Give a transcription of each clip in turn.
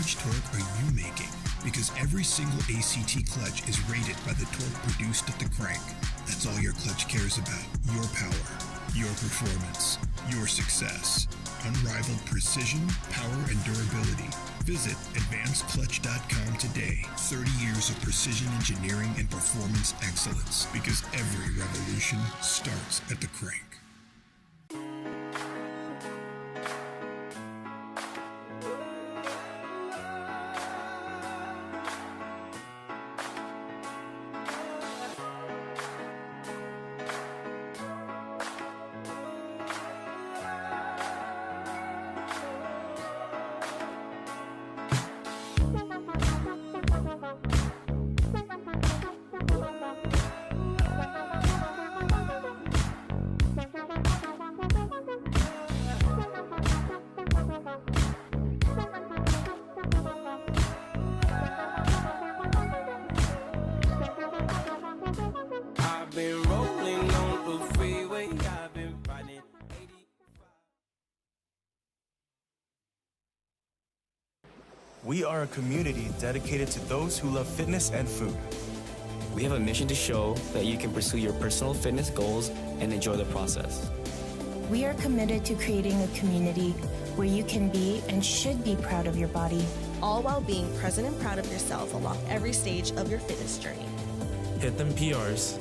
much torque are you making? Because every single ACT clutch is rated by the torque produced at the crank. That's all your clutch cares about. Your power, your performance, your success. Unrivaled precision, power, and durability. Visit advancedclutch.com today. 30 years of precision engineering and performance excellence. Because every revolution starts at the crank. We are a community dedicated to those who love fitness and food. We have a mission to show that you can pursue your personal fitness goals and enjoy the process. We are committed to creating a community where you can be and should be proud of your body, all while being present and proud of yourself along every stage of your fitness journey. Hit them PRs,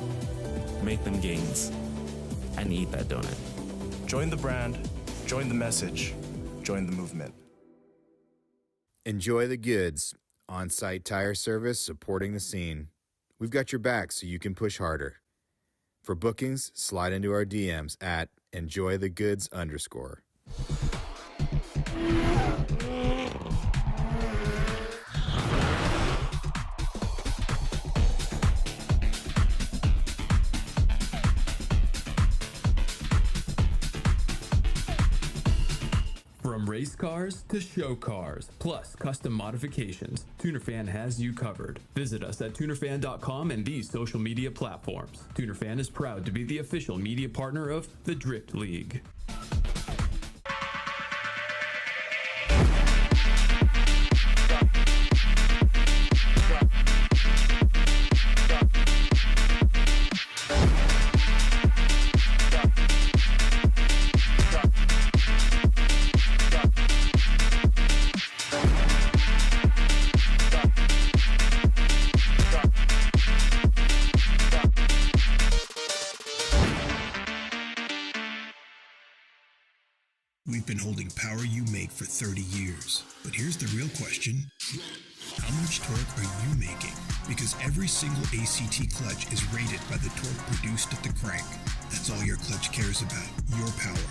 make them gains, and eat that donut. Join the brand, join the message, join the movement. Enjoy the goods. On-site tire service supporting the scene. We've got your back so you can push harder. For bookings, slide into our DMs at enjoythegoods_. From race cars to show cars, plus custom modifications, TunerFan has you covered. Visit us at tunerfan.com and these social media platforms. TunerFan is proud to be the official media partner of the Drift League. We've been holding power you make for 30 years. But here's the real question. How much torque are you making? Because every single ACT clutch is rated by the torque produced at the crank. That's all your clutch cares about. Your power,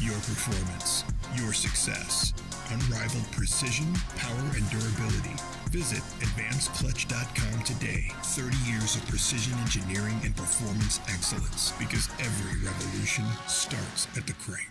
your performance, your success. Unrivaled precision, power, and durability. Visit advancedclutch.com today. 30 years of precision engineering and performance excellence. Because every revolution starts at the crank.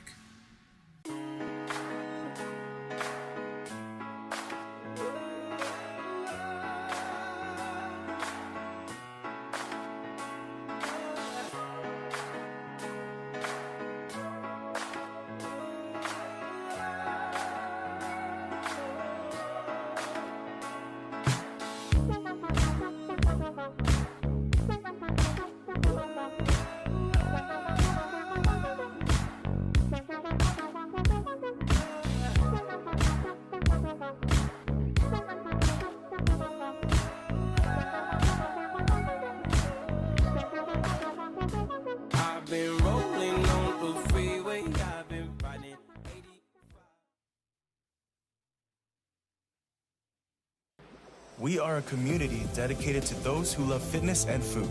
We are a community dedicated to those who love fitness and food.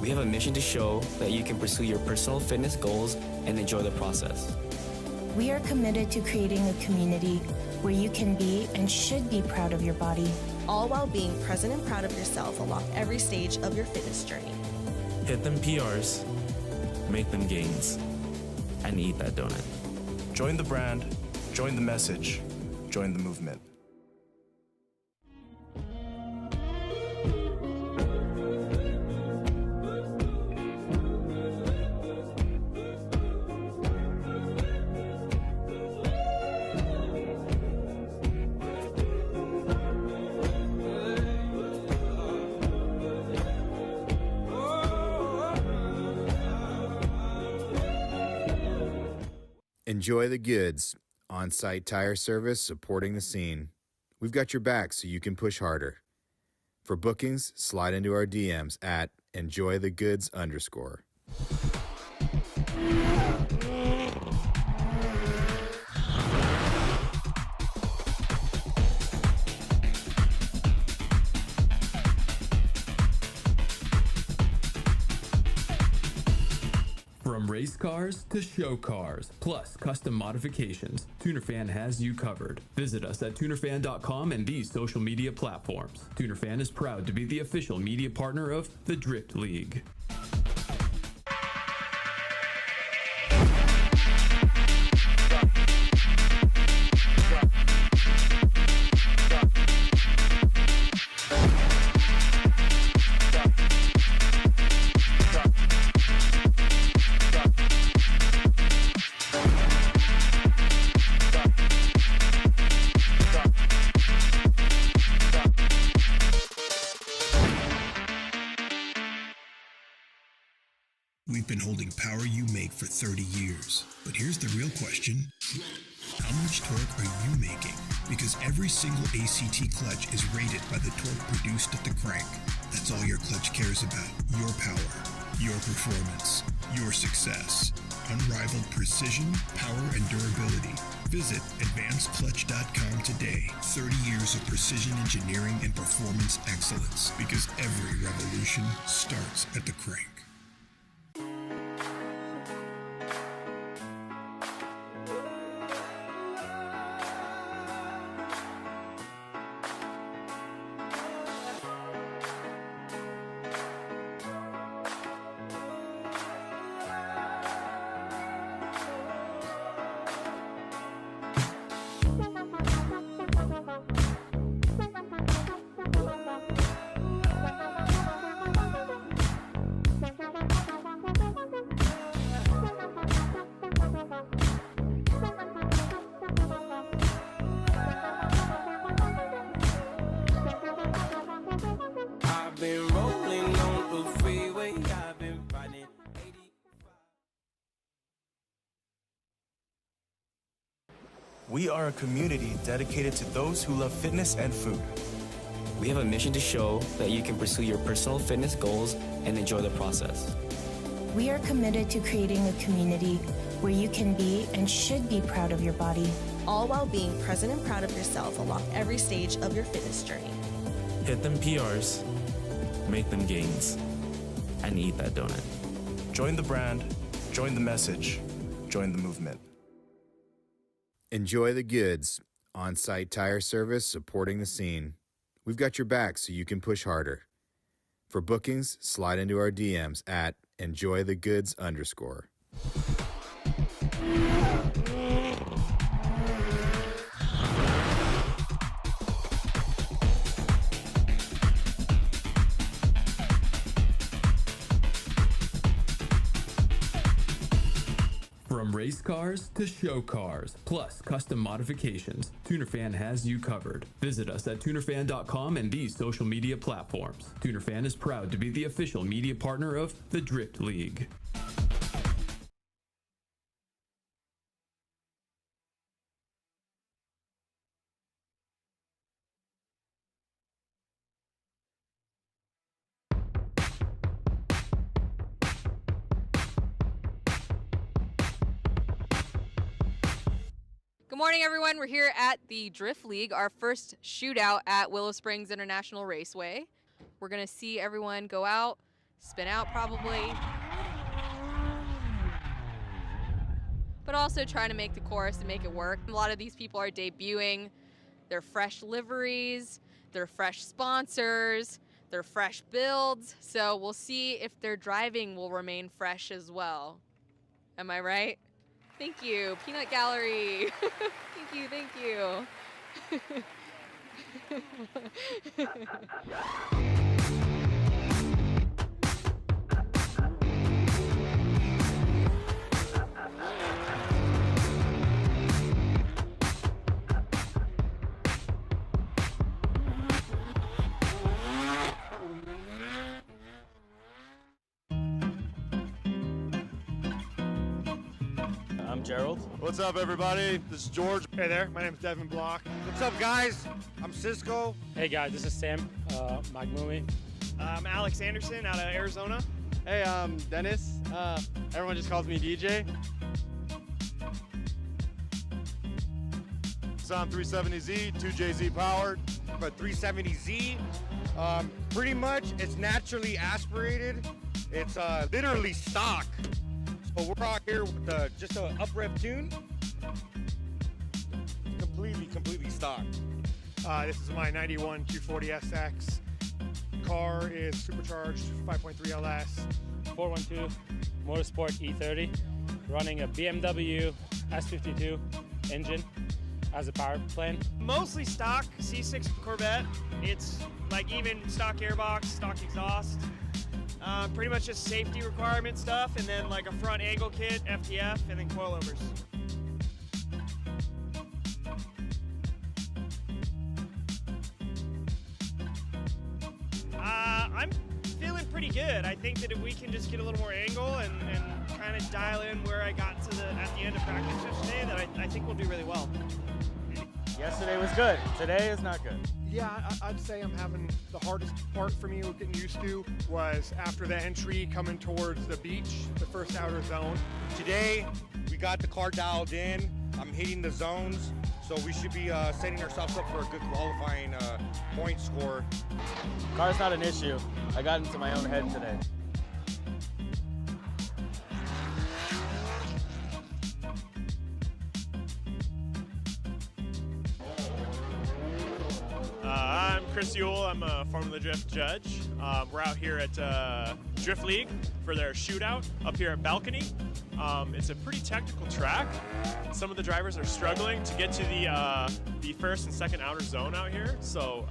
We have a mission to show that you can pursue your personal fitness goals and enjoy the process. We are committed to creating a community where you can be and should be proud of your body, all while being present and proud of yourself along every stage of your fitness journey. Hit them PRs, make them gains, and eat that donut. Join the brand, join the message, join the movement. Enjoy the goods. On-site tire service supporting the scene. We've got your back so you can push harder. For bookings, slide into our DMs at enjoythegoods_. From race cars to show cars, plus custom modifications, TunerFan has you covered. Visit us at tunerfan.com and these social media platforms. TunerFan is proud to be the official media partner of the Drift League. We've been holding power you make for 30 years. But here's the real question. How much torque are you making? Because every single ACT clutch is rated by the torque produced at the crank. That's all your clutch cares about. Your power, your performance, your success. Unrivaled precision, power, and durability. Visit advancedclutch.com today. 30 years of precision engineering and performance excellence. Because every revolution starts at the crank. We are a community dedicated to those who love fitness and food. We have a mission to show that you can pursue your personal fitness goals and enjoy the process. We are committed to creating a community where you can be and should be proud of your body. All while being present and proud of yourself along every stage of your fitness journey. Hit them PRs, make them gains, and eat that donut. Join the brand, join the message, join the movement. Enjoy the goods. On-site tire service supporting the scene. We've got your back so you can push harder. For bookings, slide into our DMs at enjoythegoods_. From race cars to show cars, plus custom modifications, TunerFan has you covered. Visit us at tunerfan.com and these social media platforms. TunerFan is proud to be the official media partner of the Drift League. Good morning, everyone. We're here at the Drift League, our first shootout at Willow Springs International Raceway. We're going to see everyone go out, spin out probably, but also trying to make the course and make it work. A lot of these people are debuting their fresh liveries, their fresh sponsors, their fresh builds. So we'll see if their driving will remain fresh as well. Am I right? Thank you, Peanut Gallery. Thank you. I'm Fitzgerald. What's up, everybody? This is George. Hey there, my name is Devin Block. What's up, guys? I'm Cisco. Hey, guys, this is Sam Magmumi. I'm Alex Anderson out of Arizona. Hey, I'm Dennis. Everyone just calls me DJ. Sound 370Z, 2JZ powered. But 370Z, pretty much it's naturally aspirated. It's literally stock. So we're out here with just an up rev tune. Completely stock. This is my 91 240SX. Car is supercharged 5.3 LS. 412 Motorsport E30, running a BMW S52 engine as a power plant. Mostly stock C6 Corvette. It's like even stock airbox, stock exhaust. Pretty much just safety requirement stuff, and then like a front angle kit, FDF, and then coilovers. I'm feeling pretty good. I think that if we can just get a little more angle and kind of dial in where I got to at the end of practice yesterday, that I think we'll do really well. Yesterday was good. Today is not good. Yeah, I'd say I'm having the hardest part for me getting used to was after the entry coming towards the beach, the first outer zone. Today, we got the car dialed in. I'm hitting the zones, so we should be setting ourselves up for a good qualifying point score. Car's not an issue. I got into my own head today. I'm Chris Ewell. I'm a Formula Drift judge. We're out here at Drift League for their shootout up here at Balcony. It's a pretty technical track. Some of the drivers are struggling to get to the first and second outer zone out here, so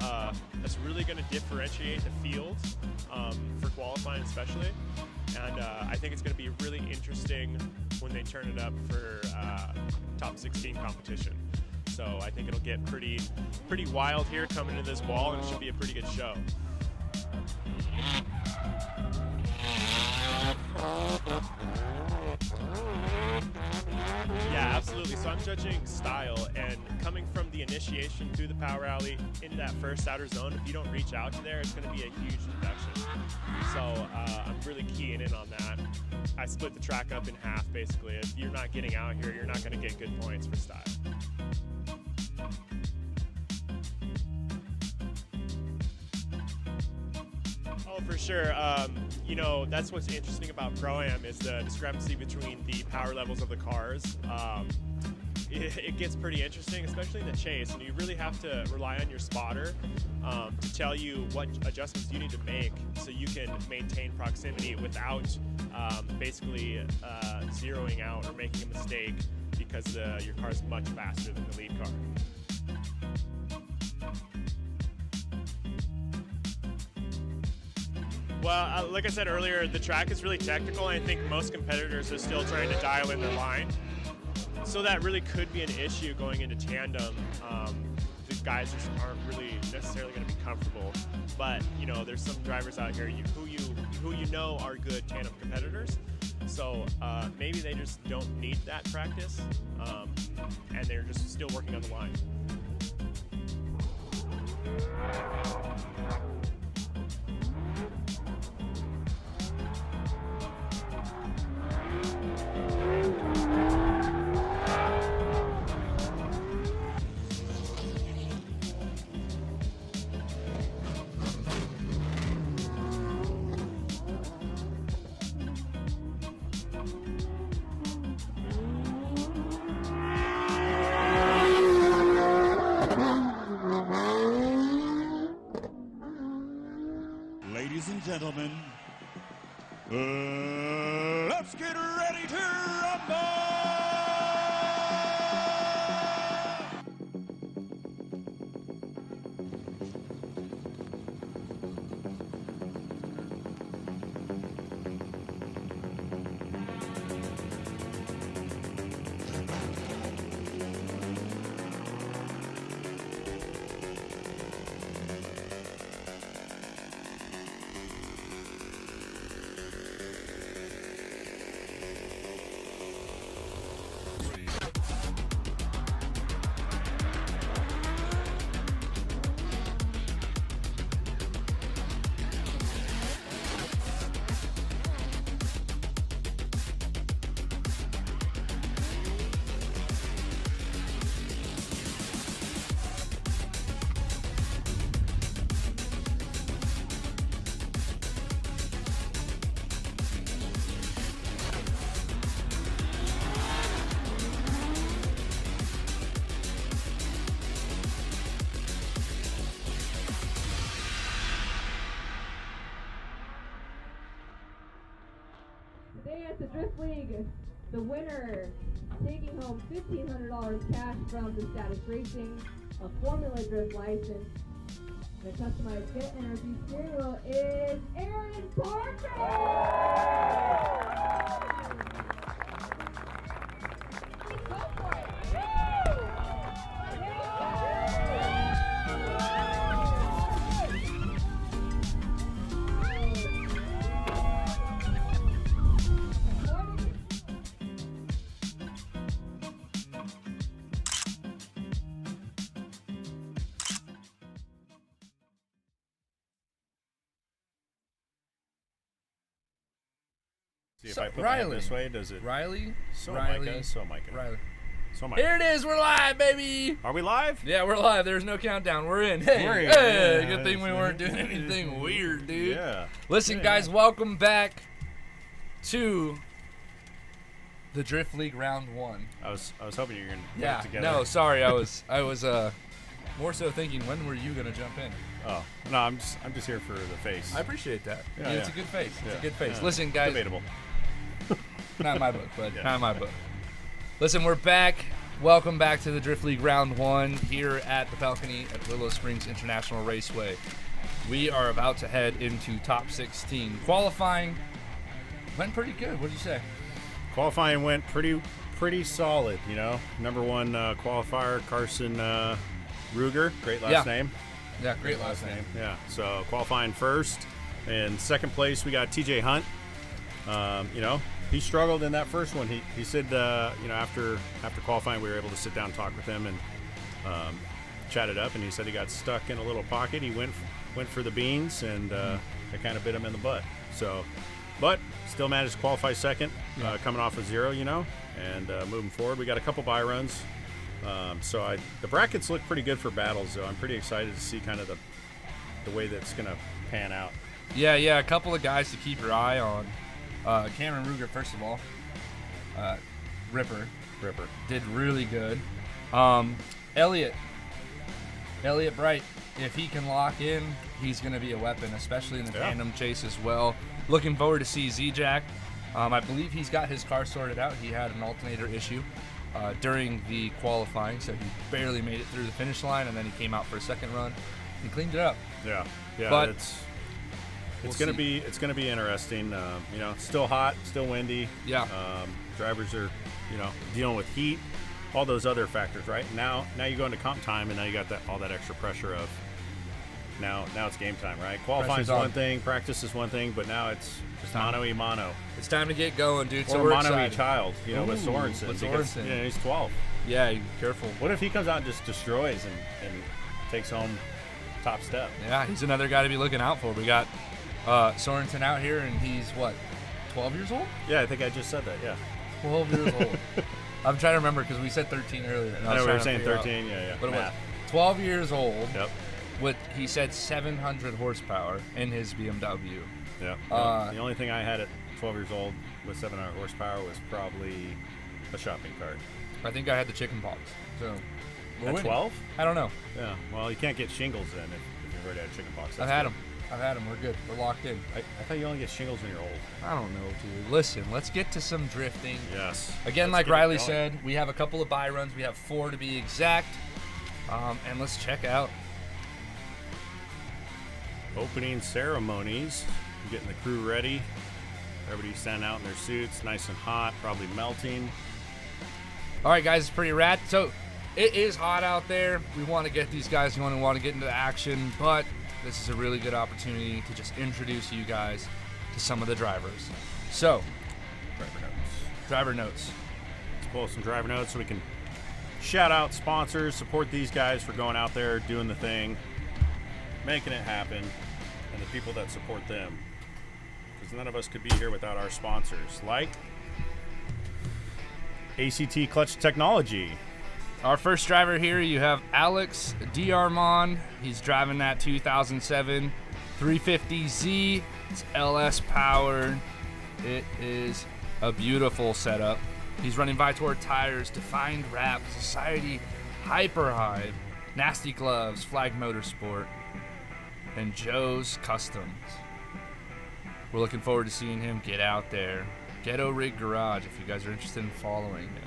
that's really going to differentiate the field for qualifying especially. And I think it's going to be really interesting when they turn it up for top 16 competition. So I think it'll get pretty wild here coming into this wall, and it should be a pretty good show. Yeah, absolutely. So I'm judging style, and coming from the initiation through the power alley into that first outer zone, if you don't reach out to there, it's going to be a huge deduction. So I'm really keying in on that. I split the track up in half, basically. If you're not getting out here, you're not going to get good points for style. Oh, for sure. You know, that's what's interesting about Pro-Am is the discrepancy between the power levels of the cars. It gets pretty interesting, especially in the chase, and you really have to rely on your spotter to tell you what adjustments you need to make so you can maintain proximity without basically zeroing out or making a mistake because your car is much faster than the lead car. Well, like I said earlier, the track is really technical, and I think most competitors are still trying to dial in their line. So that really could be an issue going into Tandem. The guys just aren't really necessarily going to be comfortable. But, you know, there's some drivers out here who you know are good Tandem competitors. So maybe they just don't need that practice, and they're just still working on the line. Ladies and gentlemen, let's get ready to rumble! at the Drift League, the winner taking home $1,500 cash from the Status Racing, a Formula Drift license, and a customized Fit Energy steering wheel is Aaron Parker! Go for it! See if I put my head this way, does it? Riley. So Micah. Riley. So Micah. Here it is. We're live, baby. Are we live? Yeah, we're live. There's no countdown. We're in. Hey, hey. Good thing we weren't doing anything weird, dude. Yeah. Listen, guys, welcome back to the Drift League Round 1. I was hoping you were gonna put yeah. it together. No, sorry. I was more so thinking, when were you gonna jump in? Oh no, I'm just here for the face. I appreciate that. Yeah, It's a good face. It's a good face. Yeah. Listen, guys. Debatable. Not in my book, but Yeah. not in my book. Listen, we're back. Welcome back to the Drift League Round 1 here at the balcony at Willow Springs International Raceway. We are about to head into top 16. Qualifying went pretty good. What do you say? Qualifying went pretty solid. You know, number one qualifier Carson Ruger, great last name. Yeah, great last name. Yeah. So qualifying first, and second place we got TJ Hunt. You know, he struggled in that first one. He said, you know, after qualifying, we were able to sit down and talk with him and chat it up. And he said he got stuck in a little pocket. He went for the beans, and it kind of bit him in the butt. So, but still managed to qualify second, coming off of 0, you know, and moving forward. We got a couple bye runs. So the brackets look pretty good for battles, though. I'm pretty excited to see kind of the way that's going to pan out. Yeah, a couple of guys to keep your eye on. Cameron Ruger, first of all. Ripper did really good. Elliot Bright, if he can lock in, he's going to be a weapon, especially in the tandem chase as well. Looking forward to see Z-Jack. I believe he's got his car sorted out. He had an alternator issue during the qualifying, so he barely made it through the finish line, and then he came out for a second run. He cleaned it up. Yeah, but it's gonna be interesting. You know, still hot, still windy. Yeah. Drivers are, you know, dealing with heat, all those other factors. Right now you go into comp time, and now you got all that extra pressure of now it's game time. Right. Qualifying is one thing, practice is one thing, but now it's mano y mano. It's time to get going, dude. So or we're mano y excited. child, you know, with Sorensen. With because, Sorensen. yeah, he's 12. Yeah, you careful. What if he comes out and just destroys and takes home top step? Yeah, he's another guy to be looking out for. We got Sorensen out here, and he's, what, 12 years old? Yeah, I think I just said that, yeah. 12 years old. I'm trying to remember because we said 13 earlier. I know we were saying 13, yeah. But it was 12 years old. Yep. With, he said, 700 horsepower in his BMW. Yeah. The only thing I had at 12 years old with 700 horsepower was probably a shopping cart. I think I had the chicken pox. So at 12? I don't know. Yeah. Well, you can't get shingles then if you've already had chicken pox. I've had them. We're good. We're locked in. I thought you only get shingles when you're old. I don't know, dude. Listen, let's get to some drifting. Yes. Again, like Riley said, we have a couple of bye runs. We have 4 to be exact. And let's check out opening ceremonies. Getting the crew ready. Everybody's standing out in their suits, nice and hot, probably melting. All right, guys, it's pretty rad. So it is hot out there. We want to get these guys going and want to get into the action, but this is a really good opportunity to just introduce you guys to some of the drivers. So, driver notes. Let's pull some driver notes so we can shout out sponsors, support these guys for going out there, doing the thing, making it happen, and the people that support them. Because none of us could be here without our sponsors, like ACT Clutch Technology. Our first driver here, you have Alex D'Armond. He's driving that 2007 350Z. It's LS powered. It is a beautiful setup. He's running Vitour tires, Defined Wrap, Society Hyper High, Nasty Gloves, Flag Motorsport, and Joe's Customs. We're looking forward to seeing him get out there, Ghetto Rig Garage if you guys are interested in following him.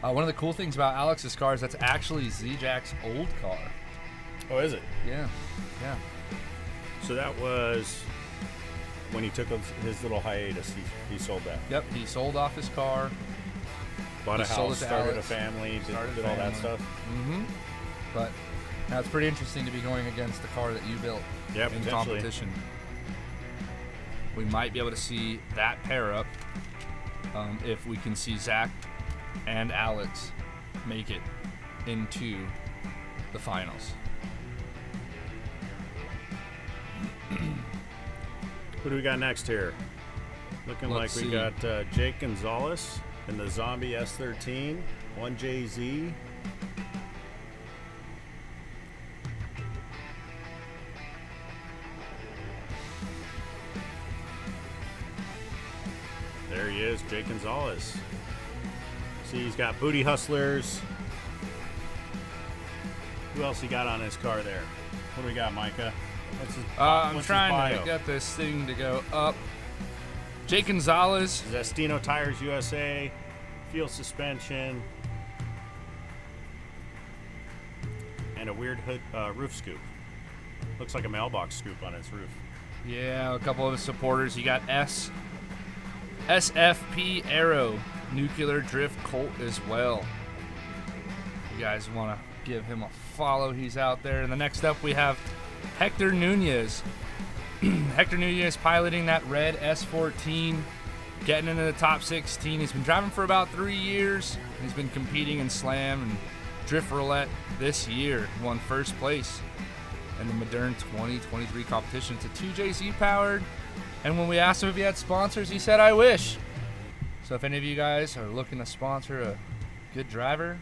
One of the cool things about Alex's car is that's actually Z-Jack's old car. Oh, is it? Yeah. Yeah. So that was when he took his little hiatus. He sold that. Yep, he sold off his car. Bought a house, started a family, did all that stuff. Mm-hmm. But now it's pretty interesting to be going against the car that you built in competition. We might be able to see that pair up if we can see Zach and Alex make it into the finals. Who do we got next here? Looking Let's like we see. got Jake Gonzalez in the Zombie S13, 1JZ. There he is, Jake Gonzalez. See, he's got Booty Hustlers. Who else he got on his car there? What do we got, Micah? I'm what's his trying bio? to get this thing to go up. Jake Gonzalez. Zestino Tires USA, fuel suspension, and a weird hood, roof scoop. Looks like a mailbox scoop on its roof. Yeah, a couple of his supporters. You got SFP Aero, Nuclear Drift Colt as well. You guys want to give him a follow. He's out there. And the next up we have Hector Nunez. Hector Nunez piloting that red S14, getting into the top 16. He's been driving for about 3 years. He's been competing in Slam and Drift Roulette this year. He won first place in the Modern 2023 competition. It's a 2JZ powered. And when we asked him if he had sponsors, he said, I wish. So if any of you guys are looking to sponsor a good driver,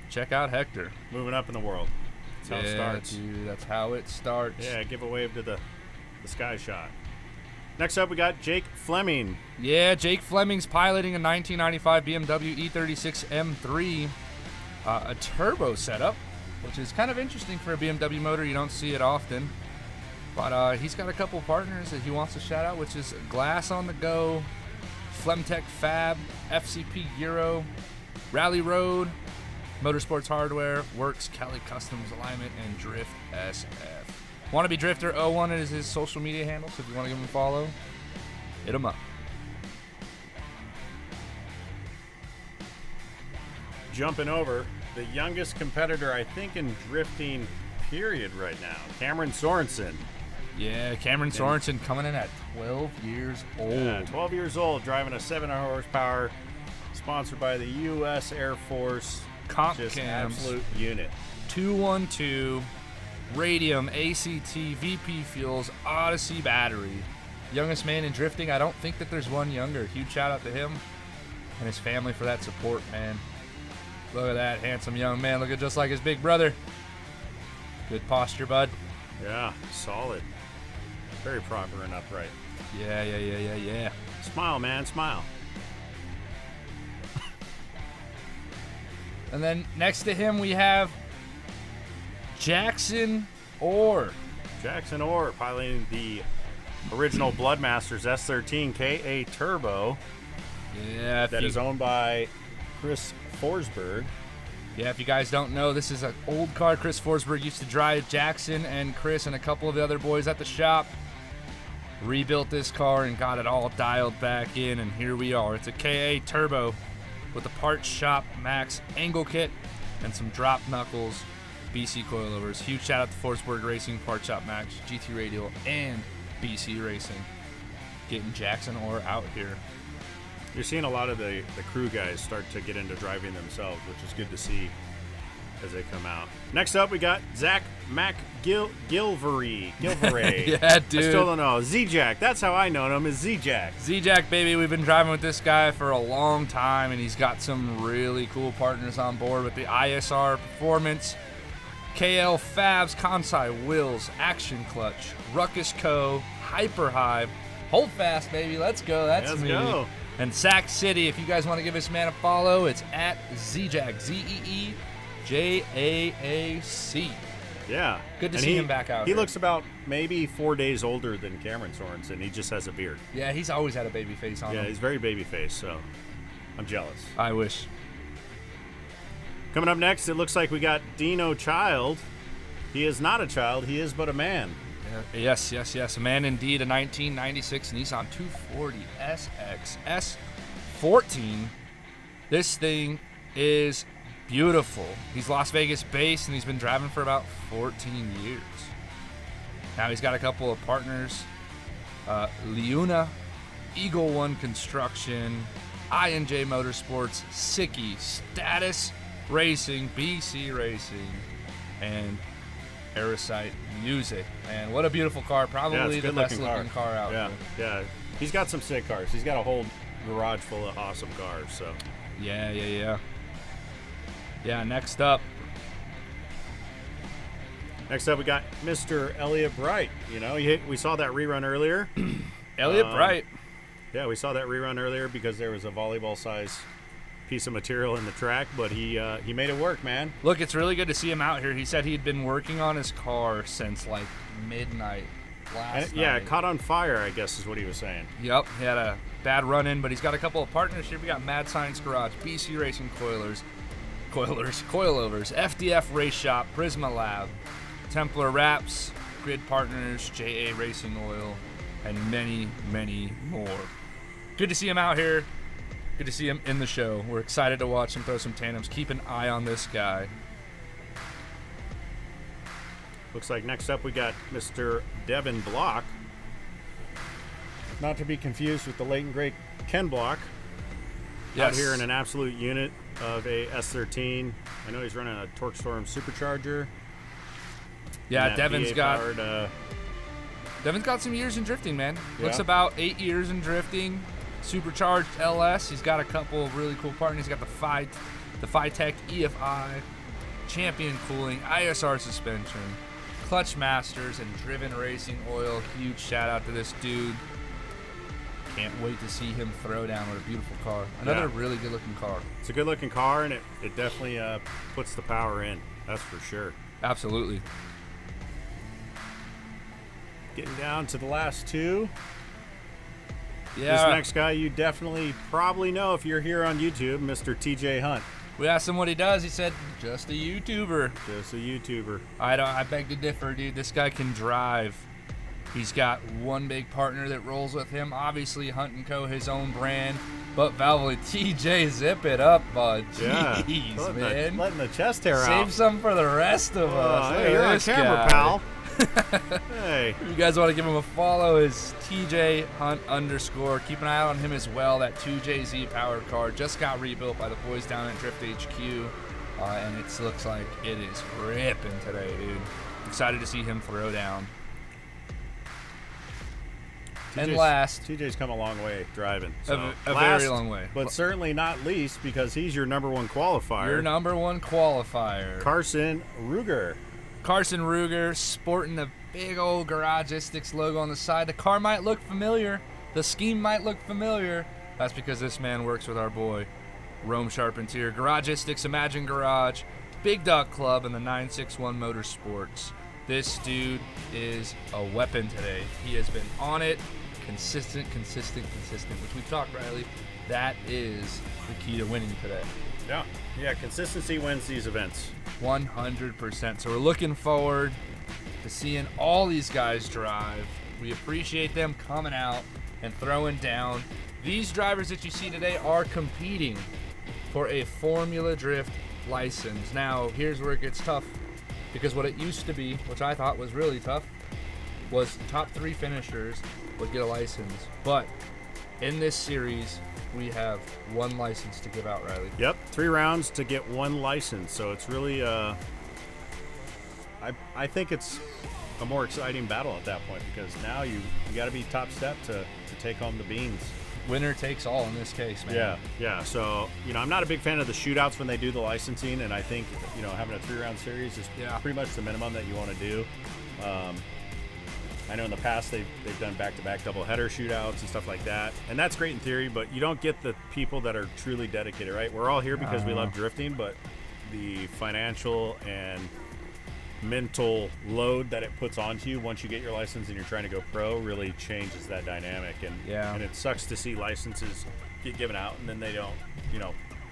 check out Hector. Moving up in the world. That's how it starts. Dude, that's how it starts. Yeah, give a wave to the Sky Shot. Next up, we got Jake Fleming. Yeah, Jake Fleming's piloting a 1995 BMW E36 M3, a turbo setup, which is kind of interesting for a BMW motor. You don't see it often. But he's got a couple partners that he wants to shout out, which is Glass on the Go, Flemtech Fab, FCP Euro, Rally Road, Motorsports Hardware, Works, Kelly Customs Alignment, and Drift SF. Wannabe Drifter 01 is his social media handle, so if you want to give him a follow, hit him up. Jumping over, the youngest competitor, I think, in drifting, period, right now, Cameron Sorensen. Yeah, Cameron Sorensen coming in at 12 years old. Yeah, 12 years old, driving a 700 horsepower, sponsored by the U.S. Air Force. Comp Just cams. absolute unit. 212, Radium, ACT, VP Fuels, Odyssey battery. Youngest man in drifting. I don't think that there's one younger. Huge shout out to him and his family for that support, man. Look at that handsome young man, looking just like his big brother. Good posture, bud. Yeah, solid. Very proper and upright. Yeah. Smile, man, smile. And then next to him we have Jackson Orr. Jackson Orr piloting the original Bloodmasters S13 KA Turbo. Yeah, that is owned by Chris Forsberg. Yeah, if you guys don't know, this is an old car Chris Forsberg used to drive. Jackson and Chris and a couple of the other boys at the shop rebuilt this car and got it all dialed back in, and here we are. It's a KA Turbo with a Parts Shop Max angle kit and some drop knuckles BC coilovers. Huge shout out to Forsberg Racing, Parts Shop Max, GT Radial, and BC Racing. Getting Jackson Orr out here. You're seeing a lot of the crew guys start to get into driving themselves, which is good to see as they come out. Next up, we got Zach Gilveray. Yeah, dude. I still don't know. Z-Jack. That's how I know him, is Z-Jack. Z-Jack, baby. We've been driving with this guy for a long time, and he's got some really cool partners on board with the ISR Performance, KL Fabs, Kansai Wheels, Action Clutch, Ruckus Co., Hyper Hive. Hold fast, baby. Let's go. That's Let's me. go. And Sac City, if you guys want to give this man a follow, it's at ZEEJAAC, ZEEJAAC. Yeah. Good to see him back out He here. looks about maybe 4 days older than Cameron Sorensen. He just has a beard. Yeah, he's always had a baby face on him. Yeah, he's very baby face, so I'm jealous. I wish. Coming up next, it looks like we got Dino Child. He is not a child, he is but a man. Yes. A man indeed, a 1996 Nissan 240 SX S14. This thing is beautiful. He's Las Vegas based and he's been driving for about 14 years. Now he's got a couple of partners, Leuna, Eagle One Construction, I&J Motorsports, Sicky, Status Racing, BC Racing, and Aerosite Music. And what a beautiful car. Probably the best looking car out there. Yeah. He's got some sick cars. He's got a whole garage full of awesome cars. So Yeah, next up we got Mr. Elliott Bright. You know, we saw that rerun earlier. Elliott Bright. Yeah, we saw that rerun earlier because there was a volleyball size piece of material in the track, but he made it work, man. Look, it's really good to see him out here. He said he had been working on his car since like midnight last night. Yeah, it caught on fire, I guess is what he was saying. Yep, he had a bad run-in, but he's got a couple of partners here. We got Mad Science Garage, BC Racing Coilovers, FDF Race Shop, Prisma Lab, Templar Wraps, Grid Partners, JA Racing Oil, and many, many more. Good to see him out here. Good to see him in the show. We're excited to watch him throw some tandems. Keep an eye on this guy. Looks like next up we got Mr. Devin Block. Not to be confused with the late and great Ken Block. Yes. Out here in an absolute unit of a S13. I know he's running a Torque Storm supercharger. Yeah, Devin's got powered, some years in drifting, man. Yeah. Looks about 8 years in drifting. Supercharged LS. He's got a couple of really cool partners. He's got the Phytech EFI, Champion Cooling, ISR suspension, Clutch Masters, and Driven Racing Oil. Huge shout out to this dude. Can't wait to see him throw down with a beautiful car. Another really good looking car. It's a good looking car, and it definitely puts the power in. That's for sure. Absolutely. Getting down to the last two. Yeah. This next guy you definitely probably know if you're here on YouTube, Mr. TJ Hunt. We asked him what he does. He said, just a YouTuber. Just a YouTuber. I beg to differ, dude. This guy can drive. He's got one big partner that rolls with him. Obviously, Hunt & Co., his own brand. But Valvoline, TJ, zip it up, bud. Yeah. Jeez, man. Letting the chest hair out. Save some for the rest of us. Hey, you're on camera, pal. Hey. If you guys want to give him a follow, is TJ Hunt _. Keep an eye out on him as well. That 2JZ powered car just got rebuilt by the boys down at Drift HQ. And it looks like it is ripping today, dude. Excited to see him throw down. And last, TJ's come a long way driving. So a last, very long way. But certainly not least because he's your number one qualifier. Your number one qualifier. Carson Ruger. Carson Ruger sporting the big old Garagistics logo on the side. The car might look familiar. The scheme might look familiar. That's because this man works with our boy, Rome Charpentier. Garagistics, Imagine Garage, Big Dog Club, and the 961 Motorsports. This dude is a weapon today. He has been on it. Consistent, which we've talked, Riley. That is the key to winning today. Yeah, consistency wins these events. 100%. So we're looking forward to seeing all these guys drive. We appreciate them coming out and throwing down. These drivers that you see today are competing for a Formula Drift license. Now, here's where it gets tough, because what it used to be, which I thought was really tough, was top 3 finishers would get a license. But in this series, we have 1 license to give out, Riley. Yep, 3 rounds to get 1 license. So it's really, I think it's a more exciting battle at that point, because now you got to be top step to take home the beans. Winner takes all in this case, man. Yeah. So, I'm not a big fan of the shootouts when they do the licensing, and I think, having a 3-round series is pretty much the minimum that you want to do. I know in the past they've done back-to-back doubleheader shootouts and stuff like that, and that's great in theory, but you don't get the people that are truly dedicated, right? We're all here because we love drifting, but the financial and mental load that it puts onto you once you get your license and you're trying to go pro really changes that dynamic. And it sucks to see licenses get given out and then they don't,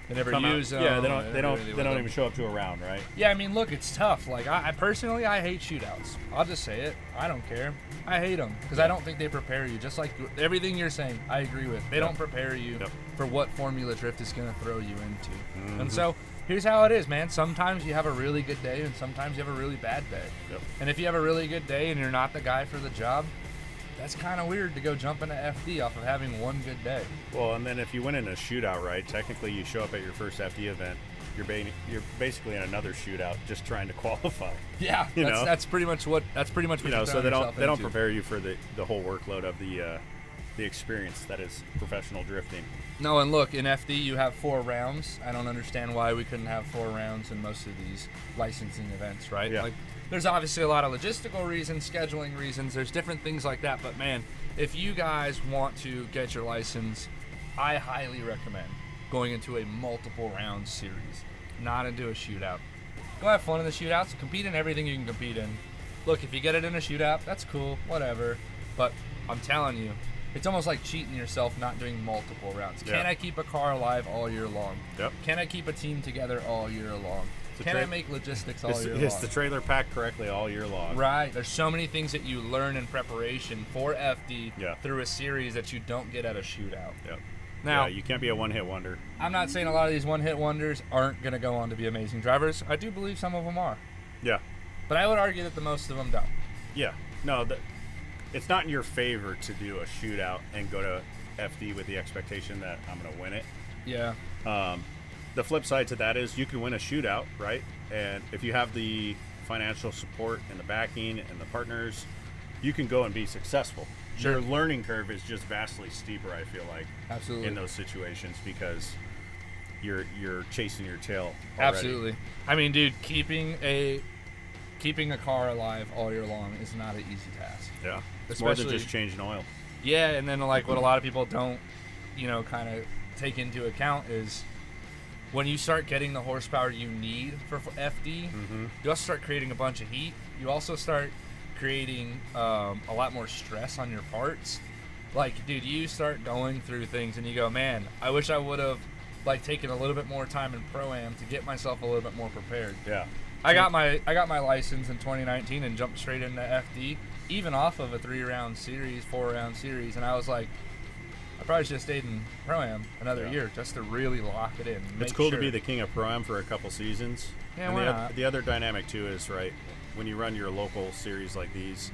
They never use them. Yeah, they don't even show up to a round, right? Yeah, I mean, look, it's tough. Like, I personally, I hate shootouts. I'll just say it. I don't care. I hate them because I don't think they prepare you. Just like everything you're saying, I agree with. They don't prepare you for what Formula Drift is going to throw you into. And so here's how it is, man. Sometimes you have a really good day and sometimes you have a really bad day. And if you have a really good day and you're not the guy for the job, that's kind of weird to go jump into FD off of having one good day. Well, and then if you win in a shootout, right, technically you show up at your first FD event, you're basically in another shootout just trying to qualify. Yeah, that's pretty much what so they don't prepare you for the whole workload of the experience that is professional drifting. No, and look, in FD you have 4 rounds. I don't understand why we couldn't have 4 rounds in most of these licensing events, right? Yeah. Like, there's obviously a lot of logistical reasons, scheduling reasons, there's different things like that, but man, if you guys want to get your license, I highly recommend going into a multiple round series, not into a shootout. Go have fun in the shootouts, compete in everything you can compete in. Look, if you get it in a shootout, that's cool, whatever, but I'm telling you, it's almost like cheating yourself not doing multiple rounds. Yeah. Can I keep a car alive all year long? Yep. Can I keep a team together all year long? Can I make logistics all year long? Is the trailer packed correctly all year long? Right. There's so many things that you learn in preparation for FD through a series that you don't get at a shootout. Yep. Now, you can't be a one-hit wonder. I'm not saying a lot of these one-hit wonders aren't going to go on to be amazing drivers. I do believe some of them are. Yeah. But I would argue that the most of them don't. Yeah. No, it's not in your favor to do a shootout and go to FD with the expectation that I'm going to win it. Yeah. The flip side to that is you can win a shootout, right? And if you have the financial support and the backing and the partners, you can go and be successful. Sure. Your learning curve is just vastly steeper, I feel like, absolutely, in those situations because you're chasing your tail already. Absolutely. I mean, dude, keeping a car alive all year long is not an easy task. Yeah. It's more than just changing oil. Yeah, and then like what a lot of people don't, kind of take into account is when you start getting the horsepower you need for FD, you also start creating a bunch of heat. You also start creating a lot more stress on your parts. Like, dude, you start going through things and you go, man, I wish I would have taken a little bit more time in Pro-Am to get myself a little bit more prepared. Yeah. I got my license in 2019 and jumped straight into FD, even off of a 4-round series, and I was like, I probably should have stayed in Pro-Am another year just to really lock it in. It's cool to be the king of Pro-Am for a couple seasons. Yeah, and why not? The other dynamic too is, right, when you run your local series like these,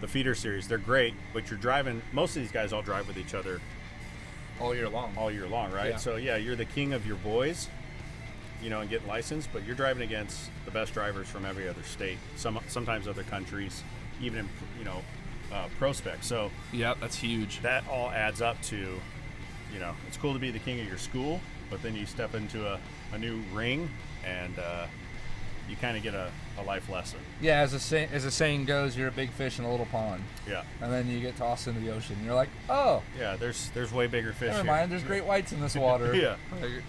the feeder series, they're great, but you're driving, most of these guys all drive with each other all year long, right? Yeah. So yeah, you're the king of your boys, and getting licensed, but you're driving against the best drivers from every other state, sometimes other countries, even in prospect. So yeah, that's huge. That all adds up to, it's cool to be the king of your school, but then you step into a new ring and you kind of get a life lesson. Yeah, as the saying goes, you're a big fish in a little pond. Yeah. And then you get tossed into the ocean. You're like, oh. Yeah, there's way bigger fish. Never mind, there's great whites in this water. Yeah.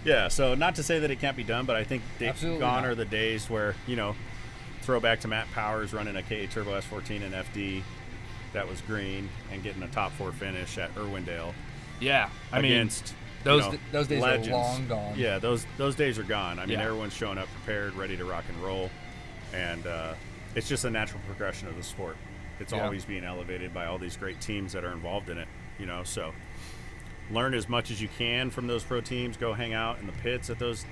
Yeah, so not to say that it can't be done, but I think gone are the days where, throwback to Matt Powers running a KA Turbo S14 and FD that was green and getting a top 4 finish at Irwindale. Yeah. I mean, those days legends. Are long gone. Yeah, those days are gone. I mean, everyone's showing up prepared, ready to rock and roll, and it's just a natural progression of the sport. It's always being elevated by all these great teams that are involved in it, so learn as much as you can from those pro teams. Go hang out in the pits at those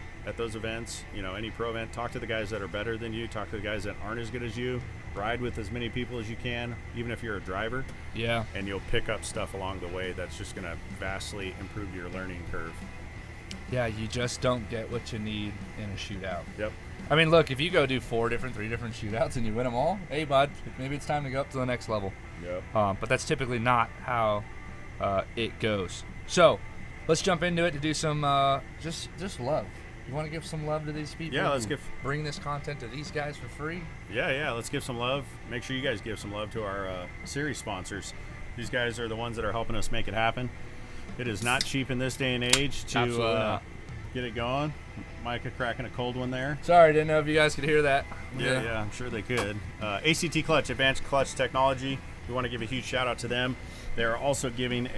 events, any pro event. Talk to the guys that are better than you. Talk to the guys that aren't as good as you. Ride with as many people as you can, even if you're a driver. Yeah. And you'll pick up stuff along the way that's just going to vastly improve your learning curve. Yeah, you just don't get what you need in a shootout. Yep. I mean, look, if you go do 3 different shootouts and you win them all, hey, bud, maybe it's time to go up to the next level. Yep. But that's typically not how it goes. So let's jump into it to do some just love. You want to give some love to these people? Yeah, let's bring this content to these guys for free. Yeah. Let's give some love. Make sure you guys give some love to our series sponsors. These guys are the ones that are helping us make it happen. It is not cheap in this day and age to get it going. Micah cracking a cold one there. Sorry, didn't know if you guys could hear that. Yeah, I'm sure they could. ACT Clutch, Advanced Clutch Technology. We want to give a huge shout out to them. They're also giving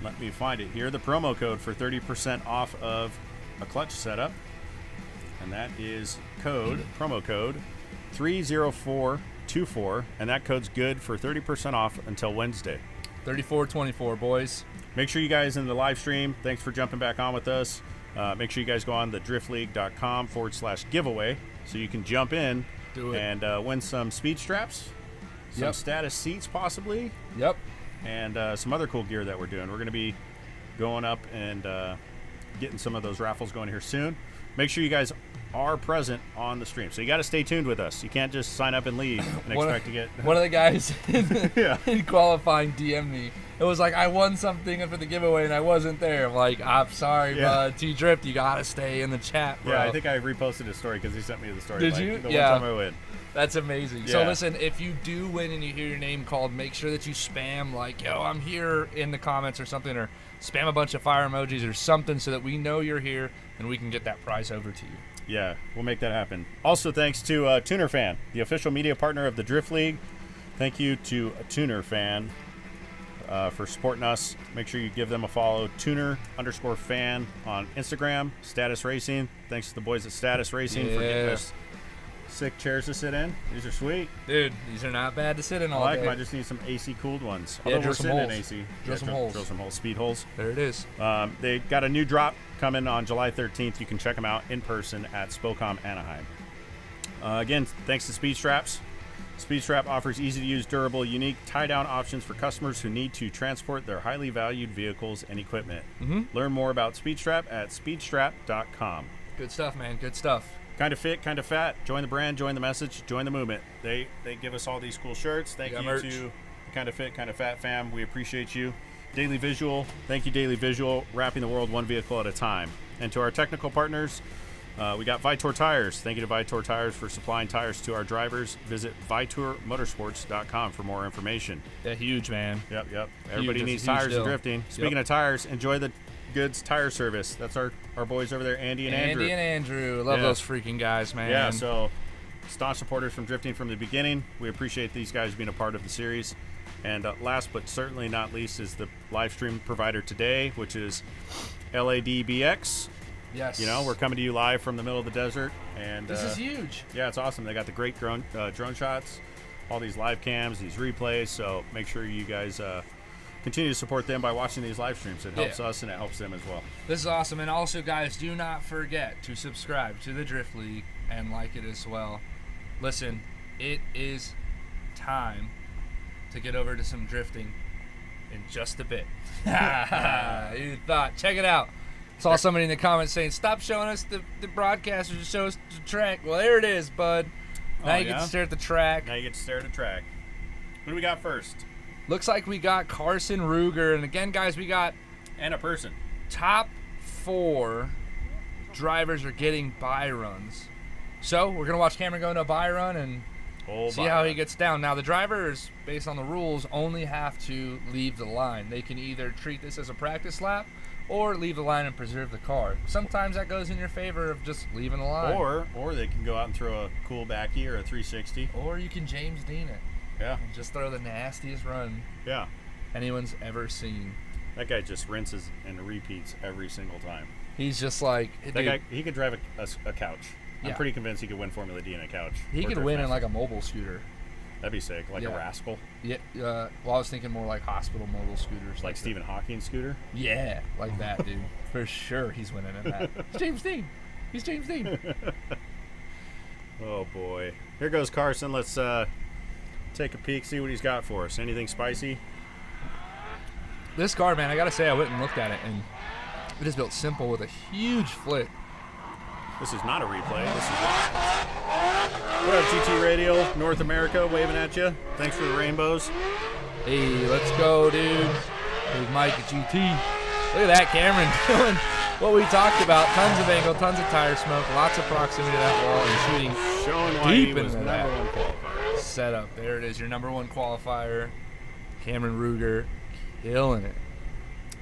let me find it here, the promo code for 30% off of a clutch setup. And that is promo code 30424. And that code's good for 30% off until Wednesday. 3424, boys. Make sure you guys in the live stream, thanks for jumping back on with us. Make sure you guys go on the driftleague.com/giveaway so you can jump in and win some speed straps, some status seats possibly. Yep. And some other cool gear that we're doing. We're going to be going up and getting some of those raffles going here soon. Make sure you guys are present on the stream. So you got to stay tuned with us. You can't just sign up and leave and expect to get... One of the guys in qualifying DM'd me. It was like, I won something for the giveaway and I wasn't there. I'm like, I'm sorry, bud. T-Drift, you got to stay in the chat, bro. Yeah, I think I reposted his story because he sent me the story. Did you? The one time I win. That's amazing. Yeah. So listen, if you do win and you hear your name called, make sure that you spam like, yo, I'm here in the comments or something, or spam a bunch of fire emojis or something so that we know you're here and we can get that prize over to you. Yeah, we'll make that happen. Also, thanks to Tuner Fan, the official media partner of the Drift League. Thank you to Tuner Fan for supporting us. Make sure you give them a follow, Tuner_fan on Instagram, Status Racing. Thanks to the boys at Status Racing for getting us sick chairs to sit in. These are sweet. Dude, these are not bad to sit in all day. Them. I just need some AC cooled ones. Yeah, Although we're sitting holes. in AC. Drill some holes. Drill some holes. Speed holes. There it is. They got a new drop coming on July 13th. You can check them out in person at Spocom Anaheim. Again, thanks to Speed Straps. Speed Strap offers easy-to-use, durable, unique tie-down options for customers who need to transport their highly valued vehicles and equipment. Learn more about Speed Strap at speedstrap.com. Good stuff, man. Good stuff. Kind of fit, kind of fat. Join the brand, join the message, join the movement. They give us all these cool shirts. Thank you to the Kind of Fit, Kind of Fat fam. We appreciate you. Daily Visual. Thank you, Daily Visual. Wrapping the world one vehicle at a time. And to our technical partners, we got Vitour Tires. Thank you to Vitour Tires for supplying tires to our drivers. Visit vitourmotorsports.com for more information. Yeah, huge, man. Yep. Everybody needs tires and drifting. Speaking of tires, enjoy the Goods Tire Service. That's our boys over there, Andy and Andrew. Andy and Andrew. Love those freaking guys, man. Yeah, so staunch supporters from Drifting from the beginning. We appreciate these guys being a part of the series. And last but certainly not least is the live stream provider today, which is LADBX. Yes. You know, we're coming to you live from the middle of the desert. And this is huge. Yeah, it's awesome. They got the great drone shots, all these live cams, these replays. So make sure you guys continue to support them by watching these live streams. It helps us and it helps them as well. This is awesome. And also, guys, do not forget to subscribe to the Drift League and like it as well. Listen, it is time to get over to some drifting in just a bit. You thought. Check it out. Saw somebody in the comments saying, stop showing us the broadcasters, just show us the track. Well, there it is, bud. Now you get to stare at the track. Now you get to stare at the track. Who do we got first? Looks like we got Carson Ruger. And again, guys, we got... And a person. Top 4 drivers are getting bye runs. So we're going to watch Cameron go into a bye run and see how he gets down. Now, the drivers, based on the rules, only have to leave the line. They can either treat this as a practice lap or leave the line and preserve the car. Sometimes that goes in your favor of just leaving the line. Or they can go out and throw a cool backy or a 360. Or you can James Dean it. Yeah. And just throw the nastiest run anyone's ever seen. That guy just rinses and repeats every single time. He's just like... That guy, he could drive a couch. Yeah. I'm pretty convinced he could win Formula D in a couch. He could win in like a mobile scooter. That'd be sick, like a Rascal. Yeah, well, I was thinking more like hospital mobile scooters. Like Stephen Hawking's scooter? Yeah, like that, dude. For sure he's winning in that. It's James Dean. He's James Dean. Oh, boy. Here goes Carson. Let's take a peek, see what he's got for us. Anything spicy? This car, man, I got to say, I went and looked at it, and it is built simple with a huge flick. This is not a replay. This is what up, GT Radio, North America, waving at you. Thanks for the rainbows. Hey, let's go, dude. Big Mike at GT. Look at that, Cameron what we talked about. Tons of angle, tons of tire smoke, lots of proximity to that wall, and shooting Showing why he deep was into number that one qualifier. setup. There it is, your number one qualifier. Cameron Ruger killing it.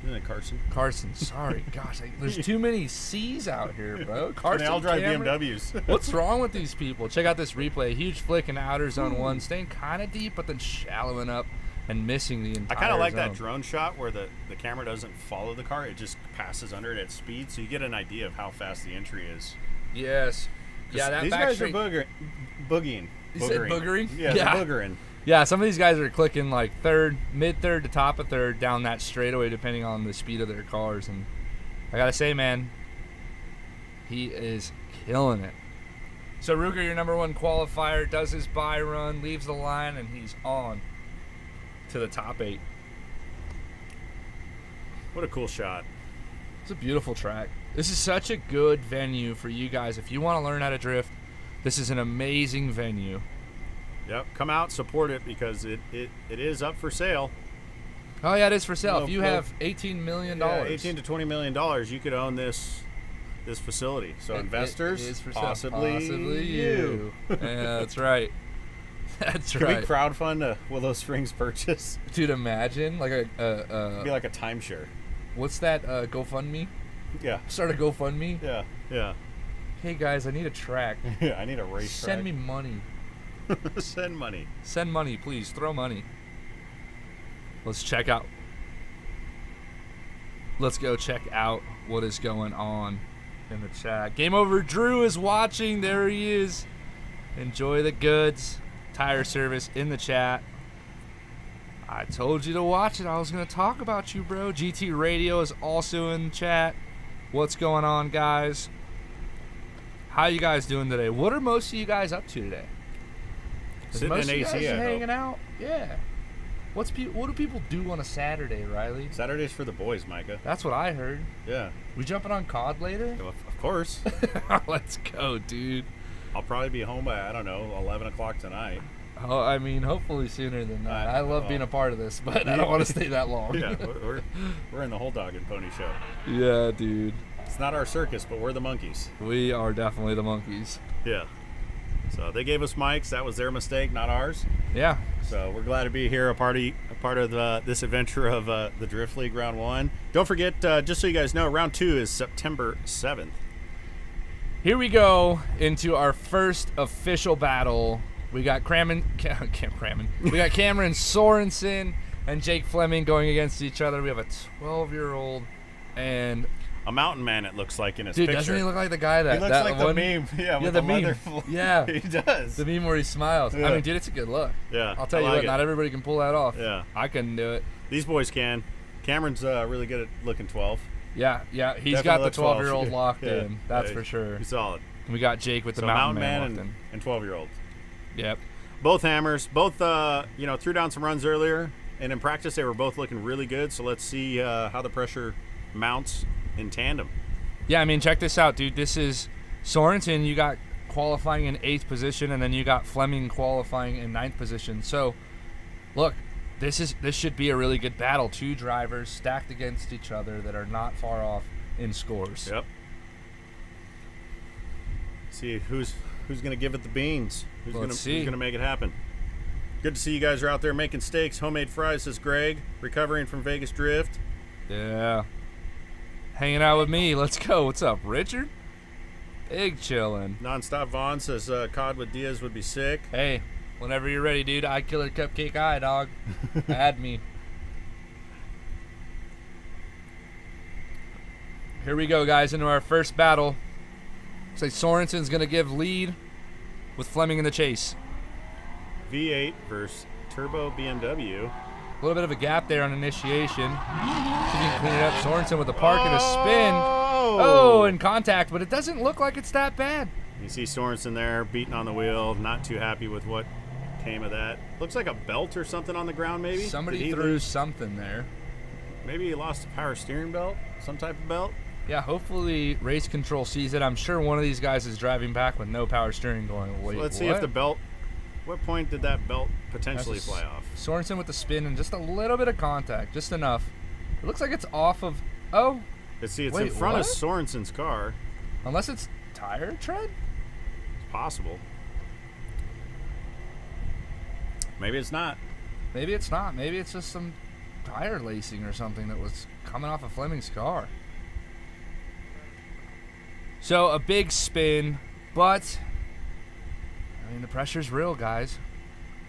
Isn't it Carson? Carson, sorry. Gosh, there's too many C's out here, bro. Carson, they all drive Cameron. BMWs. What's wrong with these people? Check out this replay. Huge flick in outer zone 1, staying kind of deep, but then shallowing up and missing the entire I kind of like zone. that drone shot where the camera doesn't follow the car. It just passes under it at speed, so you get an idea of how fast the entry is. Yes. Yeah, that these back guys straight, are boogieing. You said boogering? Yeah, they're boogering. Yeah, some of these guys are clicking like third, mid-third to top of third down that straightaway depending on the speed of their cars. And I got to say, man, he is killing it. So Ruger, your number one qualifier, does his buy run, leaves the line, and he's on to the top 8. What a cool shot. It's a beautiful track. This is such a good venue for you guys. If you want to learn how to drift, this is an amazing venue. Yep, come out, support it because it is up for sale. Oh yeah, it is for sale. If you have $18 million, yeah, $18 to $20 million, you could own this facility. So investors, it is for possibly you. Yeah, that's right. That's Can right. we crowdfund a Willow Springs purchase? Dude, imagine like It'd be like a timeshare. What's that? GoFundMe? Yeah. Start a GoFundMe? Yeah, yeah. Hey guys, I need a track. Yeah, I need a race track. Send me money. Send money. Send money, please. Throw money. Let's check out. Let's go check out what is going on in the chat. Game Over Drew is watching. There he is. Enjoy the goods. Tire Service in the chat. I told you to watch it. I was going to talk about you, bro. GT Radio is also in the chat. What's going on, guys? How you guys doing today? What are most of you guys up to today? Sitting in AC, hanging out. Yeah. What do people do on a Saturday, Riley? Saturday's for the boys, Micah. That's what I heard. Yeah. We jumping on COD later? Of course. Let's go, dude. I'll probably be home by, I don't know, 11 o'clock tonight. Oh, I mean, hopefully sooner than that. I love being a part of this, but I don't want to stay that long. Yeah, we're in the whole dog and pony show. Yeah, dude. It's not our circus, but we're the monkeys. We are definitely the monkeys. Yeah. So they gave us mics. That was their mistake, not ours. Yeah. So we're glad to be here, a part of this adventure of the Drift League Round 1. Don't forget, just so you guys know, Round 2 is September 7th. Here we go into our first official battle. We got Cameron Sorensen and Jake Fleming going against each other. We have a 12-year-old and a mountain man, it looks like in his dude, picture. Doesn't he look like the guy that... He looks that like one, the meme. Yeah, with the meme. Yeah. He does. The meme where he smiles. Yeah. I mean, dude, it's a good look. Yeah. I'll tell you what, not everybody can pull that off. Yeah. I couldn't do it. These boys can. Cameron's really good at looking 12. Yeah, yeah. He's Definitely got the 12-year-old locked in. That's for sure. He's solid. We got Jake with the mountain man and 12-year-old. Yep. Both hammers. Both, threw down some runs earlier. And in practice, they were both looking really good. So let's see how the pressure mounts in tandem. Yeah, I mean, check this out, dude. This is Sorensen. You got qualifying in 8th position, and then you got Fleming qualifying in 9th position. So, look, this should be a really good battle. 2 drivers stacked against each other that are not far off in scores. Yep. See who's going to give it the beans. Who's going to make it happen. Good to see you guys are out there making steaks. Homemade fries, says Greg. Recovering from Vegas Drift. Yeah. Hanging out with me. Let's go. What's up, Richard? Big chillin'. Nonstop Vaughn says COD with Diaz would be sick. Hey, whenever you're ready, dude. Eye Killer Cupcake Eye, dog. Add me. Here we go, guys, into our first battle. Looks like Sorensen's going to give lead with Fleming in the chase. V8 versus Turbo BMW. A little bit of a gap there on initiation. See if you can clean it up. Sorensen with the park and a spin. Oh, in contact, but it doesn't look like it's that bad. You see Sorensen there beating on the wheel. Not too happy with what came of that. Looks like a belt or something on the ground, maybe. Somebody threw something there. Maybe he lost a power steering belt, some type of belt. Yeah, hopefully Race Control sees it. I'm sure one of these guys is driving back with no power steering going. Wait, so let's see if the belt... What point did that belt potentially fly off? Sorensen with the spin and just a little bit of contact, just enough. It looks like it's off of... Oh, It's in Wait, front what? of Sorensen's car. Unless it's tire tread? It's possible. Maybe it's not. Maybe it's not. Maybe it's just some tire lacing or something that was coming off of Fleming's car. So a big spin, but I mean the pressure's real, guys.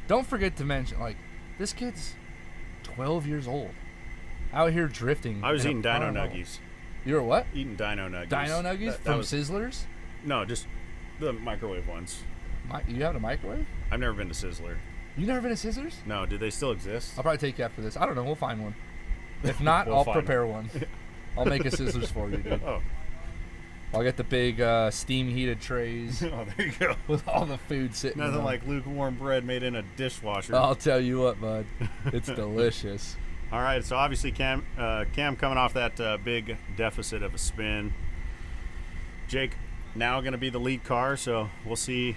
Don't forget to mention, like, this kid's 12 years old, out here drifting. I was eating Dino Nuggies. You were what? Eating Dino Nuggies. Dino Nuggies from Sizzlers? No, just the microwave ones. You have a microwave? I've never been to Sizzler. You never been to Sizzlers? No, do they still exist? I'll probably take you after this. I don't know. We'll find one. If not, We'll I'll find prepare one. one. I'll make a Sizzlers for you, dude. Oh. I'll get the big steam heated trays. Oh, there you go. With all the food sitting in Nothing them. like lukewarm bread made in a dishwasher. I'll tell you what, bud. It's delicious. All right, so obviously Cam coming off that big deficit of a spin. Jake now going to be the lead car, so we'll see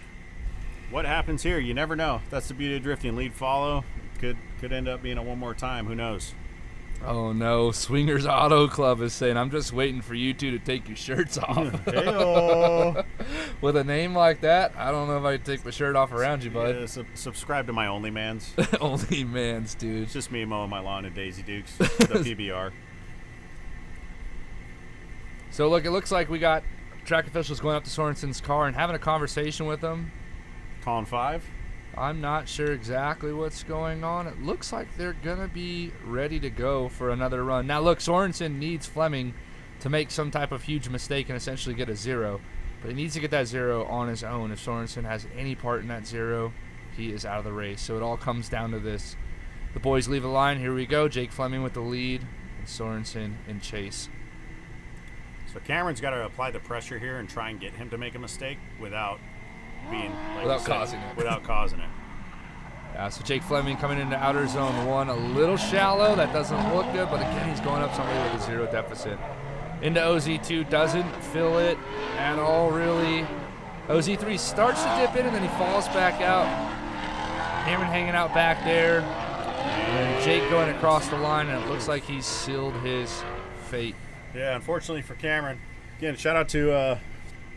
what happens here. You never know. That's the beauty of drifting. Lead follow. Could end up being a one more time. Who knows? Oh no, Swingers Auto Club is saying, I'm just waiting for you two to take your shirts off. Hey-o. With a name like that, I don't know if I can take my shirt off around you, bud. Yeah, subscribe to my OnlyMans. OnlyMans, dude. It's just me mowing my lawn in Daisy Dukes, the PBR. So look, it looks like we got track officials going up to Sorensen's car and having a conversation with him. Calling 5? I'm not sure exactly what's going on. It looks like they're going to be ready to go for another run. Now, look, Sorensen needs Fleming to make some type of huge mistake and essentially get a 0. But he needs to get that 0 on his own. If Sorensen has any part in that 0, he is out of the race. So it all comes down to this. The boys leave the line. Here we go. Jake Fleming with the lead and Sorensen in chase. So Cameron's got to apply the pressure here and try and get him to make a mistake without being causing it. Without causing it. Yeah, so Jake Fleming coming into outer zone 1, a little shallow. That doesn't look good, but again, he's going up somebody with a 0 deficit. Into OZ2, doesn't fill it at all, really. OZ3 starts to dip in, and then he falls back out. Cameron hanging out back there. And Jake going across the line, and it looks like he's sealed his fate. Yeah, unfortunately for Cameron. Again, shout out to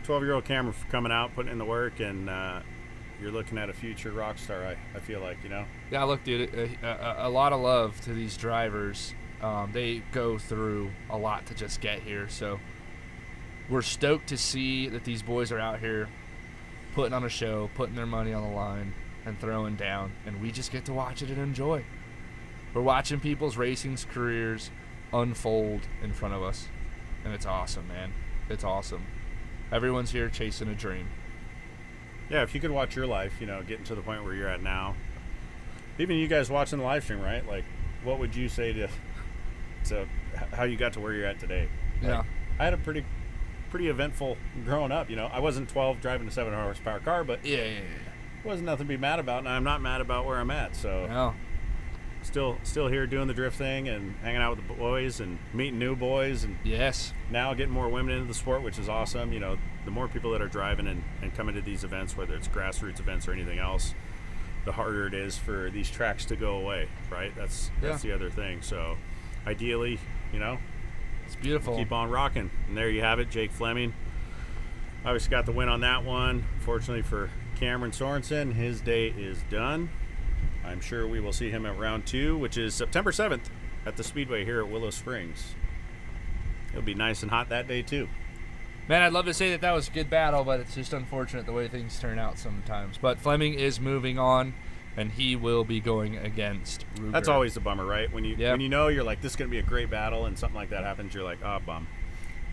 12-year-old Cameron for coming out, putting in the work, and you're looking at a future rock star, I feel like, you know? Yeah, look, dude, a lot of love to these drivers. They go through a lot to just get here, so we're stoked to see that these boys are out here putting on a show, putting their money on the line, and throwing down, and we just get to watch it and enjoy. We're watching people's racing careers unfold in front of us, and it's awesome, man. It's awesome. Everyone's here chasing a dream. Yeah, if you could watch your life, you know, getting to the point where you're at now. Even you guys watching the live stream, right? Like, what would you say to how you got to where you're at today? Yeah. Like, I had a pretty eventful growing up, you know. I wasn't 12 driving a 7 horsepower car, but yeah. Wasn't nothing to be mad about, and I'm not mad about where I'm at, so. No. Still here doing the drift thing and hanging out with the boys and meeting new boys, and yes, now getting more women into the sport, which is awesome. You know, the more people that are driving and coming to these events, whether it's grassroots events or anything else, the harder it is for these tracks to go away, right? That's the other thing. So ideally, you know, it's beautiful. Keep on rocking. And there you have it, Jake Fleming. Obviously got the win on that one. Fortunately for Cameron Sorensen, his day is done. I'm sure we will see him at round 2, which is September 7th at the Speedway here at Willow Springs. It'll be nice and hot that day too. Man, I'd love to say that was a good battle, but it's just unfortunate the way things turn out sometimes. But Fleming is moving on, and he will be going against Ruger. That's always the bummer, right? When you know you're like, this is going to be a great battle, and something like that happens, you're like, oh, bum.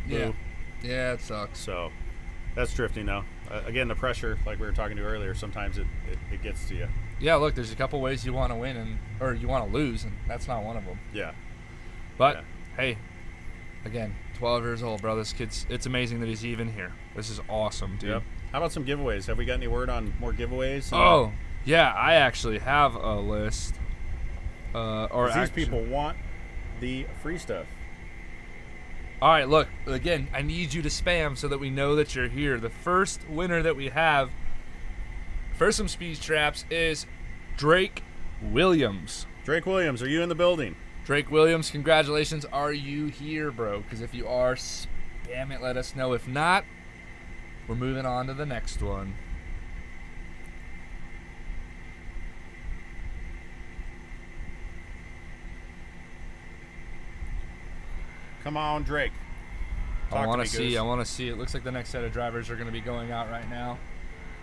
Yeah. Yeah, it sucks. So that's drifting, though. Again, the pressure, like we were talking to earlier, sometimes it gets to you. Yeah, look, there's a couple ways you want to win or you want to lose, and that's not one of them. Yeah. But, hey, again, 12 years old, bro. This kid's, it's amazing that he's even here. This is awesome, dude. Yep. How about some giveaways? Have we got any word on more giveaways? Oh, yeah, I actually have a list. These people want the free stuff. All right, look, again, I need you to spam so that we know that you're here. The first winner that we have for some speed traps is Drake Williams. Drake Williams, are you in the building? Drake Williams, congratulations. Are you here, bro? Because if you are, spam it. Let us know. If not, we're moving on to the next one. Come on, Drake. I want to see. It looks like the next set of drivers are going to be going out right now.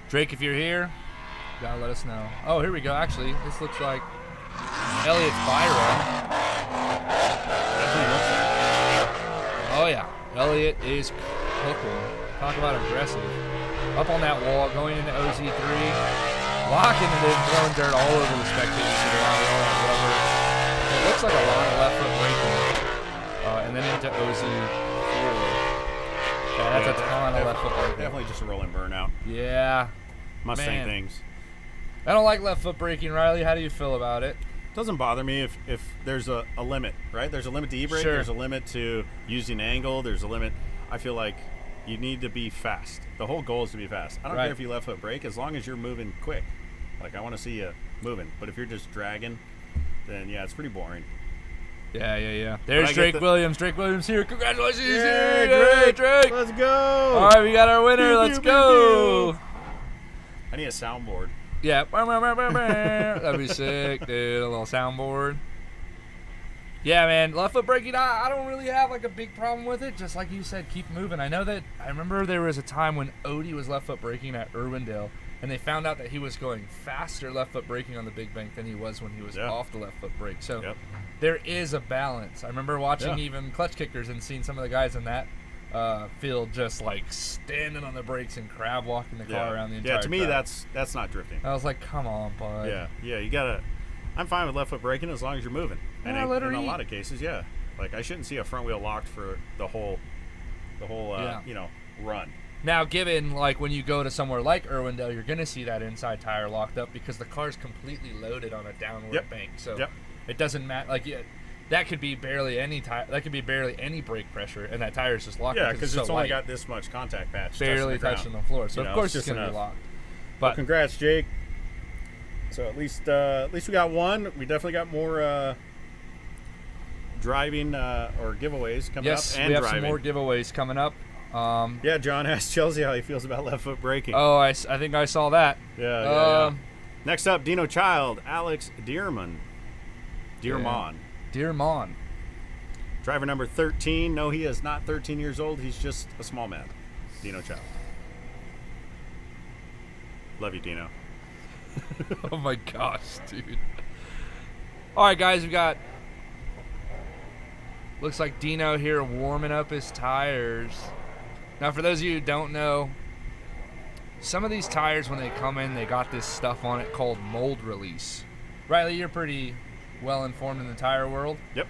Drake, if you're here, you gotta let us know. Oh, here we go. Actually, this looks like Elliot Byron. Oh yeah, Elliot is cooking. Talk about aggressive. Up on that wall, going into OZ3, locking it in, throwing dirt all over the spectators to the line, all that rubber. It looks like a lot of left foot braking. And then into OZ4. Yeah, that's a ton of left foot braking. Definitely just a rolling burnout. Yeah. Mustang things. I don't like left foot braking, Riley. How do you feel about it? Doesn't bother me if there's a limit, right? There's a limit to e-brake. Sure. There's a limit to using angle. There's a limit. I feel like you need to be fast. The whole goal is to be fast. I don't care if you left foot brake as long as you're moving quick. Like, I want to see you moving. But if you're just dragging, then, yeah, it's pretty boring. Yeah. There's Drake Williams. Drake Williams here. Congratulations. Yay, Drake. Let's go. All right, we got our winner. Let's go. I need a soundboard. Yeah. That'd be sick, dude. A little soundboard. Yeah, man. Left foot braking, I don't really have like a big problem with it. Just like you said, keep moving. I remember there was a time when Odie was left foot braking at Irwindale, and they found out that he was going faster left foot braking on the big bank than he was when he was off the left foot brake. So there is a balance. I remember watching even clutch kickers and seeing some of the guys in that field just like standing on the brakes and crab walking the car around the entire to me track. that's not drifting. I was like, come on, bud. Yeah, you gotta. I'm fine with left foot braking as long as you're moving. And in a lot of cases, like I shouldn't see a front wheel locked for the whole run. Now, given like when you go to somewhere like Irwindale, you're gonna see that inside tire locked up because the car's completely loaded on a downward bank. So it doesn't matter. Like that could be barely any tire. That could be barely any brake pressure, and that tire's just locked. Yeah, because it's only light. Got this much contact patch. Barely touching the floor. So of course it's gonna be locked. But congrats, Jake. So at least we got one. We definitely got more driving or giveaways coming up. Yes, and we have driving. some more giveaways coming up. John asked Chelsea how he feels about left foot braking. Oh, I think I saw that. Yeah. Next up, Dino Child, Alex Dearmon. Dearmon. Driver number 13. No, he is not 13 years old. He's just a small man. Dino Child. Love you, Dino. Oh my gosh, dude. All right, guys, we got. Looks like Dino here warming up his tires. Now, for those of you who don't know, some of these tires, when they come in, they got this stuff on it called mold release. Riley, you're pretty well informed in the tire world. Yep.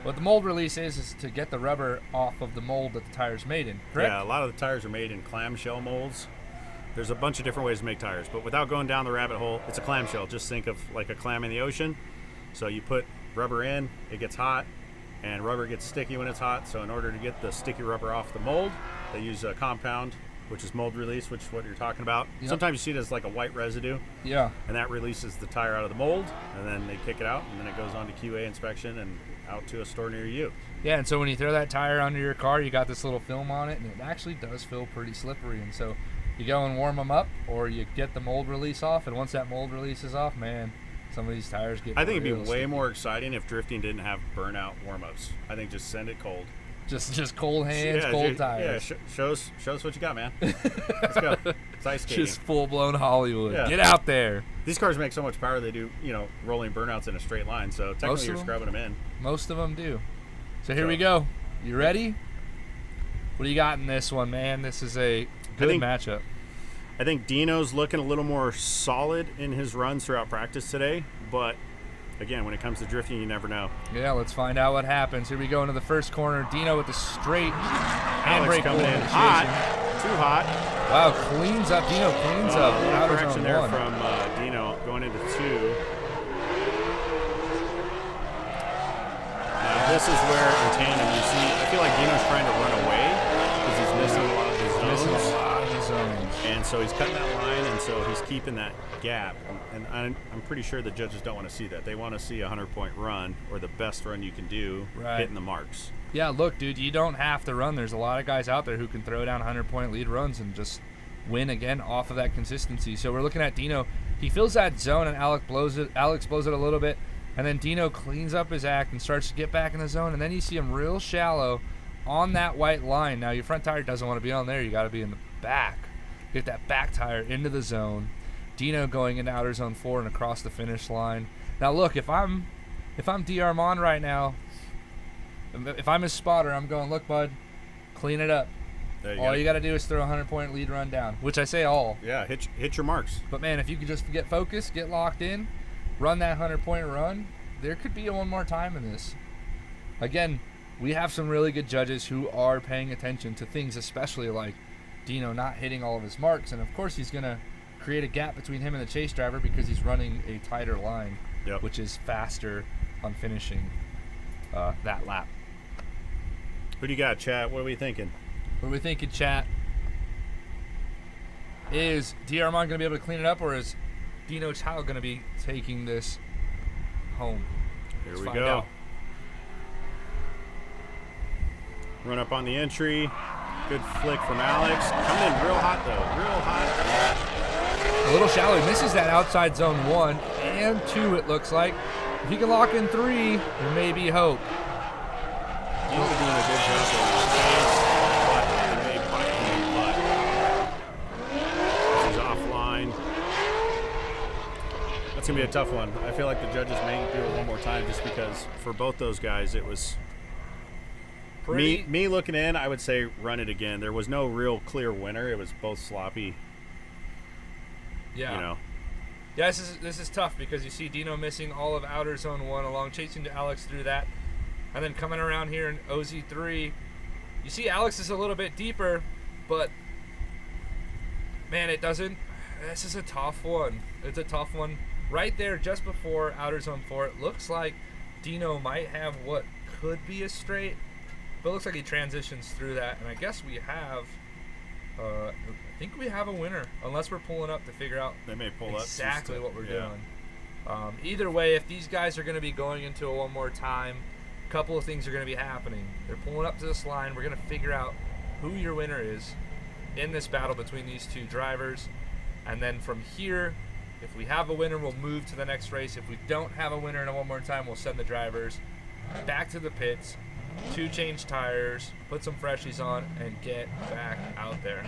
What the mold release is to get the rubber off of the mold that the tire's made in, correct? Yeah, a lot of the tires are made in clamshell molds. There's a bunch of different ways to make tires, but without going down the rabbit hole, it's a clamshell. Just think of like a clam in the ocean. So you put rubber in, it gets hot, and rubber gets sticky when it's hot. So in order to get the sticky rubber off the mold, they use a compound, which is mold release, which is what you're talking about. Yep. Sometimes you see it as like a white residue. Yeah. And that releases the tire out of the mold, and then they kick it out, and then it goes on to QA inspection and out to a store near you. Yeah, and so when you throw that tire under your car, you got this little film on it, and it actually does feel pretty slippery. And so you go and warm them up, or you get the mold release off, and once that mold release is off, man, some of these tires get I think it'd be way sticky. more exciting if drifting didn't have burnout warm-ups. I think just send it cold. Just cold hands, cold tires. Yeah, show us what you got, man. Let's go. It's ice skating. Just full-blown Hollywood. Yeah. Get out there. These cars make so much power, they do, rolling burnouts in a straight line, so technically you're scrubbing them in. Most of them do. So here we go. You ready? What do you got in this one, man? This is a good matchup. I think Dino's looking a little more solid in his runs throughout practice today, but again, when it comes to drifting, you never know. Yeah, let's find out what happens. Here we go into the first corner. Dino with the straight handbrake coming in hot, too hot. Wow, cleans up. Dino cleans up. Out of correction zone there one. from Dino going into 2. Now this is where in tandem you see, I feel like Dino's trying to run away because he's missing a lot of his zones. And so he's cutting that line, and so he's keeping that gap. And I'm pretty sure the judges don't want to see that. They want to see a 100-point run or the best run you can do, hitting the marks. Yeah, look, dude, you don't have to run. There's a lot of guys out there who can throw down 100-point lead runs and just win again off of that consistency. So we're looking at Dino. He fills that zone, and Alex blows it a little bit, and then Dino cleans up his act and starts to get back in the zone, and then you see him real shallow on that white line. Now, your front tire doesn't want to be on there. You got to be in the back. Get that back tire into the zone. Dino going into outer zone 4 and across the finish line. Now, look, if I'm D'Armand right now, if I'm his spotter, I'm going, look, bud, clean it up. All you got to do is throw a 100-point lead run down, which I say all. Yeah, hit your marks. But, man, if you could just get focused, get locked in, run that 100-point run, there could be one more time in this. Again, we have some really good judges who are paying attention to things, especially like Dino not hitting all of his marks. And, of course, he's going to create a gap between him and the chase driver because he's running a tighter line, which is faster on finishing that lap. Who do you got, chat? What are we thinking? What are we thinking, chat? Is D'Armand going to be able to clean it up, or is Dino Chow going to be taking this home? Here we go. Run up on the entry. Good flick from Alex. Coming in real hot, though. Real hot. A little shallow. He misses that outside zone 1 and 2, it looks like. If he can lock in 3, there may be hope. Dino doing a good job. This is offline. That's going to be a tough one. I feel like the judges may do it one more time just because for both those guys it was... Me looking in, I would say run it again. There was no real clear winner. It was both sloppy. Yeah. You know. Yeah, this is tough because you see Dino missing all of outer zone 1 along, chasing to Alex through that. And then coming around here in OZ3, you see Alex is a little bit deeper, but man, it doesn't. This is a tough one. It's a tough one. Right there, just before outer zone 4, it looks like Dino might have what could be a straight. But it looks like he transitions through that, and I guess we have, I think we have a winner, unless we're pulling up to figure out they may pull exactly what we're doing. Either way, if these guys are going to be going into it one more time, a couple of things are going to be happening. They're pulling up to this line. We're going to figure out who your winner is in this battle between these two drivers, and then from here, if we have a winner, we'll move to the next race. If we don't have a winner in one more time, we'll send the drivers back to the pits, to change tires, put some freshies on, and get back out there.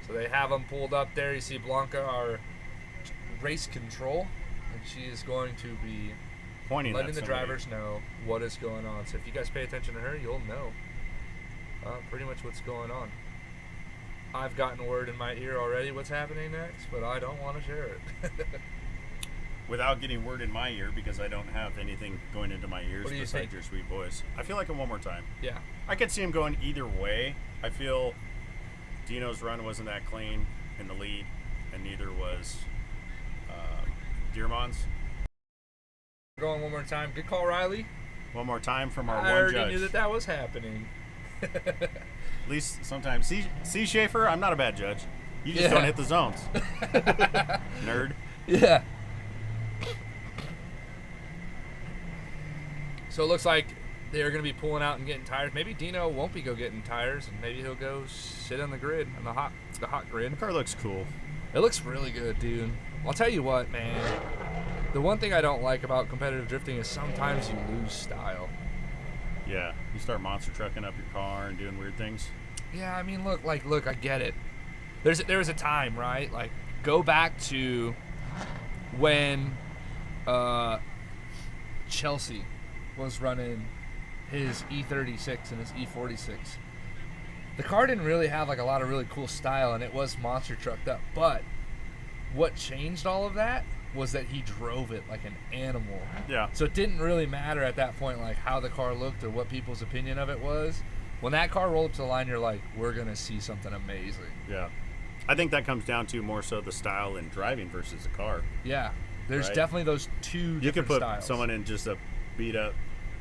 So they have them pulled up there. You see Blanca, our race control, and she is going to be pointing, letting the drivers know what is going on. So if you guys pay attention to her, you'll know pretty much what's going on. I've gotten word in my ear already what's happening next, but I don't want to share it. Without getting word in my ear, because I don't have anything going into my ears besides your sweet voice. I feel like one more time. Yeah. I could see him going either way. I feel Dino's run wasn't that clean in the lead, and neither was D'Armand's. Going one more time. Good call, Riley. One more time from our I one already judge. knew that was happening. At least sometimes. See, Schaefer, I'm not a bad judge. You just don't hit the zones. Nerd. Yeah. So it looks like they're going to be pulling out and getting tires. Maybe Dino won't be getting tires, and maybe he'll go sit on the grid, on the hot grid. The car looks cool. It looks really good, dude. I'll tell you what, man. The one thing I don't like about competitive drifting is sometimes you lose style. Yeah, you start monster trucking up your car and doing weird things. Yeah, I mean, look, I get it. There was a time, right? Like, go back to when Chelsea was running his E36 and his E46. The car didn't really have like a lot of really cool style, and it was monster trucked up. But what changed all of that was that he drove it like an animal. Yeah. So it didn't really matter at that point like how the car looked or what people's opinion of it was. When that car rolled up to the line, you're like, we're gonna see something amazing. Yeah. I think that comes down to more so the style in driving versus the car. Yeah. There's right? definitely those two different styles. You could put someone in just a beat up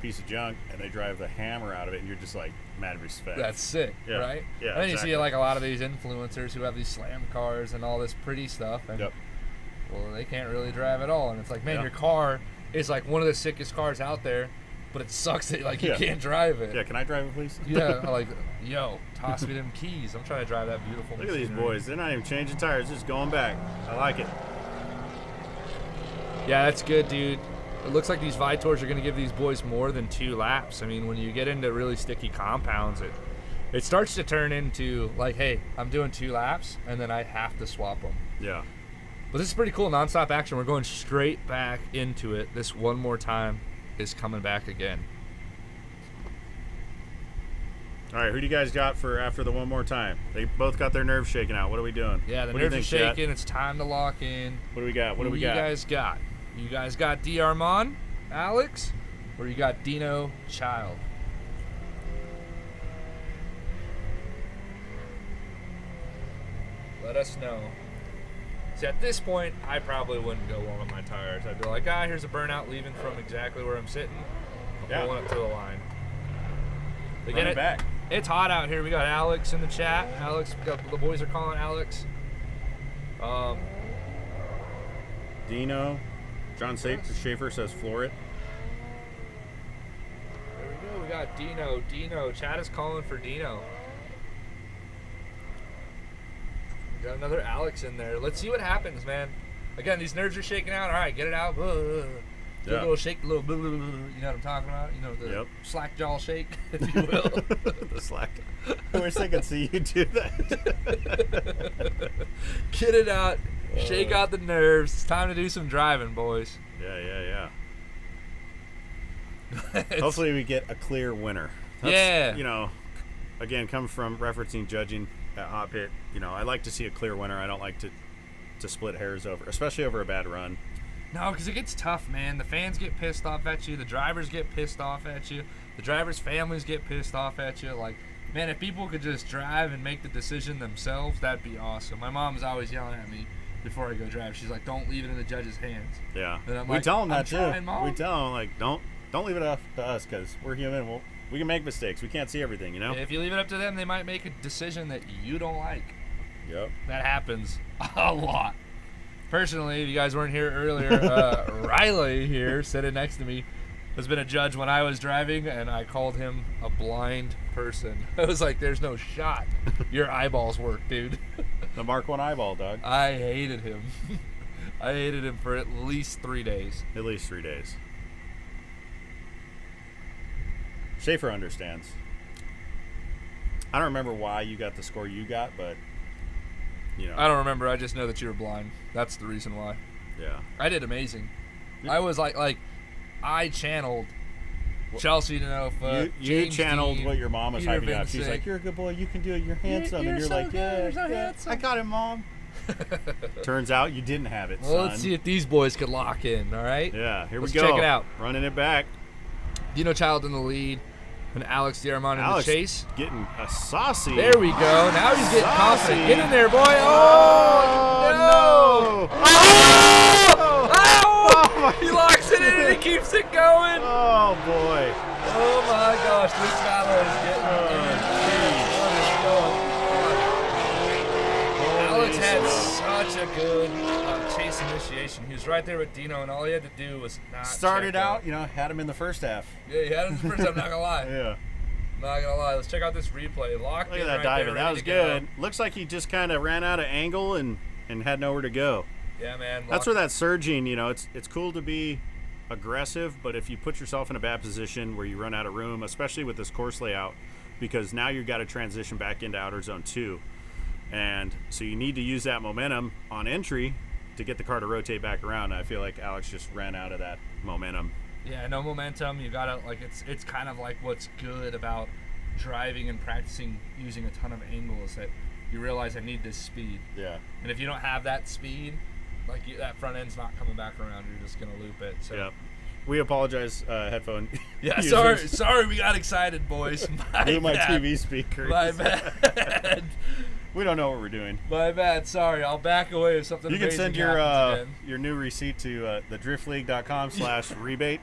piece of junk, and they drive the hammer out of it, and you're just like, mad respect. That's sick, Yeah. right? Yeah, And then exactly. you see like a lot of these influencers who have these slam cars and all this pretty stuff, and well, they can't really drive at all. And it's like, man, your car is like one of the sickest cars out there, but it sucks that like you can't drive it. Yeah, can I drive it, please? Yeah, like, yo, toss me them keys. I'm trying to drive that beautiful. Look at these machinery. boys. They're not even changing tires, just going back. I like it. Yeah, that's good, dude. It looks like these Vitours are going to give these boys more than 2 laps. I mean, when you get into really sticky compounds, it starts to turn into like, hey, I'm doing 2 laps, and then I have to swap them. Yeah. But this is pretty cool, nonstop action. We're going straight back into it. This one more time is coming back again. All right, who do you guys got for after the one more time? They both got their nerves shaken out. What are we doing? Yeah, the What do you nerves are think, Chat? shaking. It's time to lock in. What do we got? What do we got? You guys got? You guys got D. Armand, Alex, or you got Dino Child? Let us know. See, at this point, I probably wouldn't go warm up my tires. I'd be like, here's a burnout leaving from exactly where I'm sitting. I'm pulling up to the line. Run it back. It's hot out here. We got Alex in the chat. Alex, the boys are calling Alex. Dino. John Schaefer says floor it. There we go. We got Dino. Dino. Chat is calling for Dino. Got another Alex in there. Let's see what happens, man. Again, these nerves are shaking out. All right, get it out. Do a little shake, a little. You know what I'm talking about? You know, the slack jaw shake, if you will. The slack. I wish I could see you do that. Get it out. Shake out the nerves. It's time to do some driving, boys. Yeah. Hopefully we get a clear winner. Yeah. You know, again, come from referencing judging at Hot Pit. You know, I like to see a clear winner. I don't like to split hairs over, especially over a bad run. No, because it gets tough, man. The fans get pissed off at you. The drivers get pissed off at you. The drivers' families get pissed off at you. Like, man, if people could just drive and make the decision themselves, that'd be awesome. My mom's always yelling at me before I go drive. She's like, don't leave it in the judge's hands. Yeah. And I'm We like, tell them that I'm too. trying, Mom. We tell them, like, don't leave it up to us because we're human. We can make mistakes. We can't see everything, you know? If you leave it up to them, they might make a decision that you don't like. Yep. That happens a lot. Personally, if you guys weren't here earlier, Riley here, sitting next to me, has been a judge when I was driving, and I called him a blind person. I was like, there's no shot your eyeballs work, dude. The Mark 1 eyeball, dog. I hated him. I hated him for at least 3 days. At least 3 days. Schaefer understands. I don't remember why you got the score you got, but, you know. I don't remember. I just know that you were blind. That's the reason why. Yeah. I did amazing. I was like I channeled Chelsea to know if you James channeled Dean, what your mom was Peter hyping up. She's Vincent. like, you're a good boy. You can do it. You're handsome. You're and you're so like, good. yeah, You're so yeah, handsome. I got it, Mom. Turns out you didn't have it, Well, son. let's see if these boys could lock in, all right? Yeah, here Let's we go. check it out. Running it back. Dino Child in the lead and Alex Diarmond in the Alex chase. getting a saucy. There we go. Now he's getting confident. Get in there, boy. Oh, no. Oh, he locks it in and he keeps it going. Oh, boy. Oh, my gosh. This fellow is getting Alex had such a good chase initiation. He was right there with Dino, and all he had to do was not Started check out, you know, had him in the first half. Yeah, he had him in the first half, not going to lie. Yeah. Not going to lie. Let's check out this replay. Locked Look in at that right diving. there, That ready was to go. good. Looks like he just kind of ran out of angle and had nowhere to go. Yeah, man. That's where that surging, you know, it's cool to be aggressive, but if you put yourself in a bad position where you run out of room, especially with this course layout, because now you've got to transition back into outer zone 2. And so you need to use that momentum on entry to get the car to rotate back around. I feel like Alex just ran out of that momentum. Yeah, no momentum. You gotta it's kind of like what's good about driving and practicing using a ton of angle is that you realize I need this speed. Yeah. And if you don't have that speed, that front end's not coming back around. You're just gonna loop it. So. Yeah. We apologize, headphone. Yeah, users. sorry, we got excited, boys. My Blew my bad. TV speakers. My bad. We don't know what we're doing. My bad. Sorry. I'll back away if something. You can send your again. your new receipt to thedriftleague.com/rebate.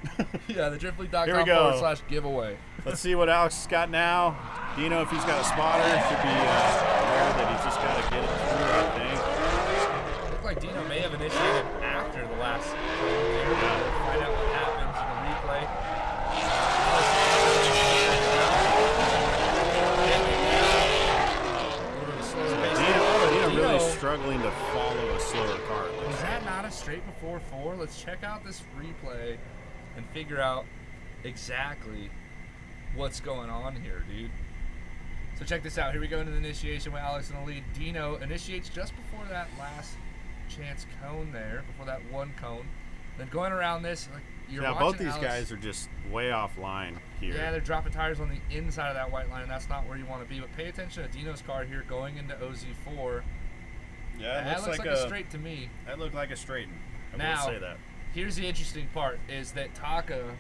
Yeah, thedriftleague.com/giveaway. Let's see what Alex has got now. Dino, if he's got a spotter, should be aware that he's just got to get it through, I think. Looked like Dino may have initiated after the last there. Find out what happens in the replay. Dino really struggling to follow a slower car. Was that not a straight before 4? Let's check out this replay and figure out exactly what's going on here, dude. So check this out. Here we go into the initiation with Alex in the lead. Dino initiates just before that last chance cone there, before that one cone. Then going around this, like you're watching both these Alex, guys are just way offline here. Yeah, they're dropping tires on the inside of that white line, and that's not where you want to be. But pay attention to Dino's car here going into OZ4. Yeah, that looks like a straight to me. That looked like a straighten. I now, will say that. Here's the interesting part, is that Taka,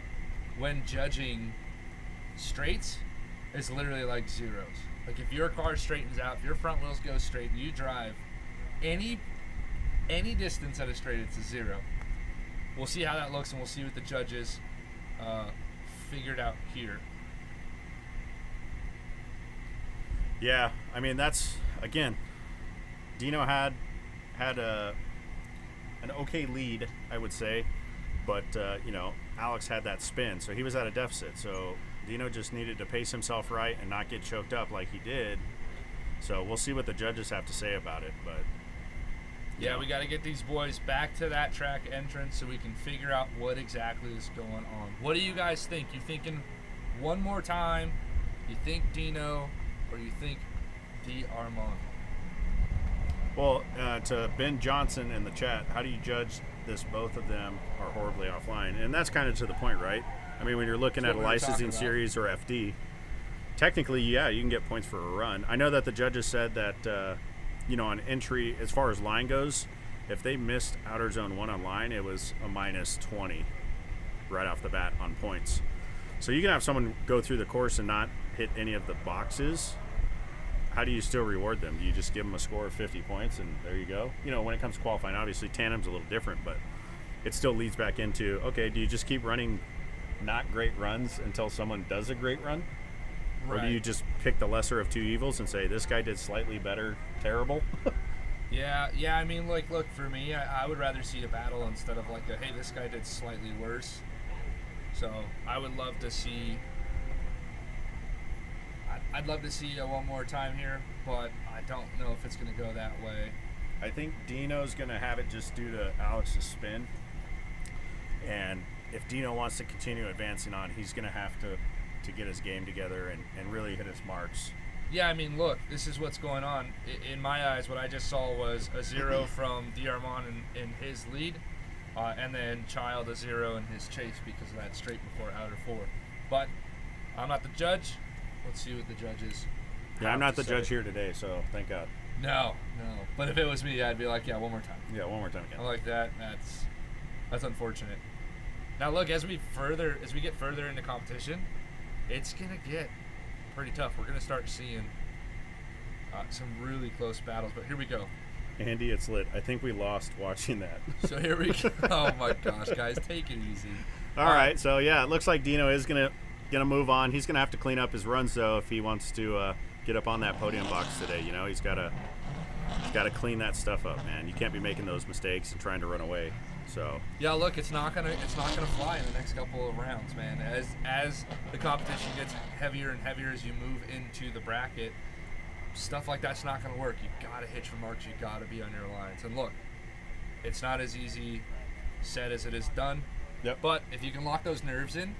when judging straights, is literally like zeros. Like if your car straightens out, if your front wheels go straight, and you drive any distance at a straight, it's a 0. We'll see how that looks, and we'll see what the judges figured out here. Yeah, I mean, that's, again, Dino had an okay lead, I would say, but you know, Alex had that spin, so he was at a deficit. So Dino just needed to pace himself right and not get choked up like he did. So we'll see what the judges have to say about it. But yeah, we got to get these boys back to that track entrance so we can figure out what exactly is going on. What do you guys think? You thinking one more time? You think Dino, or you think Armand? Well, to Ben Johnson in the chat, how do you judge this? Both of them are horribly offline, and that's kind of to the point, right? I mean, when you're looking at a licensing series or FD, technically, yeah, you can get points for a run. I know that the judges said that, you know, on entry, as far as line goes, if they missed outer zone 1 on line, it was a -20 right off the bat on points. So you can have someone go through the course and not hit any of the boxes. How do you still reward them? Do you just give them a score of 50 points and there you go? You know, when it comes to qualifying, obviously Tandem's a little different, but it still leads back into, okay, do you just keep running not great runs until someone does a great run? Right. Or do you just pick the lesser of two evils and say, this guy did slightly better, terrible? Yeah, I mean, like, look, for me, I would rather see a battle instead of like a, hey, this guy did slightly worse. So I would love to see, I'd love to see one more time here, but I don't know if it's going to go that way. I think Dino's going to have it just due to Alex's spin. And if Dino wants to continue advancing on, he's going to have to get his game together and really hit his marks. Yeah, I mean, look, this is what's going on. In my eyes, what I just saw was a 0 from Armand in his lead, and then Child a 0 in his chase because of that straight before outer 4. But I'm not the judge. Let's see what the judges. Yeah, I'm not the judge here today, so thank God. No. But if it was me, I'd be like, yeah, one more time. Yeah, one more time again. I like that. That's unfortunate. Now look, as we get further into competition, it's gonna get pretty tough. We're gonna start seeing some really close battles. But here we go. Andy, it's lit. I think we lost watching that. So here we go. Oh my gosh, guys, take it easy. All right. So yeah, it looks like Dino is gonna move on. He's gonna have to clean up his runs though if he wants to get up on that podium box today. You know, he's gotta clean that stuff up, man. You can't be making those mistakes and trying to run away. So yeah, look, it's not gonna fly in the next couple of rounds, man. As the competition gets heavier and heavier as you move into the bracket, stuff like that's not gonna work. You gotta hit your marks. You gotta be on your lines. And look, it's not as easy said as it is done. Yep. But if you can lock those nerves in,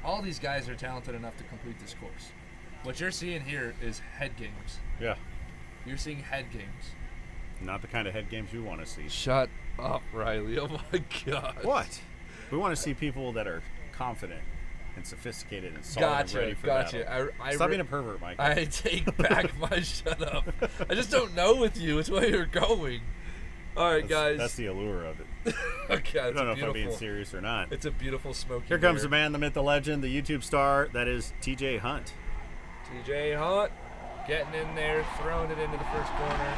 all these guys are talented enough to complete this course. What you're seeing here is head games. Yeah. You're seeing head games. Not the kind of head games we want to see. Shut up, Riley. Oh my God. What? We want to see people that are confident and sophisticated and solid and ready for battle. Stop being a pervert, Mike. I take back my shut up. I just don't know with you. It's where you're going. All right, guys. That's the allure of it. Okay, I don't know if I'm being serious or not. It's a beautiful smoky Here comes the man, the myth, the legend, the YouTube star. That is TJ Hunt. TJ Hunt getting in there, throwing it into the first corner.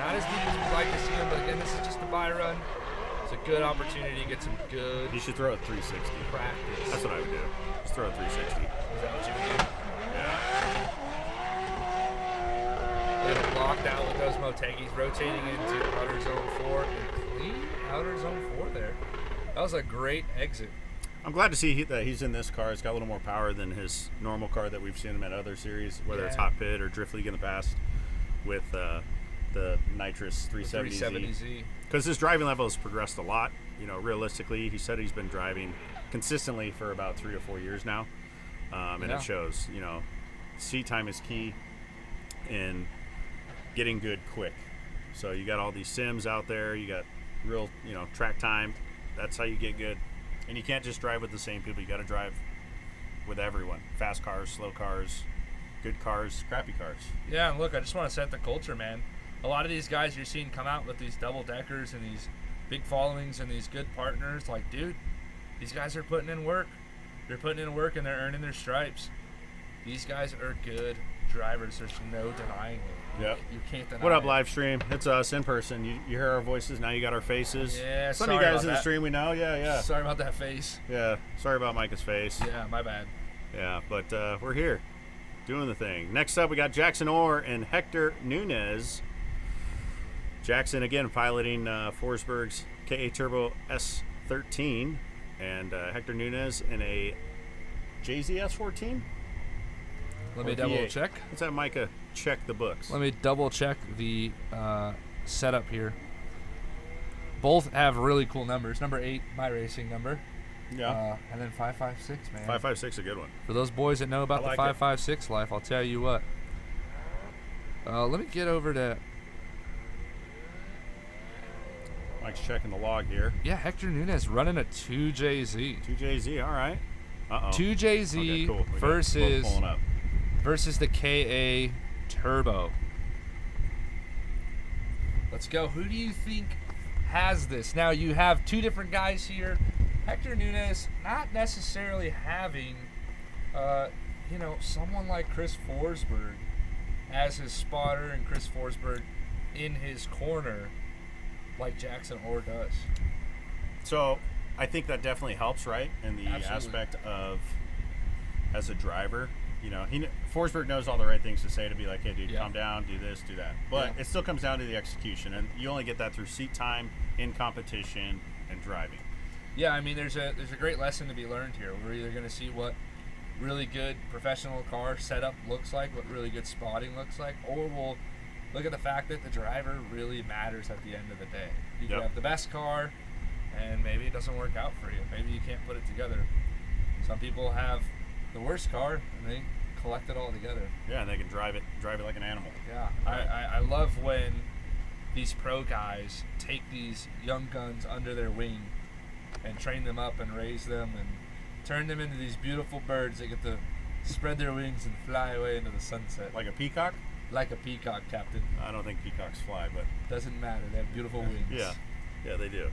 Not as deep as we'd like to see him, but again, this is just a bye run. It's a good opportunity to get some good. You should throw a 360. Practice. That's what I would do. Just throw a 360. Is that what you would do? Yeah. Get it blocked out with those Motegis, rotating into outer zone 4 and clean outer zone 4 there. That was a great exit. I'm glad to see that he's in this car. It's got a little more power than his normal car that we've seen him at other series, whether it's Hot Pit or Drift League in the past with the nitrous 370Z. Because his driving level has progressed a lot. You know, realistically, he said he's been driving consistently for about 3 to 4 years now. And it shows, you know, seat time is key in getting good quick. So you got all these sims out there. You got real, you know, track time. That's how you get good. And you can't just drive with the same people. You got to drive with everyone. Fast cars, slow cars, good cars, crappy cars. Yeah, and look, I just want to set the culture, man. A lot of these guys you're seeing come out with these double-deckers and these big followings and these good partners. Like, dude, these guys are putting in work. They're putting in work and they're earning their stripes. These guys are good drivers. There's no denying it. Yep. You can't deny What up, it. live stream? It's us in person. You hear our voices. Now you got our faces. Yeah, Some of you guys in the stream we know. Yeah. Sorry about that face. Yeah. Sorry about Micah's face. Yeah, my bad. Yeah, but we're here doing the thing. Next up, we got Jackson Orr and Hector Nunez. Jackson, again, piloting Forsberg's KA Turbo S13. And Hector Nunez in a JZ S14. Let me double check. Let's have Micah check the books. Let me double check the setup here. Both have really cool numbers. Number 8, my racing number. Yeah. And then 556, man. 556, a good one. For those boys that know about the 556 life, I'll tell you what. Let me get over to. Mike's checking the log here. Yeah, Hector Nunez running a 2JZ. 2JZ, all right. 2JZ okay, cool. versus the KA Turbo. Let's go. Who do you think has this? Now, you have two different guys here. Hector Nunez not necessarily having, someone like Chris Forsberg as his spotter and Chris Forsberg in his corner like Jackson Orr does. So I think that definitely helps, right? In the aspect of as a driver, Forsberg knows all the right things to say to be like, hey, dude, calm down, do this, do that. But it still comes down to the execution, and you only get that through seat time, in competition, and driving. Yeah, I mean, there's a great lesson to be learned here. We're either going to see what really good professional car setup looks like, what really good spotting looks like, or we'll look at the fact that the driver really matters at the end of the day. You can have the best car, and maybe it doesn't work out for you. Maybe you can't put it together. Some people have the worst car, and they collect it all together. Yeah, and they can drive it like an animal. Yeah, I love when these pro guys take these young guns under their wing and train them up and raise them and turn them into these beautiful birds that get to spread their wings and fly away into the sunset. Like a peacock? Like a peacock, Captain. I don't think peacocks fly, but... Doesn't matter. They have beautiful wings. Yeah, they do.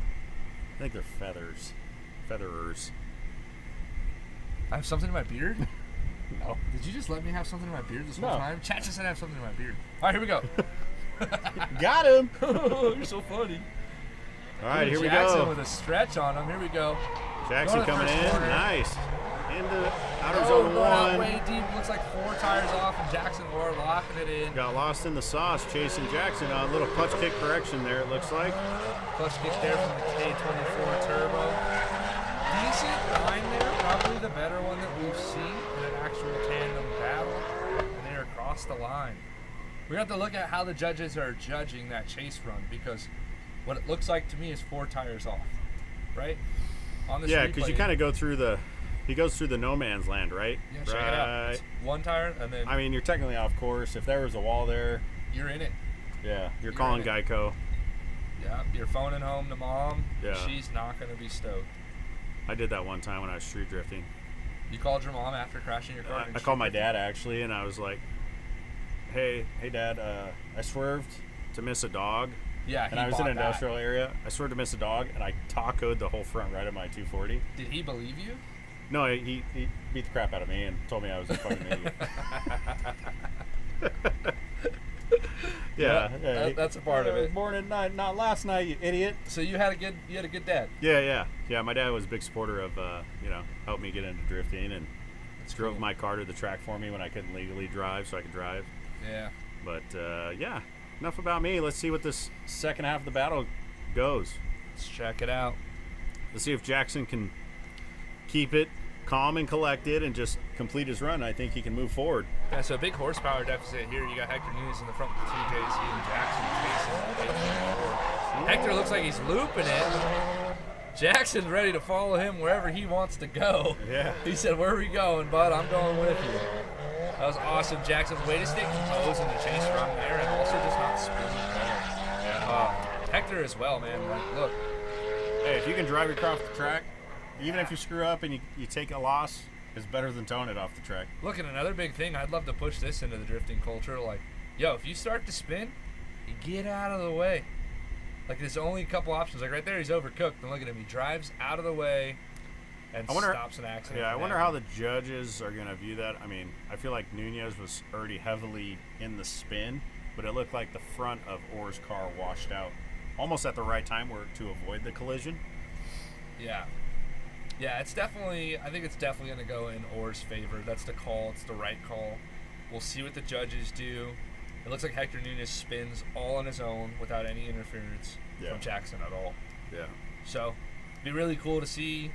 I think they're feathers. Featherers. I have something in my beard? No. Did you just let me have something in my beard this No. whole time? Chat just said I have something in my beard. All right, here we go. Got him! You're so funny. All right, here we Jackson go. with a stretch on him. Here we go. Jackson coming in. Corner. Nice. Into outer zone going out 1. way deep. Looks like 4 tires off, and Jackson Orr locking it in. Got lost in the sauce, chasing Jackson. A little clutch kick correction there, it looks like. Clutch kick there from the K24 Turbo. Decent line there. Probably the better one that we've seen in an actual tandem battle. And they're across the line. We have to look at how the judges are judging that chase run, because what it looks like to me is 4 tires off, right? On this Yeah, because replay, you kind of go through he goes through the no man's land, right? Yeah, check it out. It's 1 tire, and then... I mean, you're technically off course. If there was a wall there... You're in it. Yeah, you're calling Geico. Yeah, you're phoning home to mom. Yeah. She's not going to be stoked. I did that one time when I was street drifting. You called your mom after crashing your car? I called my dad, actually, and I was like, hey, Dad, I swerved to miss a dog. Yeah, and I was in an industrial area. I swerved to miss a dog, and I tacoed the whole front right of my 240. Did he believe you? No, he beat the crap out of me and told me I was a fucking idiot. night. That's a part of I was it. born at night, not last night, you idiot. So you had a good dad. Yeah. My dad was a big supporter of, helped me get into drifting and drove my car to the track for me when I couldn't legally drive, so I could drive. Yeah. But enough about me. Let's see what this second half of the battle goes. Let's check it out. Let's see if Jackson can keep it calm and collected and just complete his run. I think he can move forward. Yeah, so a big horsepower deficit here. You got Hector Nunes in the front with the 2JZ and Jackson chasing. Hector looks like he's looping it. Jackson's ready to follow him wherever he wants to go. Yeah. He said, "Where are we going, bud? I'm going with you." That was awesome. Jackson's way to stay composed in the chase run there and also just not spinning. Hector as well, man. Like, look. Hey, if you can drive your car off the track, even if you screw up and you take a loss, it's better than towing it off the track. Look, and another big thing, I'd love to push this into the drifting culture. Like, yo, if you start to spin, you get out of the way. Like, there's only a couple options. Like, right there, he's overcooked. And look at him. He drives out of the way and stops an accident. Yeah, I wonder how the judges are going to view that. I mean, I feel like Nunez was already heavily in the spin, but it looked like the front of Orr's car washed out almost at the right time to avoid the collision. Yeah. Yeah, it's definitely, I think it's definitely going to go in Orr's favor. That's the call. It's the right call. We'll see what the judges do. It looks like Hector Nunes spins all on his own without any interference from Jackson at all. Yeah. So, it'd be really cool to see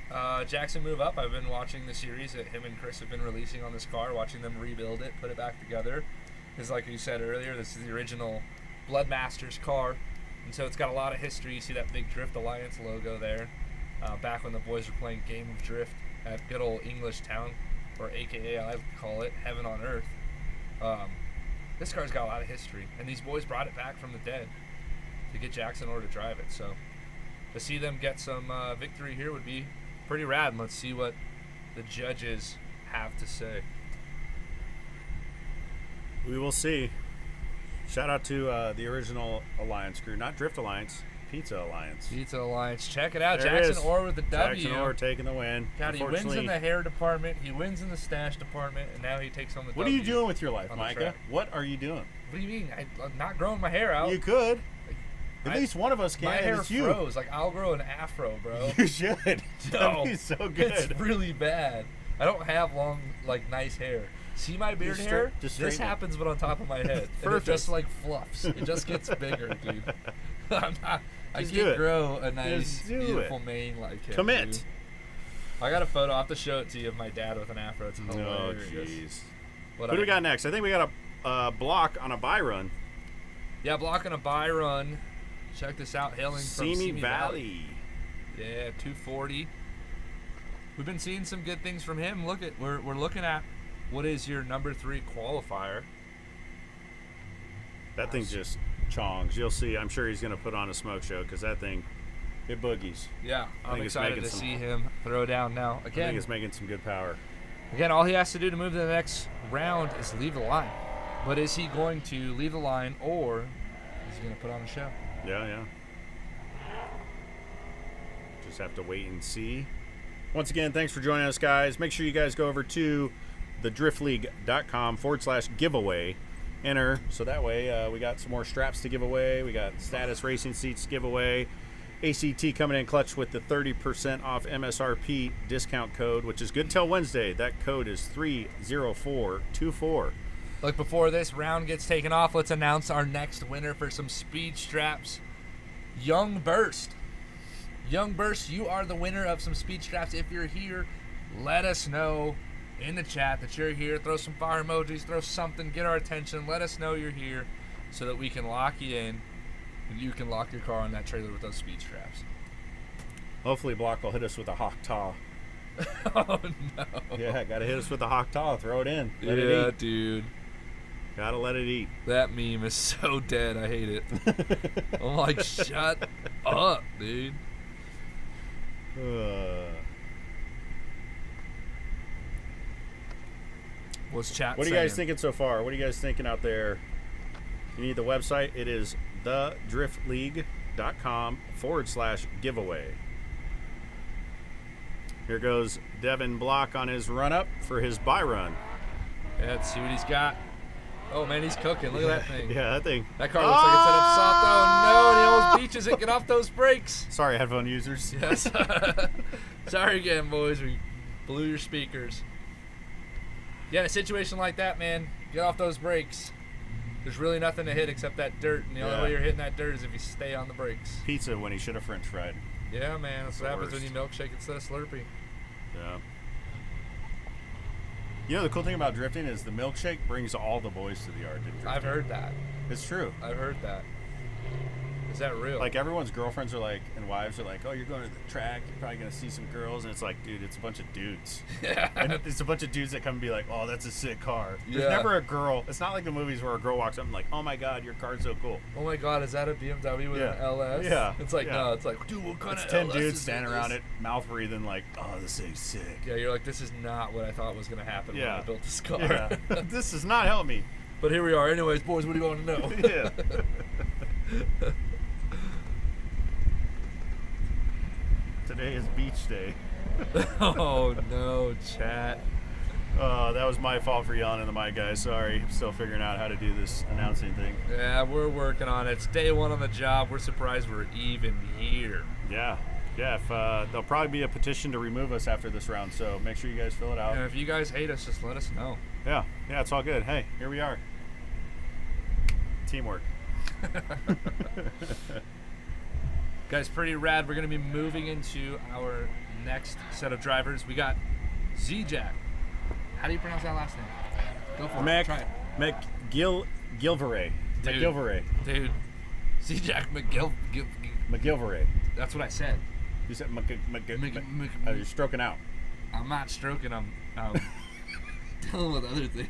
Jackson move up. I've been watching the series that him and Chris have been releasing on this car, watching them rebuild it, put it back together. Because like you said earlier, this is the original Bloodmasters car. And so it's got a lot of history. You see that big Drift Alliance logo there. Back when the boys were playing Game of Drift at good old English Town, or AKA I like to call it Heaven on Earth. This car's got a lot of history, and these boys brought it back from the dead to get Jackson Orr to drive it. So to see them get some victory here would be pretty rad. And let's see what the judges have to say. We will see. Shout out to the original Alliance crew, not Drift Alliance, Pizza Alliance. Pizza Alliance. Check it out. There Jackson Orr with the W. Jackson Orr taking the win. God, he wins in the hair department. He wins in the stash department, and now he takes home the What W. are you doing with your life, Micah? track. What are you doing? What do you mean? I'm not growing my hair out. You could. At least one of us can. My hair it's you. froze. Like, I'll grow an afro, bro. You should. No, That'd be so good. It's really bad. I don't have long, like, nice hair. See my beard hair? This happens but on top of my head. And it just, like, fluffs. It just gets bigger, dude. I can't grow a nice, beautiful mane like him. Commit. Dude. I got a photo. I'll have to show it to you of my dad with an afro. It's hilarious. Oh, jeez. Who do we got next? I think we got a block on a buy run. Yeah, block on a buy run. Check this out. Hailing from Simi Valley. Yeah, 240. We've been seeing some good things from him. Look at we're looking at what is your number 3 qualifier. That thing just chongs. You'll see. I'm sure he's going to put on a smoke show because that thing, it boogies. Yeah, I'm excited to see him throw down now. Again, I think it's making some good power. Again, all he has to do to move to the next round is leave the line. But is he going to leave the line or is he going to put on a show? Yeah. Just have to wait and see. Once again, thanks for joining us, guys. Make sure you guys go over to thedriftleague.com/giveaway. Enter, so that way we got some more straps to give away. We got status racing seats to give away. ACT coming in clutch with the 30% off MSRP discount code, which is good till Wednesday. That code is 30424. Look, before this round gets taken off, let's announce our next winner for some speed straps. Young Burst. Young Burst, you are the winner of some speed straps. If you're here, let us know in the chat that you're here. Throw some fire emojis, throw something, get our attention. Let us know you're here so that we can lock you in and you can lock your car on that trailer with those speed straps. Hopefully Block will hit us with a Hawk Taw. Oh, no. Yeah, got to hit us with the Hawk Taw. Throw it in. Let it eat. Dude. Gotta let it eat. That meme is so dead. I hate it. I'm like, shut up, dude. What's chat What are you guys thinking so far? What are you guys thinking out there? You need the website. It is thedriftleague.com/giveaway. Here goes Devin Block on his run-up for his buy run. Yeah, let's see what he's got. Oh, man, he's cooking. Look at that thing. Yeah, that thing. That car looks like it's set up soft. Oh, no, and he almost beaches it. Get off those brakes. Sorry, headphone users. Yes. Sorry again, boys. We blew your speakers. Yeah, in a situation like that, man, get off those brakes. There's really nothing to hit except that dirt, and the only way you're hitting that dirt is if you stay on the brakes. Pizza when he should have French fried. Yeah, man. That's what happens worst. when you milkshake instead of Slurpee. Yeah. You know, the cool thing about drifting is the milkshake brings all the boys to the yard. I've heard that. It's true. I've heard that. Is that real? Like, everyone's girlfriends are like, and wives are like, oh, you're going to the track, you're probably going to see some girls. And it's like, dude, it's a bunch of dudes. Yeah. And it's a bunch of dudes that come and be like, oh, that's a sick car. There's Yeah. never a girl. It's not like the movies where a girl walks up and like, oh my God, your car's so cool. Oh my God, is that a BMW with an LS? Yeah. It's like, Yeah. no, it's like, dude, what kind It's of 10 LS dudes is standing this? around it, mouth breathing like, oh, this thing's sick. Yeah, you're like, this is not what I thought was going to happen when I built this car. Yeah. This does not help me. But here we are. Anyways, boys, what do you want to know? Yeah. Today is beach day. Oh, no, chat. That was my fault for yelling in the mic, guys. Sorry. I'm still figuring out how to do this announcing thing. Yeah, we're working on it. It's day one on the job. We're surprised we're even here. Yeah. Yeah, if, there'll probably be a petition to remove us after this round, so make sure you guys fill it out. And if you guys hate us, just let us know. Yeah, it's all good. Hey, here we are. Teamwork. Guys, pretty rad. We're going to be moving into our next set of drivers. We got Z-Jack. How do you pronounce that last name? Go for it. Try it. McGilvray. McGilvray. Dude. Z-Jack McGilvray. That's what I said. You said you're stroking out. I'm not stroking. I'm dealing with other things.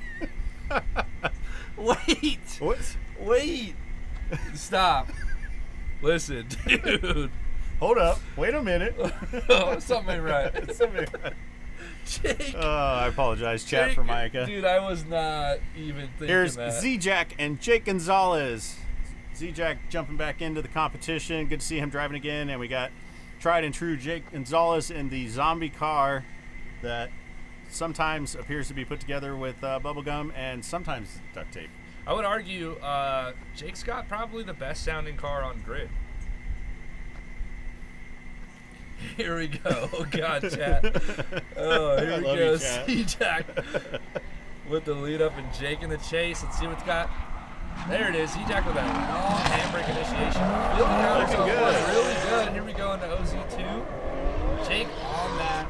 Wait. What? Wait. Stop. Listen, dude. Hold up. Wait a minute. Oh, something ain't right. Something ain't right. Jake. I apologize, chat Jake, for Micah. Dude, I was not even thinking Here's that. Z-Jack and Jake Gonzalez. Z-Jack jumping back into the competition. Good to see him driving again. And we got tried and true Jake Gonzalez in the zombie car that sometimes appears to be put together with bubblegum and sometimes duct tape. I would argue Jake's got probably the best sounding car on grid. Here we go. Oh, God, chat. Oh, here we go. Z-Jack with the lead up and Jake in the chase. Let's see what's got. There it is. Z-Jack with that long handbrake initiation. Feeling out Looking good. Really good. And here we go into OZ2. Jake on that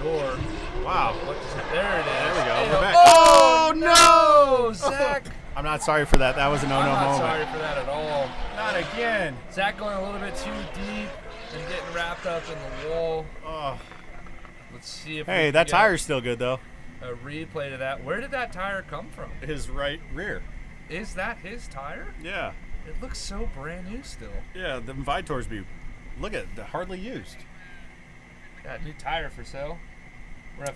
door. Wow. There it is. There we go. Hey, We're back. Oh, no! Zach. I'm not sorry for that. That was a no-no moment. I'm not sorry for that at all. Not again. Zach going a little bit too deep and getting wrapped up in the wall. Oh. Let's see if Hey, that tire's still good, though. A replay to that. Where did that tire come from? His right rear. Is that his tire? Yeah. It looks so brand new still. Yeah, the Vitours be, look at it, hardly used. Yeah, new tire for sale.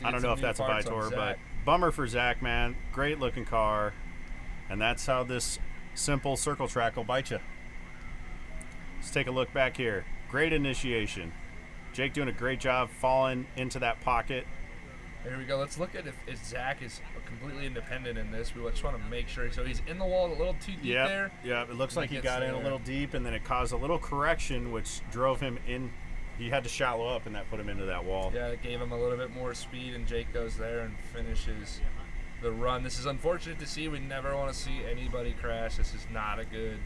I don't know if that's a Vitour, but bummer for Zach, man. Great looking car. And that's how this simple circle track will bite you. Let's take a look back here. Great initiation. Jake doing a great job falling into that pocket. There we go. Let's look at if Zach is completely independent in this. We just want to make sure. So he's in the wall a little too deep there. Yeah, it looks like he got in a little deep, and then it caused a little correction, which drove him in. He had to shallow up, and that put him into that wall. Yeah, it gave him a little bit more speed, and Jake goes there and finishes the run. This is unfortunate to see. We never want to see anybody crash. This is not a good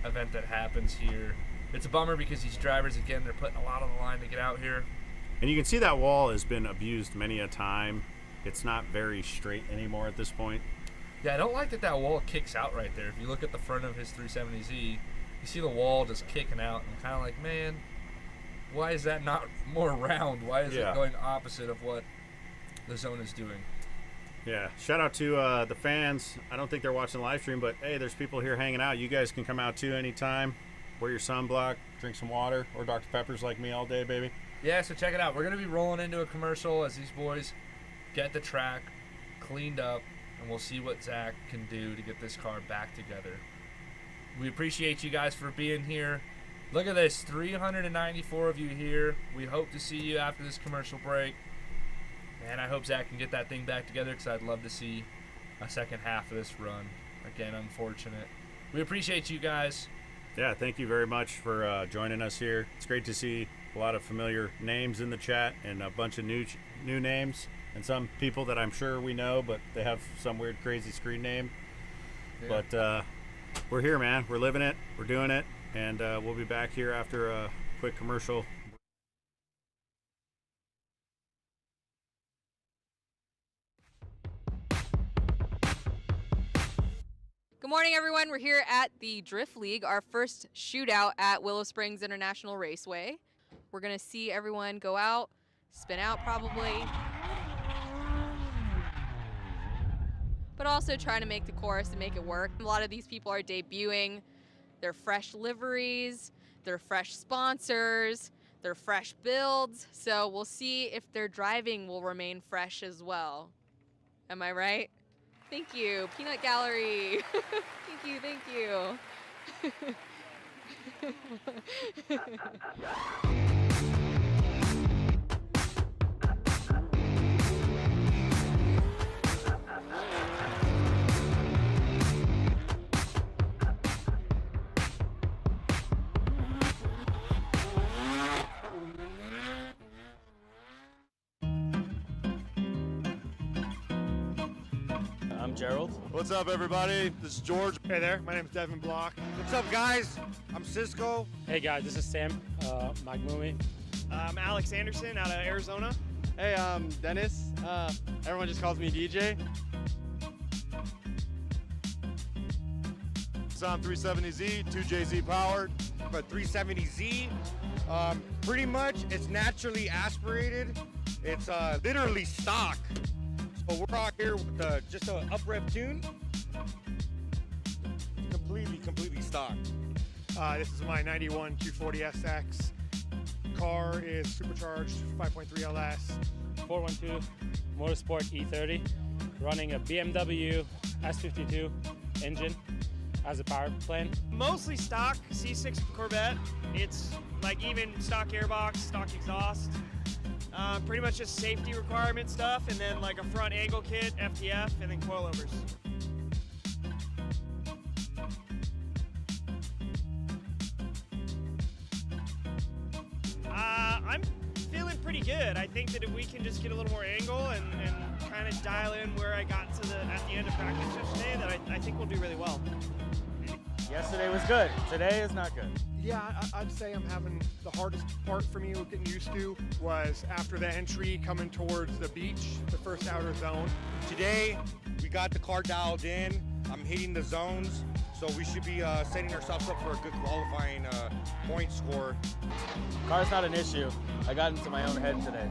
event that happens here. It's a bummer because these drivers, again, they're putting a lot on the line to get out here. And you can see that wall has been abused many a time. It's not very straight anymore at this point. Yeah, I don't like that wall kicks out right there. If you look at the front of his 370Z, you see the wall just kicking out, and kind of like, man, why is that not more round? Why is it going opposite of what the zone is doing? Yeah, shout out to the fans. I don't think they're watching the live stream, but hey, there's people here hanging out. You guys can come out too anytime. Wear your sunblock, drink some water, or Dr. Peppers like me all day, baby. Yeah, so check it out. We're going to be rolling into a commercial as these boys get the track cleaned up, and we'll see what Zach can do to get this car back together. We appreciate you guys for being here. Look at this, 394 of you here. We hope to see you after this commercial break. Man, I hope Zach can get that thing back together because I'd love to see second half of this run. Again, unfortunate. We appreciate you guys. Yeah, thank you very much for joining us here. It's great to see a lot of familiar names in the chat and a bunch of new names and some people that I'm sure we know, but they have some weird, crazy screen name. Yeah. But we're here, man. We're living it. We're doing it. And we'll be back here after a quick commercial. Good morning, everyone. We're here at the Drift League, our first shootout at Willow Springs International Raceway. We're going to see everyone go out, spin out probably, but also trying to make the course and make it work. A lot of these people are debuting their fresh liveries, their fresh sponsors, their fresh builds. So we'll see if their driving will remain fresh as well. Am I right? Thank you, Peanut Gallery. Thank you. I'm Gerald. What's up, everybody? This is George. Hey there, my name is Devin Block. What's up, guys? I'm Cisco. Hey guys, this is Sam Magmumi. I'm Alex Anderson out of Arizona. Hey, I'm Dennis. Everyone just calls me DJ. Sound 370Z, 2JZ powered. But 370Z, pretty much it's naturally aspirated. It's literally stock. So we're out here with just a up rev tune. Completely stock. This is my 91 240SX. Car is supercharged 5.3 LS. 412 Motorsport E30, running a BMW S52 engine as a power plant. Mostly stock C6 Corvette. It's like even stock airbox, stock exhaust. Pretty much just safety requirement stuff, and then like a front angle kit, FDF, and then coilovers. I'm feeling pretty good. I think that if we can just get a little more angle and kind of dial in where I got to at the end of practice yesterday, that I think we'll do really well. Yesterday was good. Today is not good. Yeah, I'd say I'm having the hardest part for me getting used to was after the entry coming towards the beach, the first outer zone. Today, we got the car dialed in. I'm hitting the zones, so we should be setting ourselves up for a good qualifying point score. Car's not an issue. I got into my own head today.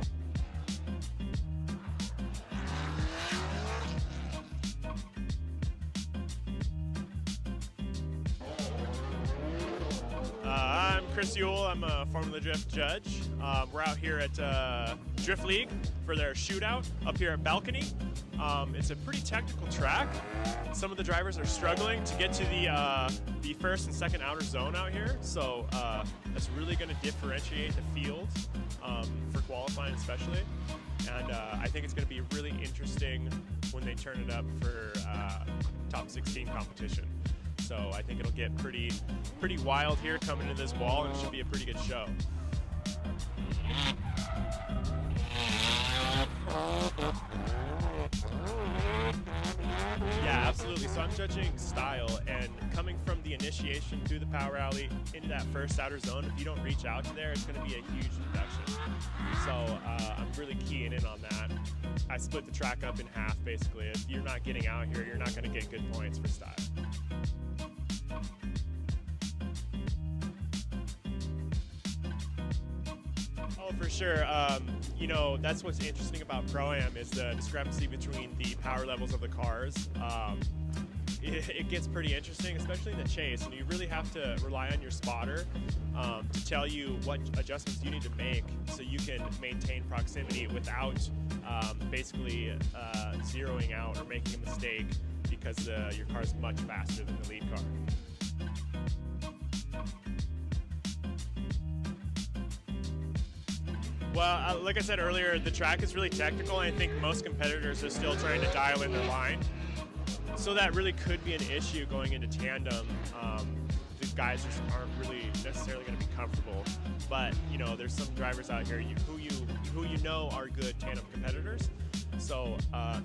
I'm Chris Yule. I'm a Formula Drift judge. We're out here at Drift League for their shootout up here at Balcony. It's a pretty technical track. Some of the drivers are struggling to get to the first and second outer zone out here, so that's really going to differentiate the field for qualifying especially. And I think it's going to be really interesting when they turn it up for top 16 competition. So I think it'll get pretty wild here coming into this wall, and it should be a pretty good show. Yeah, absolutely. So I'm judging style, and coming from the initiation through the power alley into that first outer zone, if you don't reach out to there, it's going to be a huge deduction. So I'm really keying in on that. I split the track up in half, basically. If you're not getting out here, you're not going to get good points for style. Oh, for sure. You know, that's what's interesting about Pro-Am is the discrepancy between the power levels of the cars. It gets pretty interesting, especially in the chase, and you really have to rely on your spotter to tell you what adjustments you need to make so you can maintain proximity without basically zeroing out or making a mistake because your car is much faster than the lead car. Well, like I said earlier, the track is really technical, and I think most competitors are still trying to dial in their line. So that really could be an issue going into Tandem. The guys just aren't really necessarily going to be comfortable, but you know, there's some drivers out here who you know are good Tandem competitors. So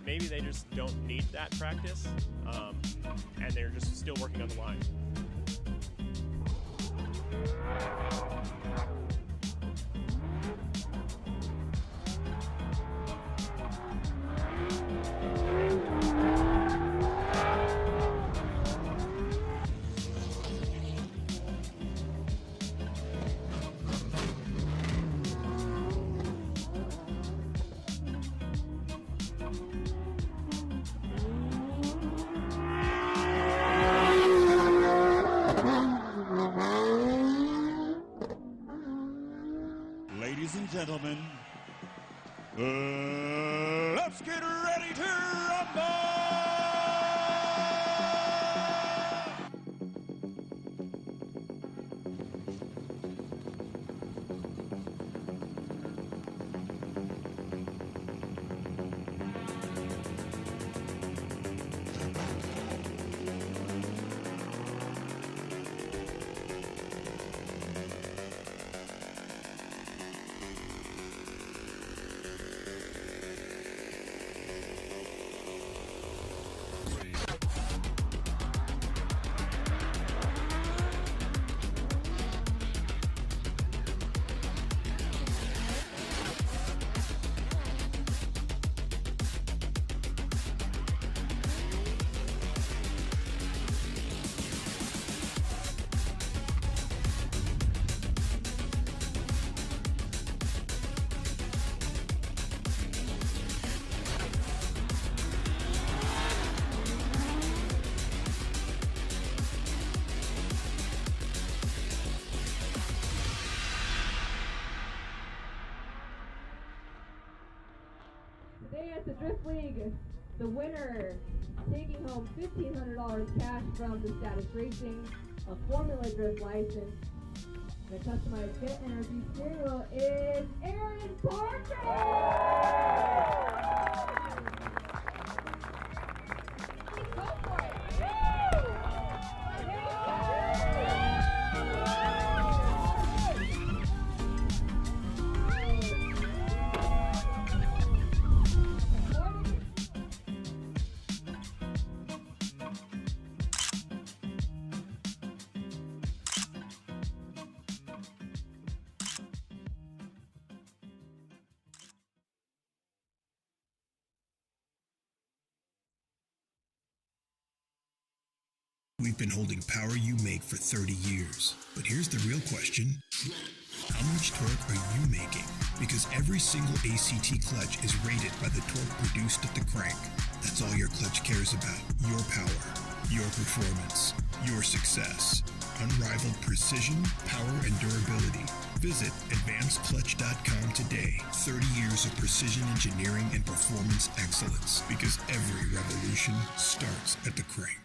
maybe they just don't need that practice, and they're just still working on the line. Ladies and gentlemen, let's get ready to rumble! Today at the Drift League, the winner taking home $1,500 cash from the Status Racing, a Formula Drift license, and a customized Get Energy steering wheel is Aaron Parker! Go for it! Woo! We've been holding power you make for 30 years. But here's the real question. How much torque are you making? Because every single ACT clutch is rated by the torque produced at the crank. That's all your clutch cares about. Your power, your performance, your success. Unrivaled precision, power, and durability. Visit advancedclutch.com today. 30 years of precision engineering and performance excellence. Because every revolution starts at the crank.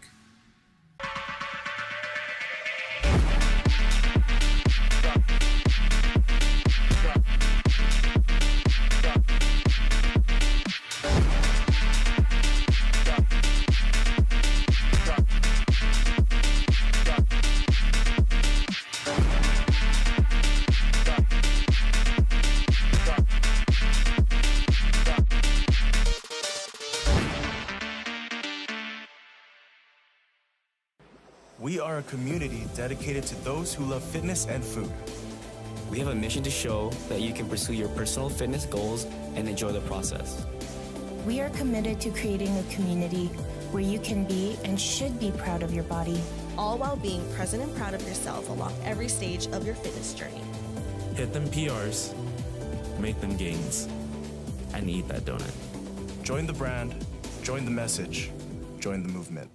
We are a community dedicated to those who love fitness and food. We have a mission to show that you can pursue your personal fitness goals and enjoy the process. We are committed to creating a community where you can be and should be proud of your body. All while being present and proud of yourself along every stage of your fitness journey. Hit them PRs, make them gains, and eat that donut. Join the brand, join the message, join the movement.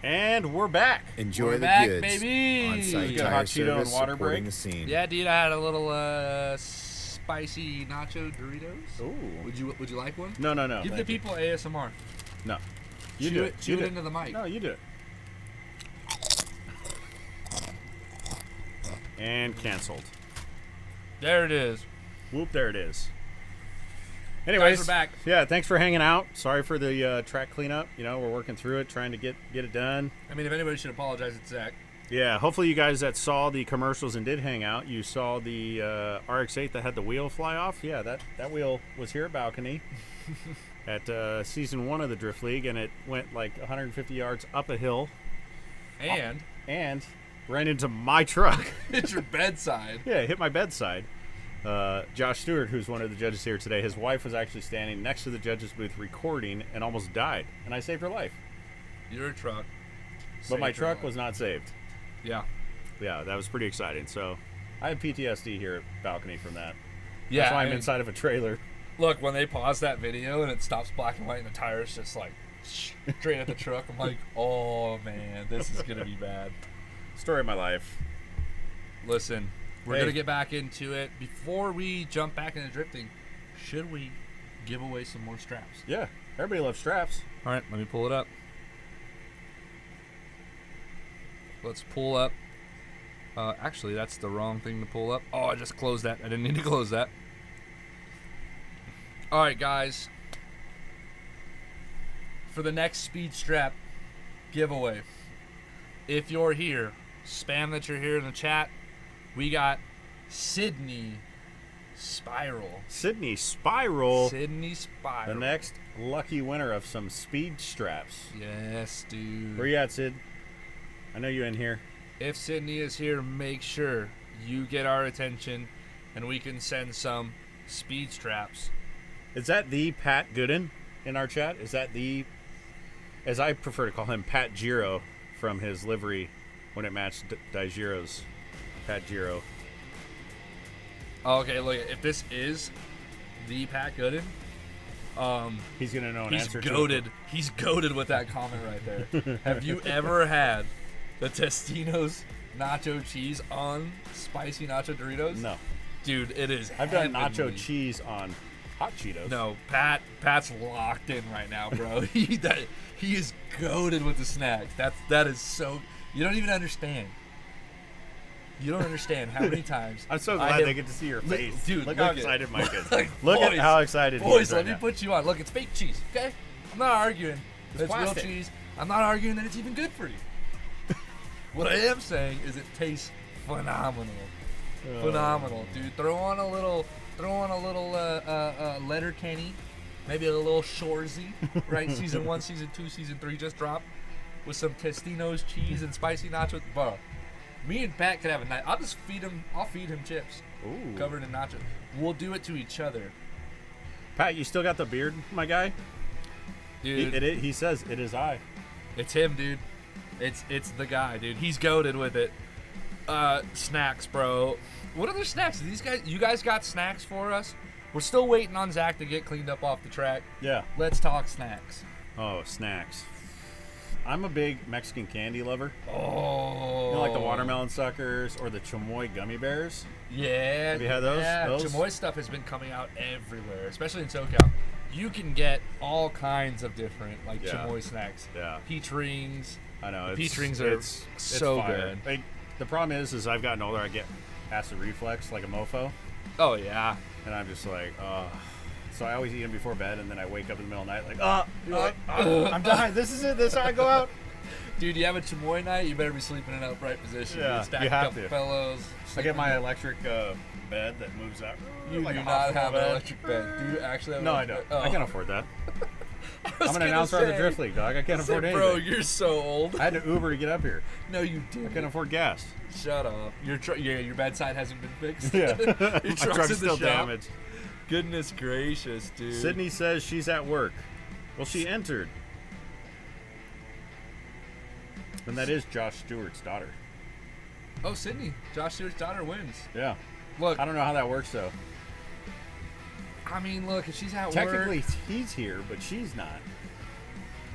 And we're back. Enjoy We're the back, goods. baby. On-site You got a tire hot Cheeto and service water supporting break? the scene. Yeah, dude, I had a little spicy nacho Doritos. Ooh. Would you like one? No. Give the thank you. people ASMR. No. You Chew do it. it. Chew You it do into the mic. No, you do it. And canceled. There it is. Whoop, there it is. Anyways, Guys, we're back. Yeah, thanks for hanging out. Sorry for the track cleanup. You know, we're working through it, trying to get it done. I mean, if anybody should apologize, it's Zach. Yeah, hopefully you guys that saw the commercials and did hang out, you saw the RX-8 that had the wheel fly off. Yeah, that wheel was here at Balcony at season 1 of the Drift League, and it went like 150 yards up a hill. And ran into my truck. It's your bedside. Yeah, it hit my bedside. Josh Stewart, who's one of the judges here today, his wife was actually standing next to the judges booth recording and almost died, and I saved her life. Your truck. But my truck was not saved. Yeah. Yeah, that was pretty exciting. So I have PTSD here at Balcony from that. Yeah, That's why I'm inside of a trailer. Look, when they pause that video and it stops black and white and the tire's just like straight at the truck, I'm like, oh man, this is going to be bad. Story of my life. Listen, we're going to get back into it. Before we jump back into drifting, should we give away some more straps? Yeah, everybody loves straps. All right, let me pull it up. Let's pull up. Actually, that's the wrong thing to pull up. Oh, I just closed that. I didn't need to close that. All right, guys. For the next speed strap giveaway, if you're here, spam that you're here in the chat. We got Sydney Spiral. Sydney Spiral. Sydney Spiral. The next lucky winner of some speed straps. Yes, dude. Where you at, Sid? I know you in here. If Sydney is here, make sure you get our attention and we can send some speed straps. Is that the Pat Gooden in our chat? Is that the, as I prefer to call him, Pat Giro from his livery when it matched Daijiro's Pat Giro? Okay, look, if this is the Pat Gooden, he's gonna know an answer. He's goated with that comment right there. Have you ever had the Tostino's nacho cheese on spicy nacho Doritos? No, dude, it is. I've done nacho cheese on hot Cheetos. No, Pat's locked in right now, bro. he is goated with the snacks. That is so. You don't even understand. You don't understand how many times. I'm so glad they get to see your face. Dude, look how excited Mike is. Look at how excited he is. Boys, right let me now. put you on. Look, it's fake cheese, okay? I'm not arguing that it's real plastic. cheese. I'm not arguing that it's even good for you. What I am saying is it tastes phenomenal. Phenomenal, dude. Throw on a little Letterkenny, maybe a little Shorzy, right? Season 1, Season 2, Season 3 just dropped with some Tostino's cheese and spicy nachos. Bro, me and Pat could have a night. I'll feed him chips. Ooh. Covered in nachos. We'll do it to each other. Pat, you still got the beard, my guy? Dude. He says it is I. It's him, dude. It's the guy, dude. He's goated with it. Snacks, bro. What other snacks? You guys got snacks for us? We're still waiting on Zach to get cleaned up off the track. Yeah. Let's talk snacks. Oh, snacks. I'm a big Mexican candy lover. Oh. You know, like the watermelon suckers or the chamoy gummy bears? Yeah. Have you had those? Yeah. Those? Chamoy stuff has been coming out everywhere, especially in SoCal. You can get all kinds of different chamoy snacks. Yeah. Peach rings. I know. Peach rings are so fire. good. Like, the problem is I've gotten older, I get acid reflux like a mofo. Oh, yeah. And I'm just like, so I always eat them before bed, and then I wake up in the middle of the night like, I'm dying. This is it. This is how I go out. Dude, you have a chamoy night, you better be sleeping in an upright position. Yeah, Stack you a have couple to. pillows. I get my electric bed that moves out. You like do a not hospital have an bed. electric bed. Do you actually have an No, I electric don't. bed? I can't afford that. I'm an gonna announcer on the say, Drift League, dog. I can't afford anything. Bro, you're so old. I had to Uber to get up here. No, you didn't. I couldn't afford gas. Shut up. Your bedside hasn't been fixed. Yeah. Your My truck's truck's in the still shop. damaged. Goodness gracious, dude. Sydney says she's at work. Well, she entered. And that is Josh Stewart's daughter. Oh, Sydney. Josh Stewart's daughter wins. Yeah. Look. I don't know how that works, though. I mean, look, if she's at Technically, work. he's here, but she's not.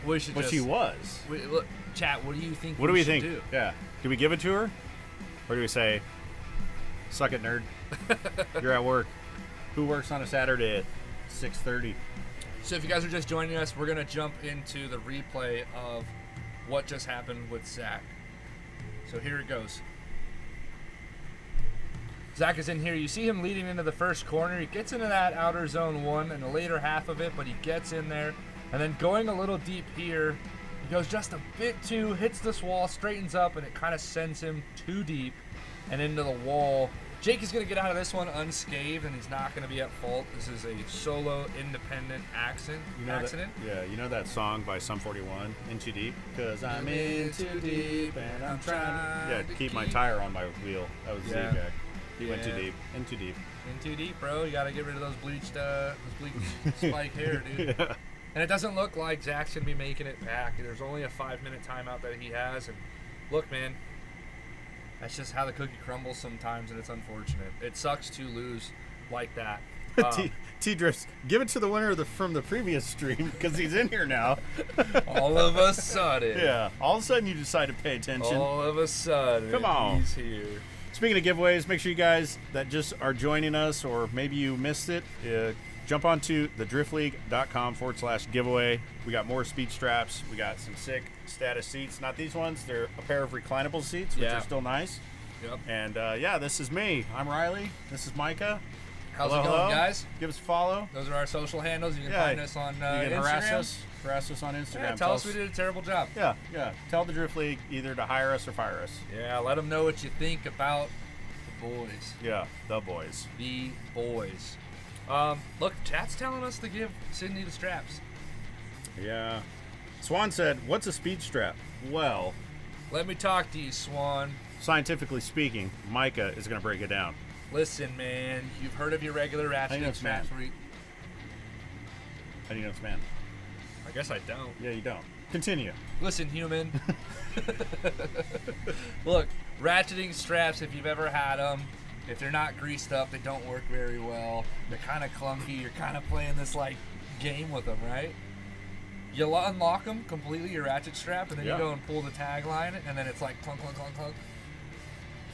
We should what just, she was. Look, chat, what do you think What do we think? do? Yeah. Do we give it to her? Or do we say, suck it, nerd? You're at work. Who works on a Saturday at 6:30? So if you guys are just joining us, we're going to jump into the replay of what just happened with Zach. So here it goes. Zach is in here. You see him leading into the first corner. He gets into that outer zone 1 in the later half of it, but he gets in there. And then going a little deep here, he goes just a bit too, hits this wall, straightens up, and it kind of sends him too deep and into the wall. Jake is going to get out of this one unscathed, and he's not going to be at fault. This is a solo, independent accident. Yeah, you know that song by Sum 41, In Too Deep? Because I'm in too deep and I'm trying to keep my tire on my wheel. That was Z-Jack. He went too deep. In too deep. In too deep, bro. You got to get rid of those bleached spike hair, dude. Yeah. And it doesn't look like Zach's going to be making it back. There's only a 5-minute timeout that he has. And look, man, that's just how the cookie crumbles sometimes, and it's unfortunate. It sucks to lose like that. T-Drifts, give it to the winner from the previous stream because he's in here now. All of a sudden. Yeah. All of a sudden you decide to pay attention. All of a sudden. Come on. He's here. Speaking of giveaways, make sure you guys that just are joining us or maybe you missed it, jump onto thedriftleague.com/giveaway. We got more speed straps. We got some sick status seats. Not these ones. They're a pair of reclinable seats, which are still nice. Yep. And, this is me. I'm Riley. This is Micah. How's it going, guys? Give us a follow. Those are our social handles. You can find us on Instagram. You can harass us on Instagram. Yeah, tell us we did a terrible job. Yeah. Tell the Drift League either to hire us or fire us. Yeah, let them know what you think about the boys. Yeah, the boys. The boys. Look, chat's telling us to give Sydney the straps. Yeah. Swan said, what's a speed strap? Well, let me talk to you, Swan. Scientifically speaking, Micah is going to break it down. Listen, man, you've heard of your regular ratcheting straps. How do you know it's man? I guess I don't. Yeah, you don't. Continue. Listen, human. Look, ratcheting straps, if you've ever had them, if they're not greased up, they don't work very well. They're kind of clunky. You're kind of playing this, game with them, right? You unlock them completely, your ratchet strap, and then you go and pull the tag line, and then it's like clunk, clunk, clunk, clunk.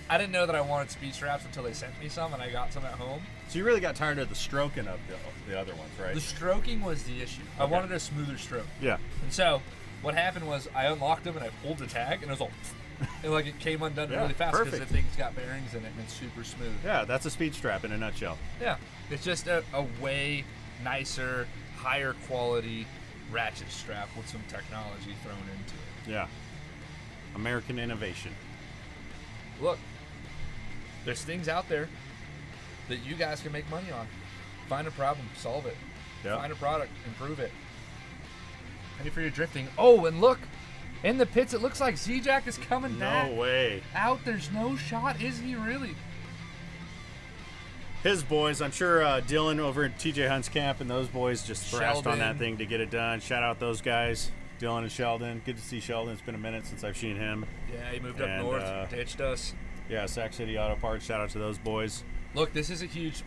I didn't know that I wanted speed straps until they sent me some, and I got some at home. So you really got tired of the stroking of the other ones, right? The stroking was the issue. Okay. I wanted a smoother stroke. Yeah. And so what happened was I unlocked them, and I pulled the tag, and it was all... and it came undone really fast because the thing's got bearings in it, and it's super smooth. Yeah, that's a speed strap in a nutshell. Yeah. It's just a way nicer, higher quality ratchet strap with some technology thrown into it. Yeah. American innovation. Look, there's things out there that you guys can make money on. Find a problem, solve it. Yep. Find a product, improve it. Pay for your drifting. Oh, and look, in the pits, it looks like Z-Jack is coming back. No way. Out, there's no shot. Is he really? His boys, I'm sure Dylan over at TJ Hunt's camp and those boys just thrashed on that thing to get it done. Shout out those guys, Dylan and Sheldon. Good to see Sheldon. It's been a minute since I've seen him. Yeah, he moved up north, ditched us. Yeah, Sac City Auto Parts. Shout out to those boys. Look, this is a huge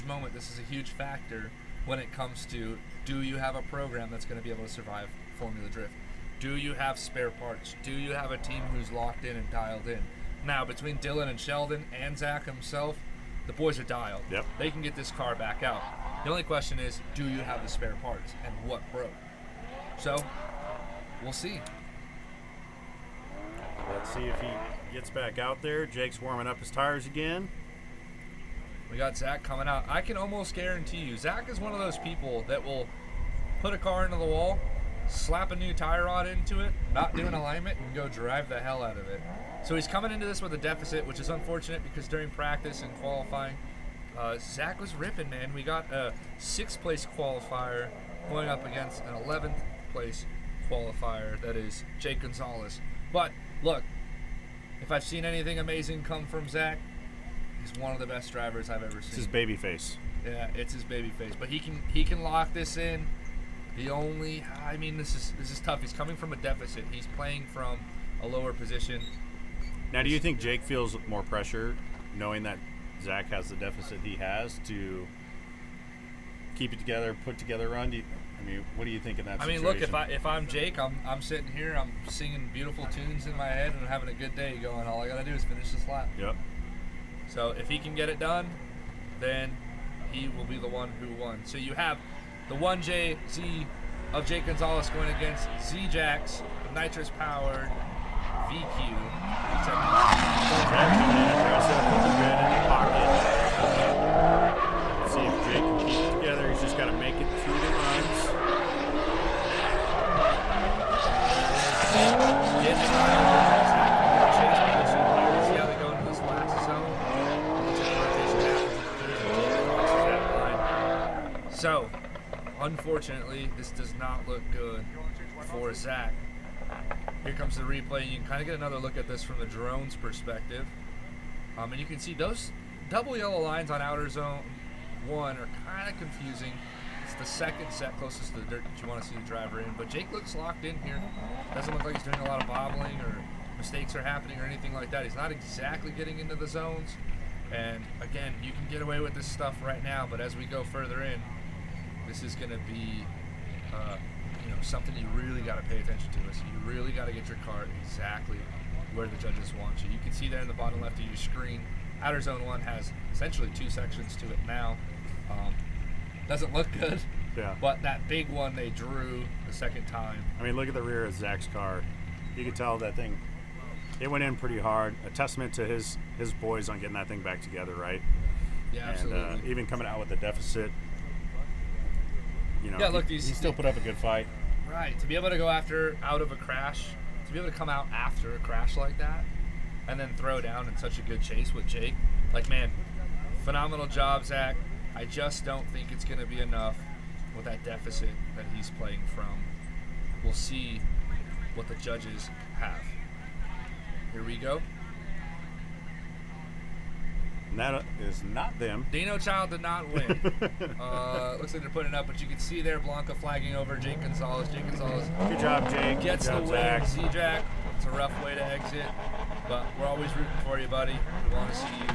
moment. This is a huge factor when it comes to, do you have a program that's going to be able to survive Formula Drift? Do you have spare parts? Do you have a team who's locked in and dialed in? Now, between Dylan and Sheldon and Zach himself, the boys are dialed. Yep. They can get this car back out. The only question is, do you have the spare parts and what broke? So, we'll see. Let's see if he gets back out there. Jake's warming up his tires again. We got Zach coming out. I can almost guarantee you, Zach is one of those people that will put a car into the wall, slap a new tire rod into it, not do an alignment, and go drive the hell out of it. So he's coming into this with a deficit, which is unfortunate because during practice and qualifying, Zach was ripping, man. We got a 6th place qualifier going up against an 11th place qualifier, that is Jake Gonzalez. But look, if I've seen anything amazing come from Zach, he's one of the best drivers I've ever seen. It's his baby face. Yeah, it's his baby face. But he can lock this in. This is tough. He's coming from a deficit. He's playing from a lower position. Now, do you think Jake feels more pressure knowing that Zach has the deficit he has to keep it together, put together a run? I mean, what do you think in that I situation? mean, look, if I'm Jake, I'm sitting here, I'm singing beautiful tunes in my head and having a good day going, all I got to do is finish this lap. Yep. So if he can get it done, then he will be the one who won. So you have the 1JZ of Jake Gonzalez going against Z-Jax, nitrous-powered VQ. See if Jake can keep it together. He's just got to make it through the runs. See how they go into this last zone. So, unfortunately, this does not look good for Zach. Here comes the replay. You can kind of get another look at this from the drone's perspective. And you can see those double yellow lines on outer zone 1 are kind of confusing. It's the second set closest to the dirt that you want to see the driver in. But Jake looks locked in here. Doesn't look like he's doing a lot of bobbling or mistakes are happening or anything like that. He's not exactly getting into the zones. And again, you can get away with this stuff right now, but as we go further in, this is going to be something you really got to pay attention to. Is you really got to get your car exactly where the judges want you. You can see there in the bottom left of your screen, outer zone 1 has essentially 2 sections to it now. Doesn't look good. Yeah. But that big one they drew the second time. I mean, look at the rear of Zach's car. You can tell that thing, it went in pretty hard. A testament to his boys on getting that thing back together, right? Yeah, absolutely. And even coming out with a deficit, yeah, look, he still put up a good fight. Right, to be able to go out of a crash, to be able to come out after a crash like that, and then throw down in such a good chase with Jake, like, man, phenomenal job, Zach. I just don't think it's going to be enough with that deficit that he's playing from. We'll see what the judges have. Here we go. And that is not them. Dino Child did not win. Looks like they're putting it up, but you can see there Blanca flagging over Jake Gonzalez. Jake Gonzalez. Good job, Jake. Gets Good job, the win. Zach. Z-Jack. It's a rough way to exit, but we're always rooting for you, buddy. We want to see you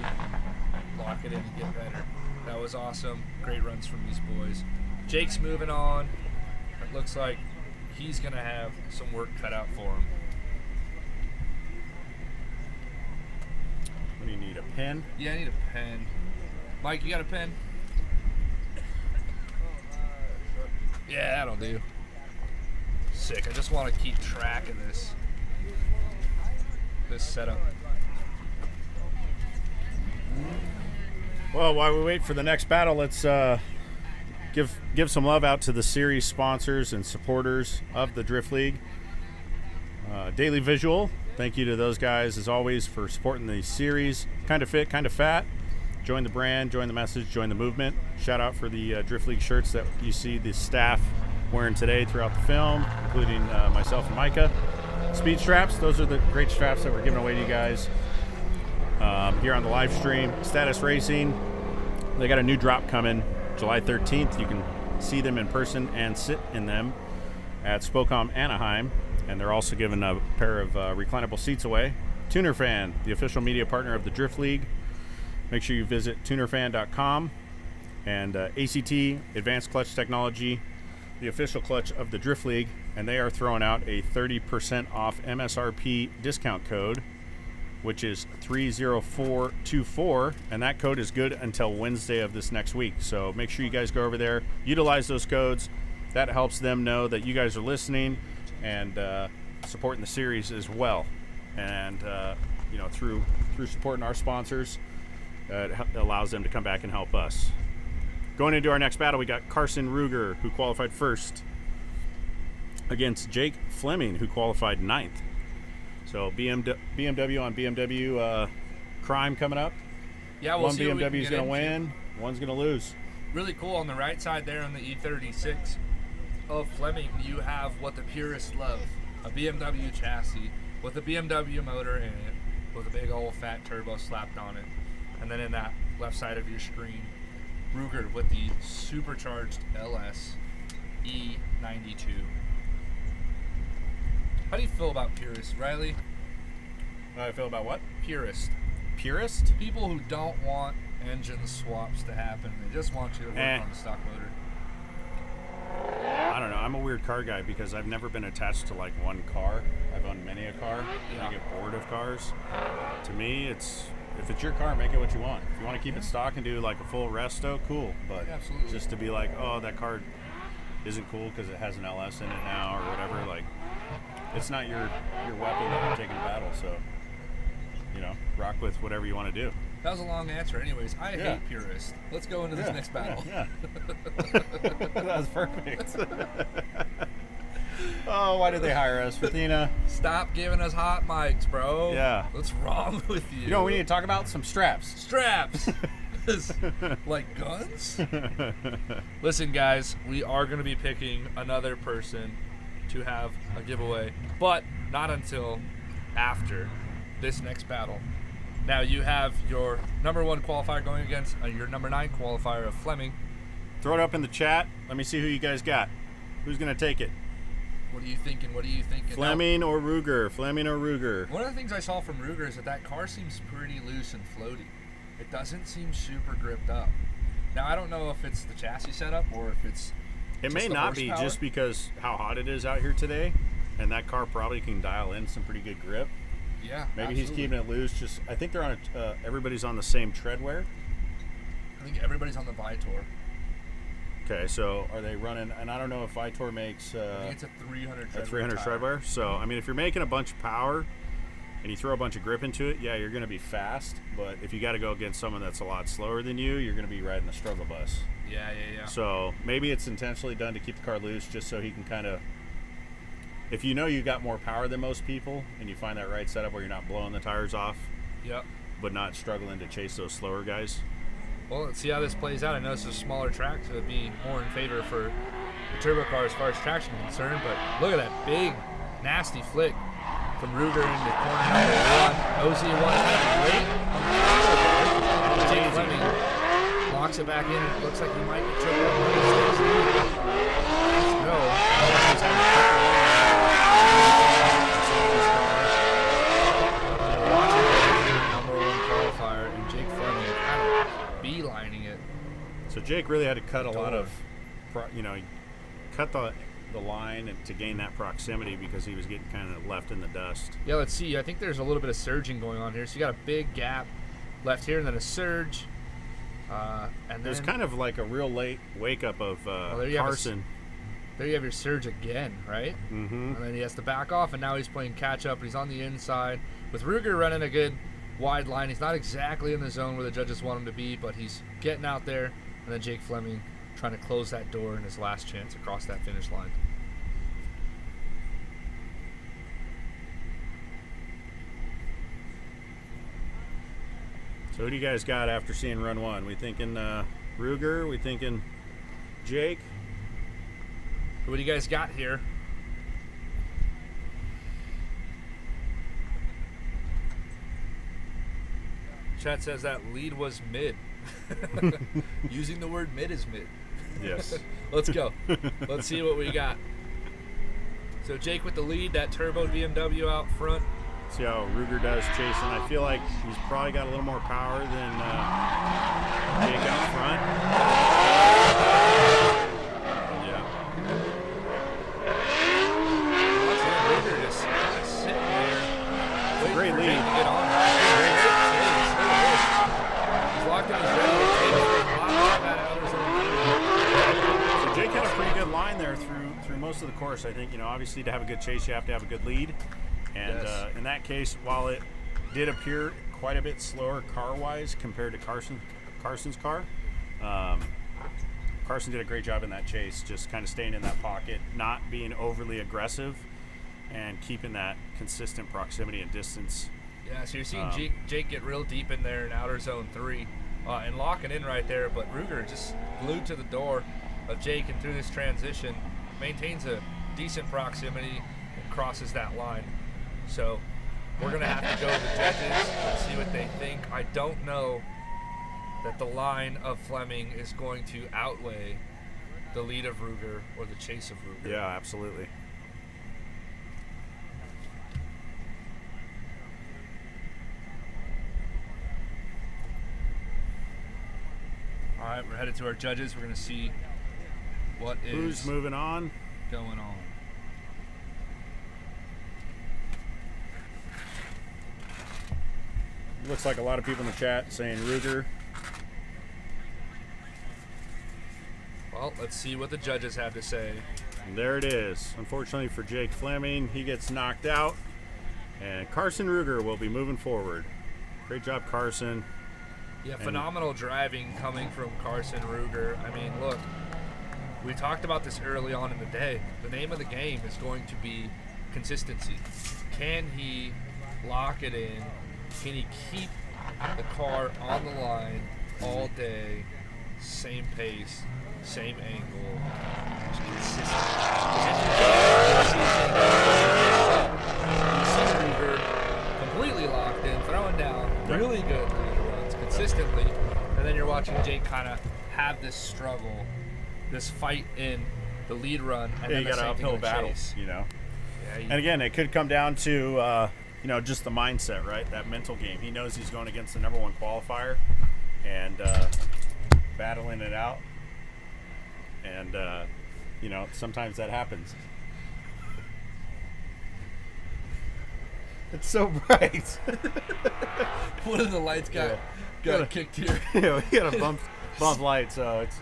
lock it in and get better. That was awesome. Great runs from these boys. Jake's moving on. It looks like he's going to have some work cut out for him. What do you need, a pen? Yeah, I need a pen. Mike, you got a pen? Yeah, that'll do. Sick. I just want to keep track of this setup. Well, while we wait for the next battle, let's give some love out to the series sponsors and supporters of the Drift League. Daily Visual, thank you to those guys as always for supporting the series. Kind of fit, kind of fat. Join the brand, join the message, join the movement. Shout out for the Drift League shirts that you see the staff wearing today throughout the film, including myself and Micah. Speed straps, those are the great straps that we're giving away to you guys here on the live stream. Status Racing, they got a new drop coming July 13th. You can see them in person and sit in them at Spokane, Anaheim. And they're also giving a pair of reclinable seats away. Tuner Fan, the official media partner of the Drift League. Make sure you visit tunerfan.com. And ACT, Advanced Clutch Technology, the official clutch of the Drift League. And they are throwing out a 30% off MSRP discount code, which is 30424. And that code is good until Wednesday of this next week. So make sure you guys go over there, utilize those codes. That helps them know that you guys are listening and supporting the series as well. And through supporting our sponsors, it allows them to come back and help us. Going into our next battle, we got Carson Ruger, who qualified first, against Jake Fleming, who qualified 9th. So BMW on BMW crime coming up. Yeah, we'll see. One BMW is going to win, one's going to lose. Really cool. On the right side there on the E36 of Fleming, you have what the purists love, a BMW chassis with a BMW motor in it with a big old fat turbo slapped on it. And then in that left side of your screen, Ruger with the supercharged LS E92. How do you feel about purists, Riley? How do I feel about what? Purist. Purist? People who don't want engine swaps to happen. They just want you to work on the stock motor. I don't know. I'm a weird car guy because I've never been attached to like one car. I've owned many a car. And I get bored of cars. To me, if it's your car, make it what you want. If you want to keep it stock and do like a full resto, cool. But just to be like, oh, that car isn't cool because it has an LS in it now or whatever, like, it's not your weapon that you're taking to battle. So, you know, rock with whatever you want to do. That was a long answer. Anyways, I hate purists. Let's go into this next battle. That was perfect. Oh, why did they hire us, Rathina? Stop giving us hot mics, bro. Yeah. What's wrong with you? You know what we need to talk about? Some straps. Straps. Like guns? Listen, guys, we are going to be picking another person to have a giveaway, but not until after this next battle. Now you have your number 1 qualifier going against your number 9 qualifier of Fleming. Throw it up in the chat. Let me see who you guys got. Who's going to take it? What are you thinking? What are you thinking? Fleming or Ruger? Fleming or Ruger? One of the things I saw from Ruger is that car seems pretty loose and floaty. It doesn't seem super gripped up. Now, I don't know if it's the chassis setup or if it's It may not be just because how hot it is out here today, and that car probably can dial in some pretty good grip. Yeah, maybe he's keeping it loose. Just I think they're on everybody's on the same tread wear. I think everybody's on the Vitour. Okay, so are they running? And I don't know if Vitour makes. I think it's a 300 tread 300 tread wear. So I mean, if you're making a bunch of power and you throw a bunch of grip into it, yeah, you're going to be fast. But if you got to go against someone that's a lot slower than you, you're going to be riding the struggle bus. Yeah. So maybe it's intentionally done to keep the car loose, just so he can kind of. If you know you got more power than most people, and you find that right setup where you're not blowing the tires off, but not struggling to chase those slower guys. Well, let's see how this plays out. I know it's a smaller track, so it'd be more in favor for the turbo car as far as traction is concerned. But look at that big, nasty flick from Ruger into corner number 1. OZ1 great on the top. Jake Fleming locks it back in, and it looks like he might get tripped up. Beelining it. So Jake really had to cut a lot of, cut the line to gain that proximity because he was getting kind of left in the dust. Yeah, let's see. I think there's a little bit of surging going on here. So you got a big gap left here, and then a surge. And there's kind of like a real late wake up of Carson. There you have your surge again, right? Mm-hmm. And then he has to back off, and now he's playing catch up. He's on the inside with Ruger running a good wide line. He's not exactly in the zone where the judges want him to be, but he's getting out there. And then Jake Fleming trying to close that door in his last chance across that finish line. So who do you guys got after seeing run 1? We thinking Ruger? We thinking Jake? What do you guys got here? Chat says that lead was mid. Using the word mid is mid. Yes. Let's go. Let's see what we got. So Jake with the lead, that turbo BMW out front. See how Ruger does chasing. I feel like he's probably got a little more power than Jake out front. Yeah. Ruger just sitting there. It's a great lead. To get on. He's locked in his So Jake had a pretty good line there through most of the course. I think, obviously to have a good chase, you have to have a good lead. And in that case, while it did appear quite a bit slower car-wise compared to Carson's car, Carson did a great job in that chase, just kind of staying in that pocket, not being overly aggressive, and keeping that consistent proximity and distance. Yeah, so you're seeing Jake get real deep in there in outer zone 3 and locking in right there, but Ruger just glued to the door of Jake, and through this transition maintains a decent proximity and crosses that line. So we're going to have to go to the judges and see what they think. I don't know that the line of Fleming is going to outweigh the lead of Ruger or the chase of Ruger. Yeah, absolutely. All right, we're headed to our judges. We're going to see What is who's moving on? going on? Looks like a lot of people in the chat saying Ruger. Well, let's see what the judges have to say. And there it is. Unfortunately for Jake Fleming, he gets knocked out. And Carson Ruger will be moving forward. Great job, Carson. Yeah, phenomenal driving coming from Carson Ruger. I mean, look, we talked about this early on in the day. The name of the game is going to be consistency. Can he lock it in? Can he keep the car on the line all day, same pace, same angle, just consistent? You see Ruger completely locked in, throwing down really good lead runs consistently, and then you're watching Jake kind of have this struggle, this fight in the lead run, and then you the got an same thing in uphill the battle, chase. you know. Yeah, And again, it could come down to just the mindset, right? That mental game. He knows he's going against the #1 qualifier and battling it out. And sometimes that happens. It's so bright. One of the lights got kicked here. Yeah, we got a bump light, so it's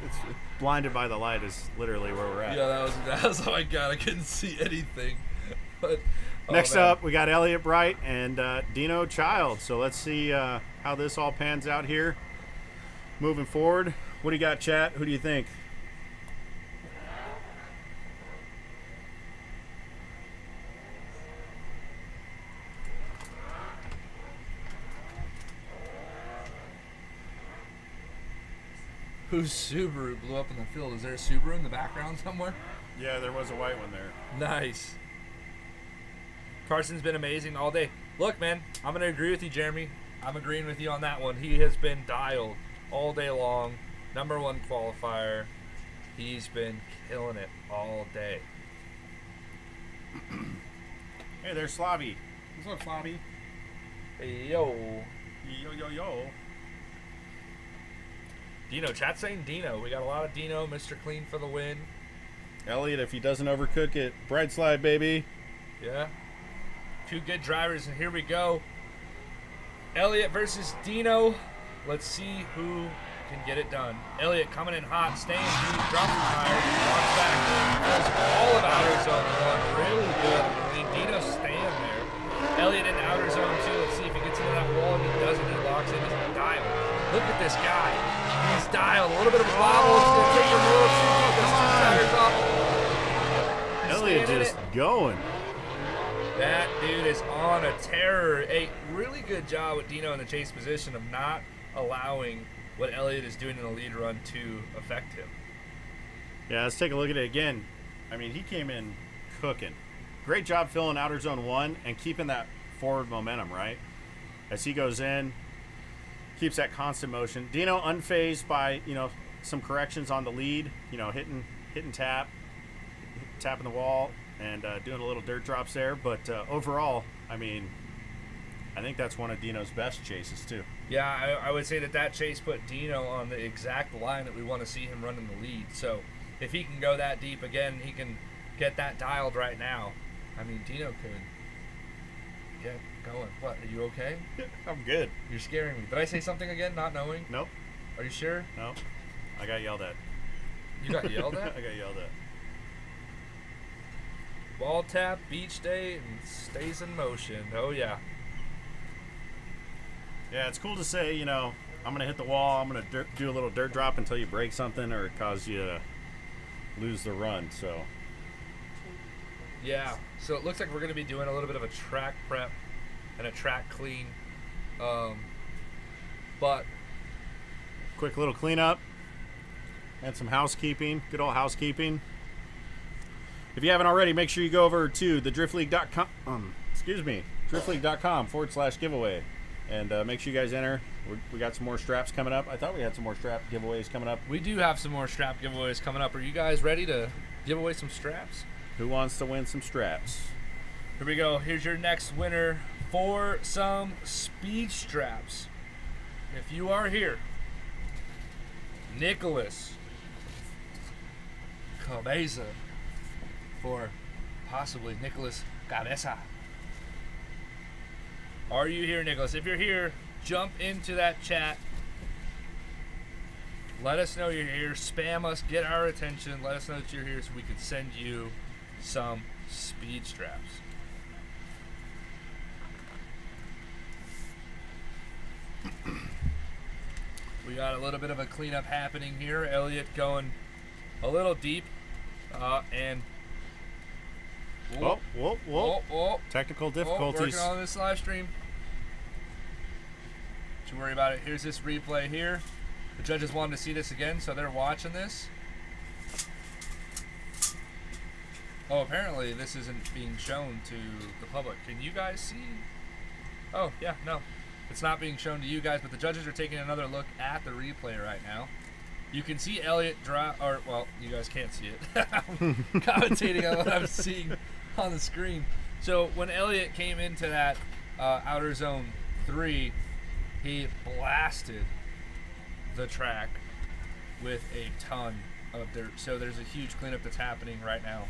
blinded by the light is literally where we're at. Yeah, that was how I got. I couldn't see anything. But next up, we got Elliot Bright and Dino Child. So let's see how this all pans out here. Moving forward, what do you got, chat? Who do you think? Whose Subaru blew up in the field? Is there a Subaru in the background somewhere? Yeah, there was a white one there. Nice. Carson's been amazing all day. Look, man, I'm going to agree with you, Jeremy. I'm agreeing with you on that one. He has been dialed all day long. #1 qualifier. He's been killing it all day. Hey, there's Slavi. What's up, Slavi? Hey, yo. Yo. Dino, chat's saying Dino. We got a lot of Dino. Mr. Clean for the win. Elliot, if he doesn't overcook it, bright slide, baby. Yeah. Two good drivers, and here we go. Elliot versus Dino. Let's see who can get it done. Elliot coming in hot, staying deep, dropping tires, walks back in, pulls all of outer zone 1. Really good. I mean, Dino's staying there. Elliot in outer zone 2. Let's see if he gets into that wall. If he doesn't, he locks in. He's dialed. Look at this guy. He's dialed. A little bit of a bobble. It's going to take him a little too deep. There's 2 tires off. Elliot just going. That dude is on a terror. A really good job with Dino in the chase position of not allowing what Elliot is doing in the lead run to affect him. Yeah, let's take a look at it again. I mean, he came in cooking. Great job filling outer zone 1 and keeping that forward momentum, right? As he goes in, keeps that constant motion. Dino unfazed by, some corrections on the lead, hitting tapping the wall and doing a little dirt drops there. But overall, I mean, I think that's one of Dino's best chases too. Yeah, I would say that chase put Dino on the exact line that we want to see him running the lead. So if he can go that deep again, he can get that dialed right now. I mean, Dino could get going. What, are you okay? I'm good. You're scaring me. Did I say something again, not knowing? Nope. Are you sure? No. I got yelled at. You got yelled at? I got yelled at. Ball tap, beach day, and stays in motion. Oh, yeah. Yeah, it's cool to say, I'm going to hit the wall. I'm going to do a little dirt drop until you break something or cause you to lose the run. So, yeah. So it looks like we're going to be doing a little bit of a track prep and a track clean. But quick little cleanup and some housekeeping. Good old housekeeping. If you haven't already, make sure you go over to the driftleague.com. driftleague.com/giveaway. And make sure you guys enter. We got some more straps coming up. I thought we had some more strap giveaways coming up. We do have some more strap giveaways coming up. Are you guys ready to give away some straps? Who wants to win some straps? Here we go. Here's your next winner for some speed straps. If you are here, Nicholas, Cabeza for possibly Nicholas Cabeza. Are you here, Nicholas? If you're here, jump into that chat. Let us know you're here. Spam us. Get our attention. Let us know that you're here so we can send you some speed straps. We got a little bit of a cleanup happening here. Elliot going a little deep. And whoa. Technical difficulties. Working on this live stream. Don't you worry about it. Here's this replay here. The judges wanted to see this again, so they're watching this. Oh, apparently this isn't being shown to the public. Can you guys see? Oh, yeah, no. It's not being shown to you guys, but the judges are taking another look at the replay right now. You can see Elliot drive, or, well, you guys can't see it. I'm commentating on what I'm seeing on the screen. So when Elliot came into that outer zone 3, he blasted the track with a ton of dirt. So there's a huge cleanup that's happening right now.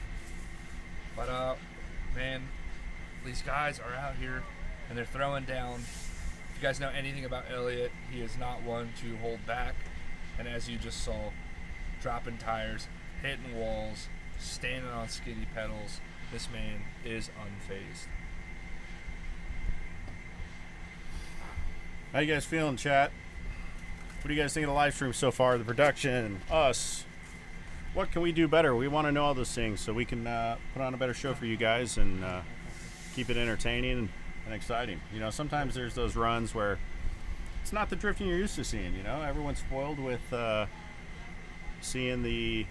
But, man, these guys are out here and they're throwing down. If you guys know anything about Elliot, he is not one to hold back. And as you just saw, dropping tires, hitting walls, standing on skiddy pedals, this man is unfazed. How you guys feeling, chat? What do you guys think of the live stream so far? The production, us. What can we do better? We want to know all those things so we can put on a better show for you guys and keep it entertaining and exciting. You know, sometimes there's those runs where it's not the drifting you're used to seeing. You know, everyone's spoiled with seeing the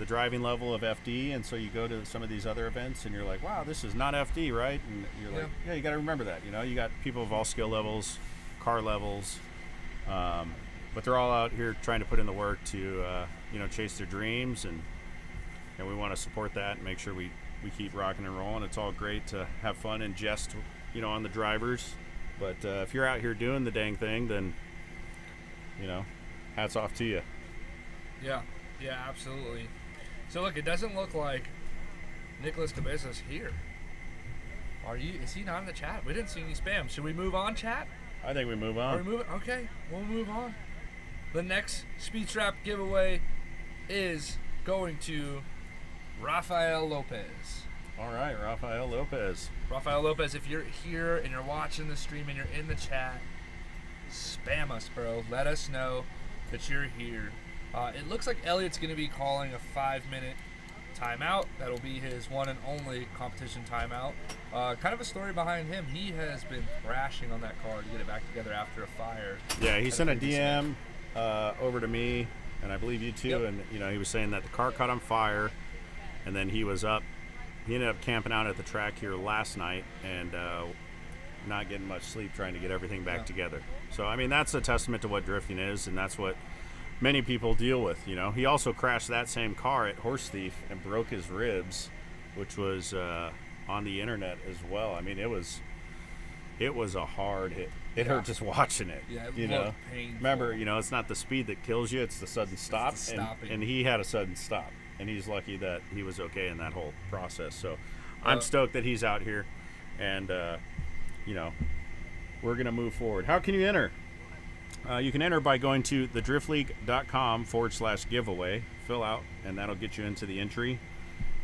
driving level of FD, and so you go to some of these other events and you're like, wow, this is not FD, right? And you're like, yeah, you got to remember that. You know, you got people of all skill levels, car levels, but they're all out here trying to put in the work to you know, chase their dreams, and we want to support that and make sure we keep rocking and rolling. It's all great to have fun and jest, you know, on the drivers. But if you're out here doing the dang thing, then, you know, hats off to you. Yeah, absolutely. So look, it doesn't look like Nicholas Cabeza's here. Is he not in the chat? We didn't see any spam. Should we move on, chat? I think we move on. Are we moving? Okay, we'll move on. The next speed strap giveaway is going to Rafael Lopez. All right, Rafael Lopez. Rafael Lopez, if you're here and you're watching the stream and you're in the chat, spam us, bro. Let us know that you're here. It looks like Elliot's going to be calling a 5-minute timeout. That'll be his one and only competition timeout. Kind of a story behind him. He has been thrashing on that car to get it back together after a fire. Yeah, he sent a DM over to me, and I believe you too. Yep. And you know, he was saying that the car caught on fire, and then he was up. He ended up camping out at the track here last night and not getting much sleep, trying to get everything back together. So I mean, that's a testament to what drifting is, and that's what many people deal with. You know, he also crashed that same car at Horse Thief and broke his ribs, which was on the internet as well. I mean, it was a hard hit. It hurt just watching it. Yeah, you know. Painful. Remember, you know, it's not the speed that kills you; it's the sudden stop. And he had a sudden stop, and he's lucky that he was okay in that whole process. So, I'm stoked that he's out here, and you know, we're gonna move forward. How can you enter? You can enter by going to thedriftleague.com/giveaway. Fill out, and that'll get you into the entry.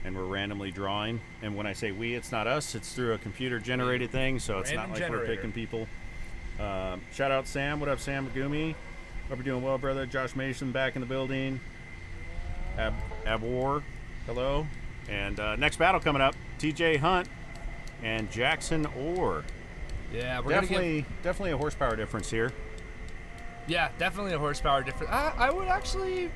And we're randomly drawing. And when I say we, it's not us. It's through a computer-generated thing, so it's not like we're picking people. Shout out Sam. What up, Sam Magumi? Hope you're doing well, brother. Josh Mason back in the building. Abwar, hello. And next battle coming up, TJ Hunt and Jackson Orr. Yeah, we're definitely a horsepower difference here. Yeah, definitely a horsepower difference. I would actually...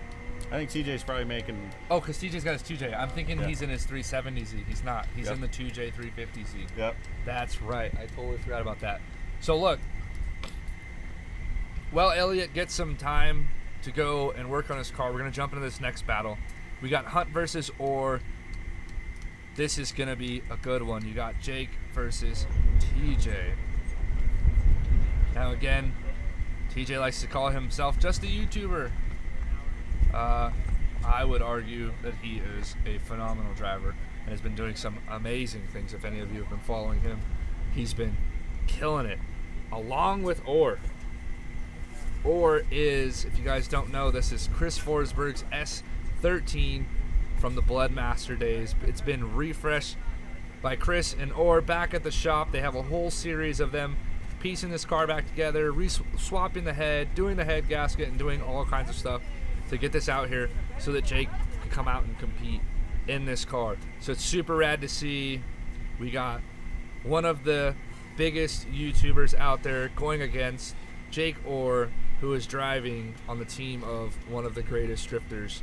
I think TJ's probably making... Oh, because TJ's got his 2J. I'm thinking he's in his 370Z. He's not. He's in the 2J 350Z. Yep. That's right. I totally forgot about that. So, look. Well, Elliot gets some time to go and work on his car. We're going to jump into this next battle. We got Hunt versus Orr. This is going to be a good one. You got Jake versus TJ. Now, again, TJ likes to call himself just a YouTuber. I would argue that he is a phenomenal driver and has been doing some amazing things. If any of you have been following him, he's been killing it, along with Orr. Orr is, if you guys don't know, this is Chris Forsberg's S13 from the Bloodmaster days. It's been refreshed by Chris and Orr back at the shop. They have a whole series of them piecing this car back together, swapping the head, doing the head gasket, and doing all kinds of stuff to get this out here so that Jake could come out and compete in this car. So it's super rad to see. We got one of the biggest YouTubers out there going against Jake Orr, who is driving on the team of one of the greatest drifters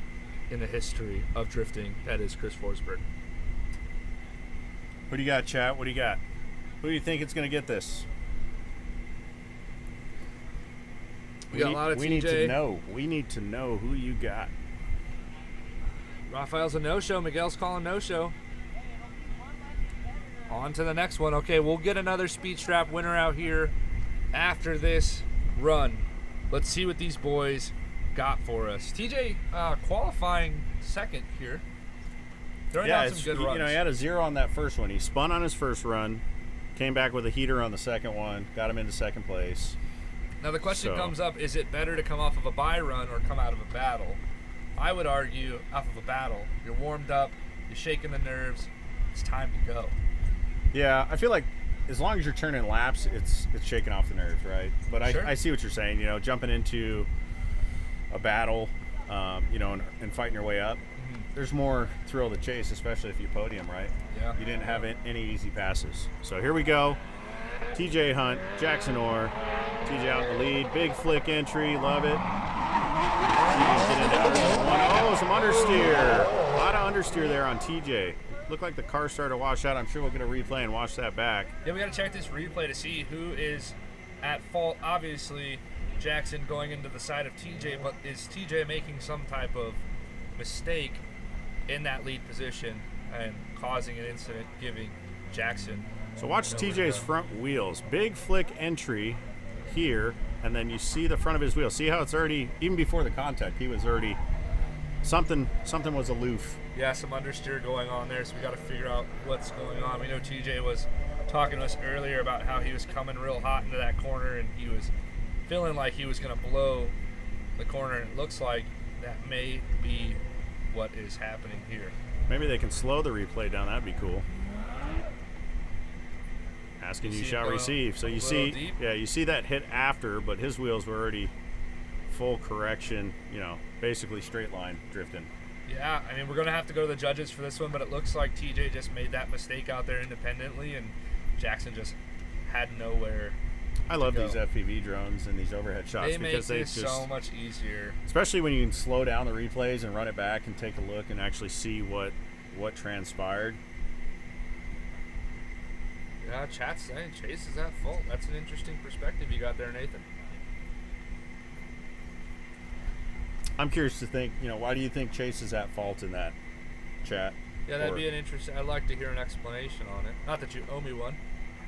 in the history of drifting. That is Chris Forsberg. What do you got, chat? What do you got? Who do you think it's going to get this? We got a lot of we TJ. need to know. We need to know who you got. Rafael's a no-show. Miguel's calling no-show. On to the next one. Okay, we'll get another speed strap winner out here after this run. Let's see what these boys got for us. TJ qualifying second here. Throwing out some good runs. You know, he had a 0 on that first one. He spun on his first run, came back with a heater on the second one, got him into second place. Now the question comes up, is it better to come off of a bye run or come out of a battle? I would argue off of a battle. You're warmed up, you're shaking the nerves, it's time to go. Yeah, I feel like as long as you're turning laps, it's shaking off the nerves, right? But I see what you're saying, you know, jumping into a battle, you know, and fighting your way up. There's more thrill to chase, especially if you podium, right? Yeah. You didn't have any easy passes. So here we go. TJ Hunt, Jackson Orr. TJ out in the lead. Big flick entry. Love it. TJ's getting into outer one. Oh, some understeer. A lot of understeer there on TJ. Looked like the car started to wash out. I'm sure we'll get a replay and watch that back. Yeah, we got to check this replay to see who is at fault. Obviously, Jackson going into the side of TJ, but is TJ making some type of mistake in that lead position and causing an incident, giving Jackson. So watch TJ's front wheels. Big flick entry here, and then you see the front of his wheel. See how it's already, even before the contact, he was already, something was aloof. Yeah, some understeer going on there, so we got to figure out what's going on. We know TJ was talking to us earlier about how he was coming real hot into that corner, and he was feeling like he was going to blow the corner, and it looks like that may be what is happening here. Maybe they can slow the replay down. That'd be cool. Asking you shall receive. So you see, deep. Yeah, you see that hit after, but his wheels were already full correction, you know, basically straight line drifting. Yeah, I mean, we're going to have to go to the judges for this one, but it looks like TJ just made that mistake out there independently, and Jackson just had nowhere I love these FPV drones and these overhead shots because they just so much easier. Especially when you can slow down the replays and run it back and take a look and actually see what transpired. Yeah, chat's saying Chase is at fault. That's an interesting perspective you got there, Nathan. I'm curious to think, you know, why do you think Chase is at fault in that, chat? Yeah, that'd be an interesting. I'd like to hear an explanation on it. Not that you owe me one.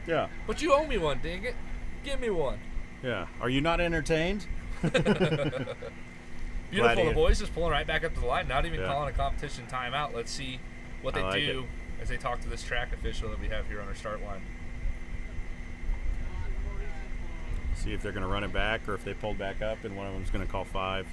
Yeah. But you owe me one, dang it. Give me one. Yeah. Are you not entertained? Beautiful. The boys just pulling right back up to the line, not even calling a competition timeout. Let's see what they do as they talk to this track official that we have here on our start line. See if they're going to run it back or if they pulled back up and one of them's going to call 5.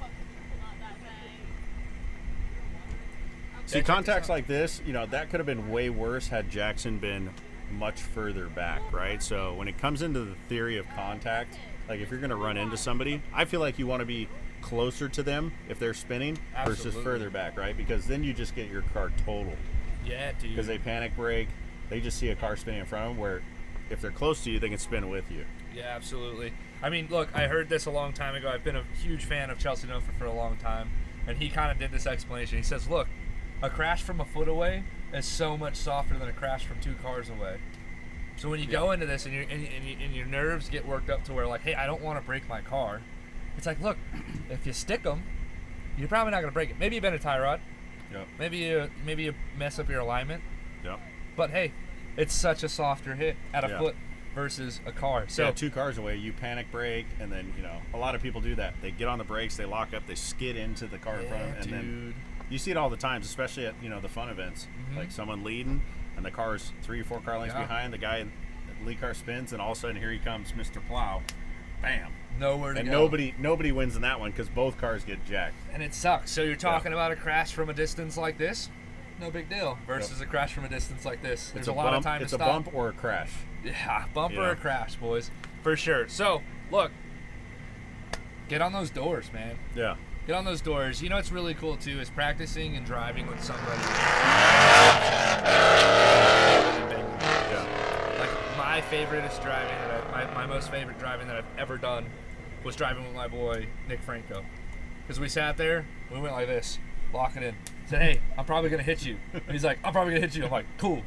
See, contacts like this, you know, that could have been way worse had Jackson been much further back, right? So when it comes into the theory of contact, like if you're going to run into somebody, I feel like you want to be closer to them if they're spinning versus further back, right? Because then you just get your car totaled. Yeah, dude. Because they panic brake, they just see a car spinning in front of them, where if they're close to you, they can spin with you. Yeah, absolutely. I mean, look, I heard this a long time ago. I've been a huge fan of Chelsea Nofer for a long time, and he kind of did this explanation. He says, look, a crash from a foot away is so much softer than a crash from 2 cars away. So when you go into this and your nerves get worked up to where, like, hey, I don't want to break my car, it's like, look, if you stick them, you're probably not going to break it. Maybe you bend a tie rod. Yep. Maybe you mess up your alignment. Yep. But hey, it's such a softer hit at a foot versus a car. So 2 cars away, you panic brake, and then, you know, a lot of people do that. They get on the brakes, they lock up, they skid into the car in front of them, and then You see it all the times, especially at the fun events. Like someone leading, and the car's 3 or 4 car lengths behind. The guy in the lead car spins, and all of a sudden here he comes, Mr. Plow. Bam. Nowhere to and go. nobody wins in that one because both cars get jacked. And it sucks. So you're talking about a crash from a distance like this, no big deal, versus a crash from a distance like this. There's a lot of time to stop. It's a bump or a crash. Yeah, bump or a crash, boys, for sure. So look, get on those doors, man. Yeah. Get on those doors. You know what's really cool too is practicing and driving with somebody. Yeah. Like my favoriteest driving my most favorite driving that I've ever done was driving with my boy Nick Franco, because we sat there, we went like this, locking in. Said, hey, I'm probably gonna hit you. And he's like, I'm probably gonna hit you. I'm like, cool.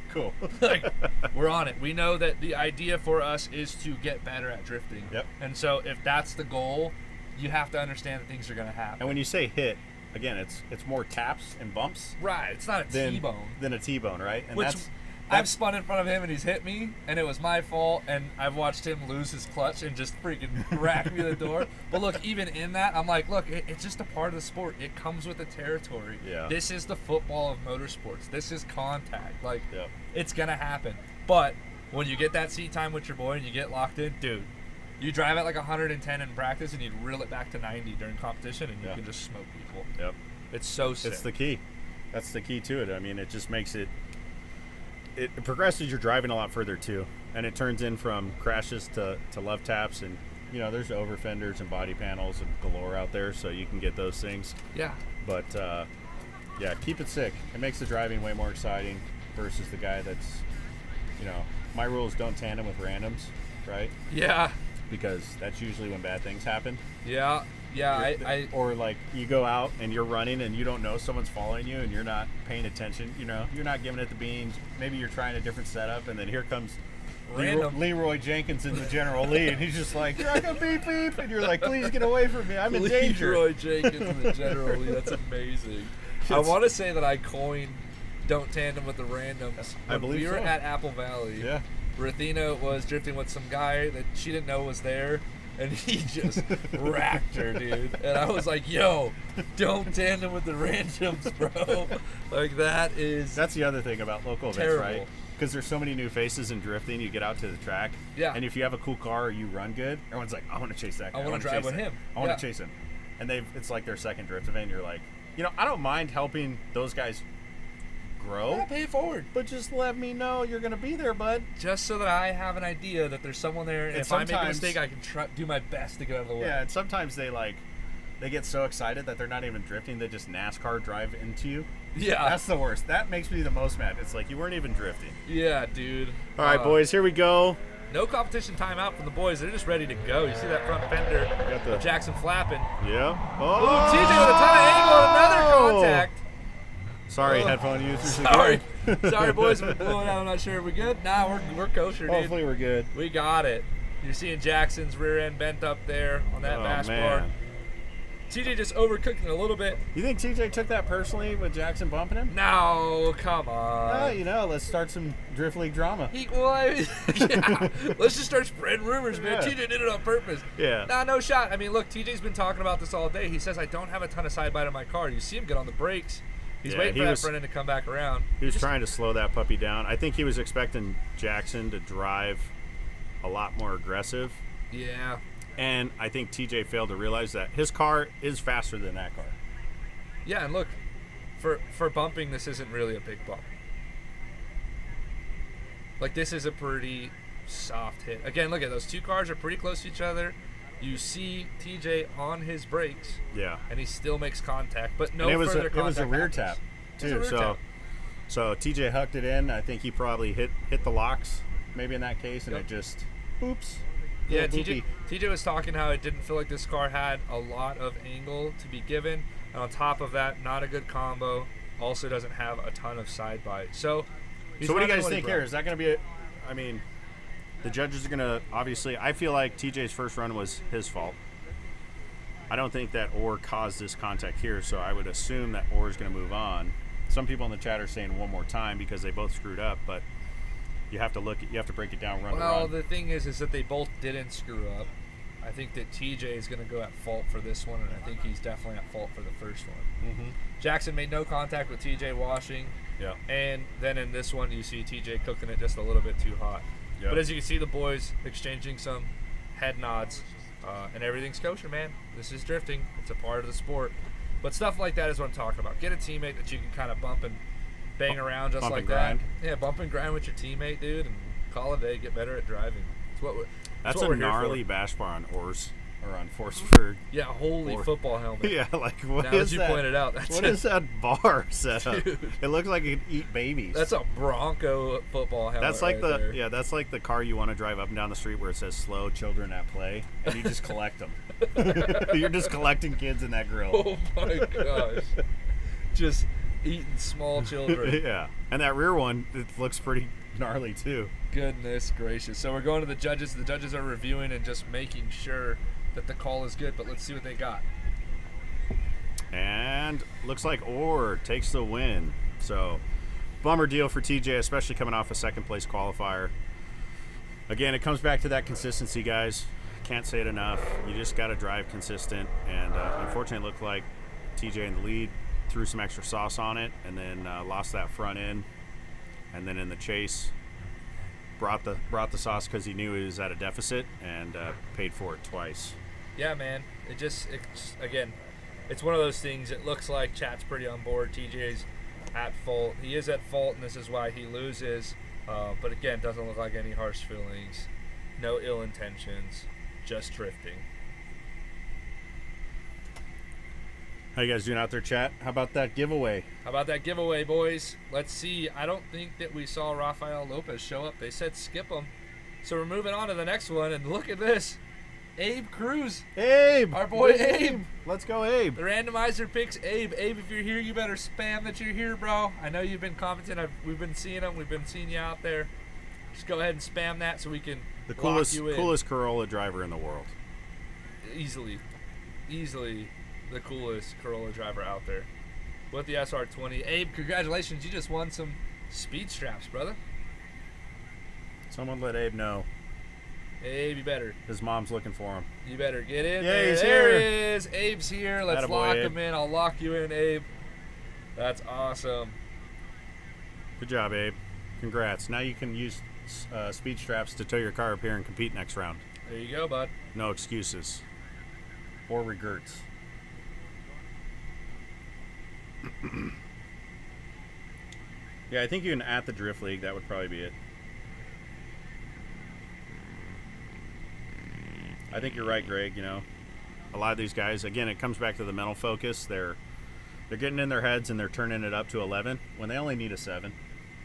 Like, we're on it. We know that the idea for us is to get better at drifting. Yep. And so if that's the goal, you have to understand that things are gonna happen. And when you say hit, again, it's more taps and bumps. Right. It's not a T-bone. Than a T-bone, right? And Which I've spun in front of him and he's hit me, and it was my fault, and I've watched him lose his clutch and just freaking rack me the door. But look, even in that, I'm like, look, it's just a part of the sport. It comes with the territory. Yeah. This is the football of motorsports. This is contact. Like, it's going to happen. But when you get that seat time with your boy and you get locked in, dude, you drive at like 110 in practice and you reel it back to 90 during competition, and you can just smoke people. Yep. It's so sick. It's the key. That's the key to it. I mean, it just makes it progresses your driving a lot further too, and it turns in from crashes to love taps, and there's over fenders and body panels and galore out there, so you can get those things. Yeah. But yeah, keep it sick. It makes the driving way more exciting versus the guy that's, my rules don't tandem with randoms, right? Yeah. Because that's usually when bad things happen. Yeah. Yeah, or like you go out and you're running and you don't know someone's following you and you're not paying attention. You're not giving it the beans. Maybe you're trying a different setup, and then here comes Leroy Jenkins in the general lead, and he's just like, "You're not gonna beep beep," and you're like, "Please get away from me! I'm in danger." Leroy Jenkins in the general lead. That's amazing. I want to say that I coined "Don't Tandem with the Randoms." I believe we were so. at Apple Valley. Yeah. Rathina was drifting with some guy that she didn't know was there, and he just racked her, dude. And I was like, yo, don't tandem with the randoms, bro. Like, that's the other thing about local events, terrible. right? Because there's so many new faces in drifting. You get out to the track, and if you have a cool car or you run good, everyone's like, I want to chase that guy. I want to drive with him. I want to chase him. And it's like their second drift event. You're like, I don't mind helping those guys grow. Yeah, pay it forward. But just let me know you're going to be there, bud. Just so that I have an idea that there's someone there, and if I make a mistake, I can do my best to get out of the way. Yeah, and sometimes they get so excited that they're not even drifting. They just NASCAR drive into you. Yeah. That's the worst. That makes me the most mad. It's like you weren't even drifting. Yeah, dude. All right, boys, here we go. No competition timeout from the boys. They're just ready to go. You see that front fender of Jackson flapping. Yeah. Oh, TJ with a ton of angle and another contact. Sorry, headphone users. Sorry. Sorry, boys. We're blowing out. I'm not sure. Are we good? Nah, we're kosher, dude. Hopefully we're good. We got it. You're seeing Jackson's rear end bent up there on that bash bar. TJ just overcooking a little bit. You think TJ took that personally with Jackson bumping him? No, come on. Let's start some Drift League drama. Yeah. Let's just start spreading rumors, man. Yeah. TJ did it on purpose. Yeah. Nah, no shot. I mean, look, TJ's been talking about this all day. He says, I don't have a ton of side bite on my car. You see him get on the brakes. He's waiting for that front end to come back around. He was trying to slow that puppy down. I think he was expecting Jackson to drive a lot more aggressive. Yeah. And I think TJ failed to realize that his car is faster than that car. Yeah, and look, for bumping, this isn't really a big bump. Like, this is a pretty soft hit. Again, look at those two cars are pretty close to each other. You see TJ on his brakes. Yeah. And he still makes contact, but no further contact. It was a rear tap, too. So TJ hucked it in. I think he probably hit the locks, maybe in that case, and it just, oops. Yeah, TJ was talking how it didn't feel like this car had a lot of angle to be given. And on top of that, not a good combo. Also doesn't have a ton of side bite. So what do you guys think here? Is that going to be I mean, the judges are going to, obviously, I feel like TJ's first run was his fault. I don't think that Orr caused this contact here, so I would assume that Orr is going to move on. Some people in the chat are saying one more time because they both screwed up, but you have to break it down run to run. Well, the thing is that they both didn't screw up. I think that TJ is going to go at fault for this one, and I think he's definitely at fault for the first one. Mm-hmm. Jackson made no contact with TJ washing. Yeah. And then in this one, you see TJ cooking it just a little bit too hot. Yep. But as you can see, the boys exchanging some head nods, and everything's kosher, man. This is drifting. It's a part of the sport. But stuff like that is what I'm talking about. Get a teammate that you can kind of bump and bang around just like that. Yeah, bump and grind with your teammate, dude, and call it a day. Get better at driving. That's what a we're here gnarly for. bash bar on Oars or on Forsberg. Yeah, holy football helmet. Yeah, like what now, is as you that? pointed out, that's what is that bar set up? Dude. It looks like it could eat babies. That's a Bronco football helmet. That's like right there. that's like the car you want to drive up and down the street where it says "slow children at play," and you just collect them. You're just collecting kids in that grill. Oh my gosh, just eating small children. Yeah, and that rear one, it looks pretty gnarly too. Goodness gracious. So we're going to the judges. The judges are reviewing and just making sure that the call is good, but let's see what they got. And looks like Orr takes the win. So bummer deal for TJ, especially coming off a second place qualifier. Again, it comes back to that consistency, guys. Can't say it enough. You just got to drive consistent. And unfortunately, it looked like TJ in the lead threw some extra sauce on it and then lost that front end. And then in the chase, brought the sauce because he knew he was at a deficit and paid for it twice. Yeah, man. Again, it's one of those things. It looks like Chat's pretty on board. TJ's at fault. He is at fault, and this is why he loses. But again, doesn't look like any harsh feelings, no ill intentions, just drifting. How you guys doing out there, chat? How about that giveaway? How about that giveaway, boys? Let's see. I don't think that we saw Rafael Lopez show up. They said skip him. So we're moving on to the next one, and look at this. Abe Cruz. Abe! Our boy Abe. Let's go, Abe. The randomizer picks Abe. Abe, if you're here, you better spam that you're here, bro. I know you've been commenting. We've been seeing them. We've been seeing you out there. Just go ahead and spam that so we can The lock you in. coolest Corolla driver in the world. Easily the coolest Corolla driver out there with the SR20. Abe, congratulations. You just won some speed straps, brother. Someone let Abe know. Abe, you better. His mom's looking for him. You better get in. Yeah, he's there here. He is. Abe's here. Let's Attaboy, lock Abe. him in. I'll lock you in, Abe. That's awesome. Good job, Abe. Congrats. Now you can use speed straps to tow your car up here and compete next round. There you go, bud. No excuses. Or regrets. Yeah, I think you can at the Drift League. That would probably be it. I think you're right, Greg. You know, a lot of these guys, again, it comes back to the mental focus. They're getting in their heads and they're turning it up to 11 when they only need a 7.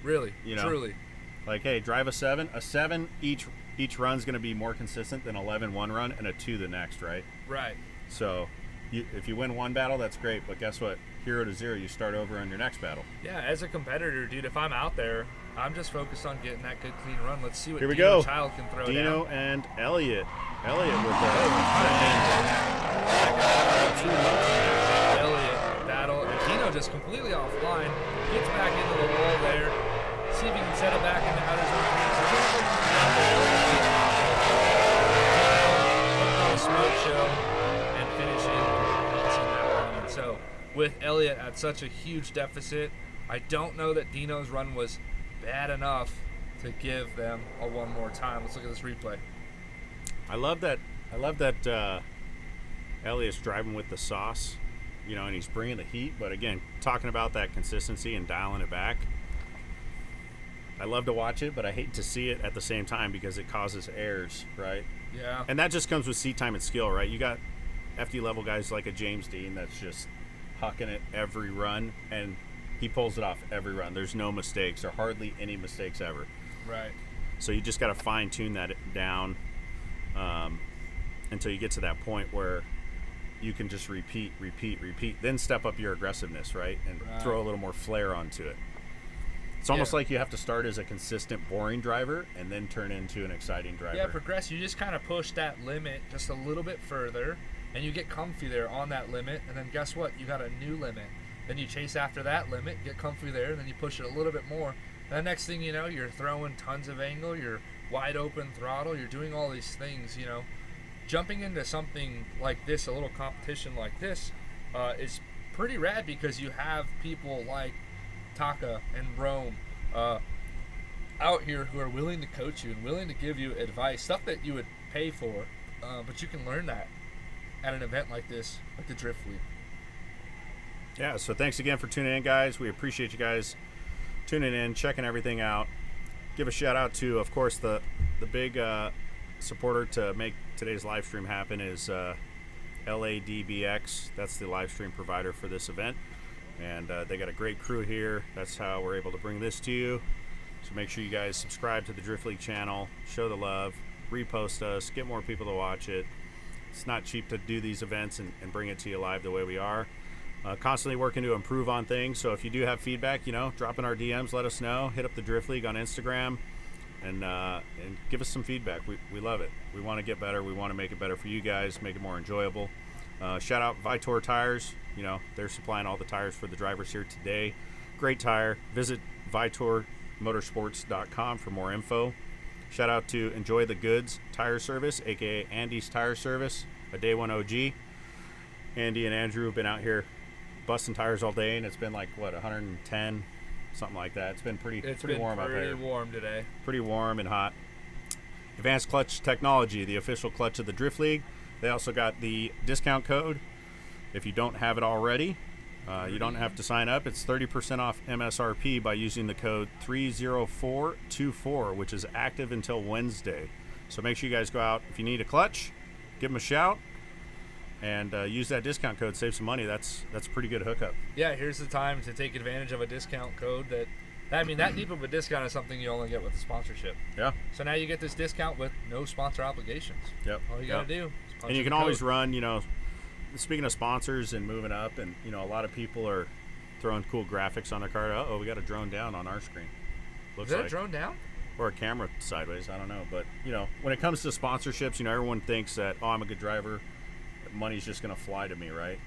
Really, you know, truly. Like, hey, drive a 7. A 7 each run's going to be more consistent than 11 one run and a 2 the next, right? Right. So, if you win one battle, that's great. But guess what? 0 to 0, you start over on your next battle. Yeah, as a competitor, dude, if I'm out there, I'm just focused on getting that good, clean run. Let's see what Here we Dino go. Child can throw Dino down. and Elliot. Elliot with the Elliot battle. And Dino just completely offline. Gets back into the wall there. See if he can set it back into outer zone. Smoke show and finishing that one. So with Elliot at such a huge deficit, I don't know that Dino's run was bad enough to give them a one more time. Let's look at this replay. I love that Elliot's driving with the sauce, you know, and he's bringing the heat. But again, talking about that consistency and dialing it back. I love to watch it, but I hate to see it at the same time because it causes errors, right? Yeah. And that just comes with seat time and skill, right? You got FD level guys like a James Dean that's just hucking it every run, and he pulls it off every run. There's no mistakes or hardly any mistakes ever. Right. So you just got to fine tune that down until you get to that point where you can just repeat, then step up your aggressiveness, right? And throw a little more flair onto it. It's almost like you have to start as a consistent, boring driver and then turn into an exciting driver. Yeah, progress. You just kind of push that limit just a little bit further, and you get comfy there on that limit, and then guess what? You got a new limit. Then you chase after that limit, get comfy there, and then you push it a little bit more. And the next thing you know, you're throwing tons of angle, you're wide open throttle, you're doing all these things, you know, jumping into something like this, a little competition like this, is pretty rad because you have people like Taka and Rome out here who are willing to coach you and willing to give you advice, stuff that you would pay for, but you can learn that at an event like this, like the Drift League. Yeah, so thanks again for tuning in, guys. We appreciate you guys tuning in, checking everything out. Give a shout out to, of course, the big supporter to make today's live stream happen is LADBX. That's the live stream provider for this event, and they got a great crew here. That's how we're able to bring this to you. So make sure you guys subscribe to the Drift League channel, show the love, repost us, get more people to watch it. It's not cheap to do these events and bring it to you live the way we are. Constantly working to improve on things. So if you do have feedback, drop in our DMs, let us know. Hit up the Drift League on Instagram and give us some feedback. We love it. We want to get better. We want to make it better for you guys, make it more enjoyable. Shout out Vitour tires. They're supplying all the tires for the drivers here today. Great tire. Visit VitourMotorsports.com for more info. Shout out to Enjoy the Goods Tire Service, aka Andy's Tire Service, a day one OG. Andy and Andrew have been out here busting tires all day, and it's been like 110, something like that. It's been pretty warm out there. Pretty warm today. Pretty warm and hot. Advanced Clutch Technology, the official clutch of the Drift League. They also got the discount code. If you don't have it already, you don't have to sign up. It's 30% off MSRP by using the code 30424, which is active until Wednesday. So make sure you guys go out. If you need a clutch, give them a shout. And use that discount code, save some money. That's a pretty good hookup. Yeah, here's the time to take advantage of a discount code that deep of a discount is something you only get with a sponsorship. Yeah. So now you get this discount with no sponsor obligations. Yep. All you got to do. And you can always run, speaking of sponsors and moving up, and, a lot of people are throwing cool graphics on their car. Uh-oh, we got a drone down on our screen. Looks like a drone down? Or a camera sideways, I don't know. But, when it comes to sponsorships, everyone thinks that, I'm a good driver. Money's just going to fly to me, right?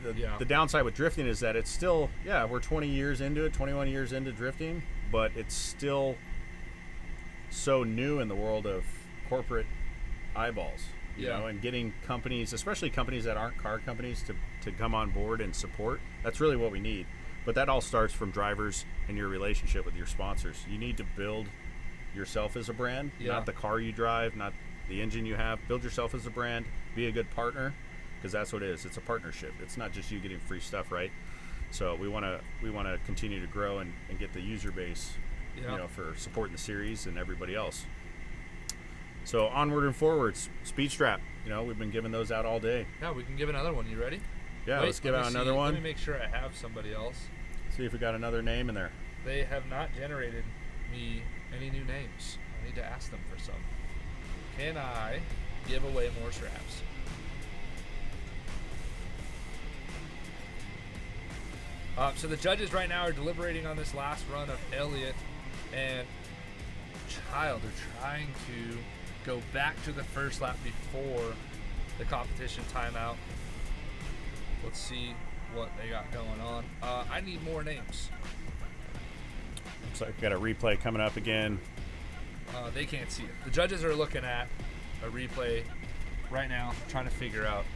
The downside with drifting is that it's still, we're 20 years into it, 21 years into drifting, but it's still so new in the world of corporate eyeballs, you know, and getting companies, especially companies that aren't car companies, to come on board and support. That's really what we need. But that all starts from drivers and your relationship with your sponsors. You need to build yourself as a brand, not the car you drive, not the engine you have. Build yourself as a brand, be a good partner, because that's what it is. It's a partnership. It's not just you getting free stuff, right? So we want to continue to grow and get the user base, for supporting the series and everybody else. So onward and forwards, speed strap. We've been giving those out all day. Yeah, we can give another one. You ready? Yeah, let's give out another one. Let me make sure I have somebody else. See if we got another name in there. They have not generated me any new names. I need to ask them for some. Can I give away more straps? So the judges right now are deliberating on this last run of Elliott and Child. They're trying to go back to the first lap before the competition timeout. Let's see what they got going on. I need more names. Looks like we got a replay coming up again. They can't see it. The judges are looking at a replay right now, trying to figure out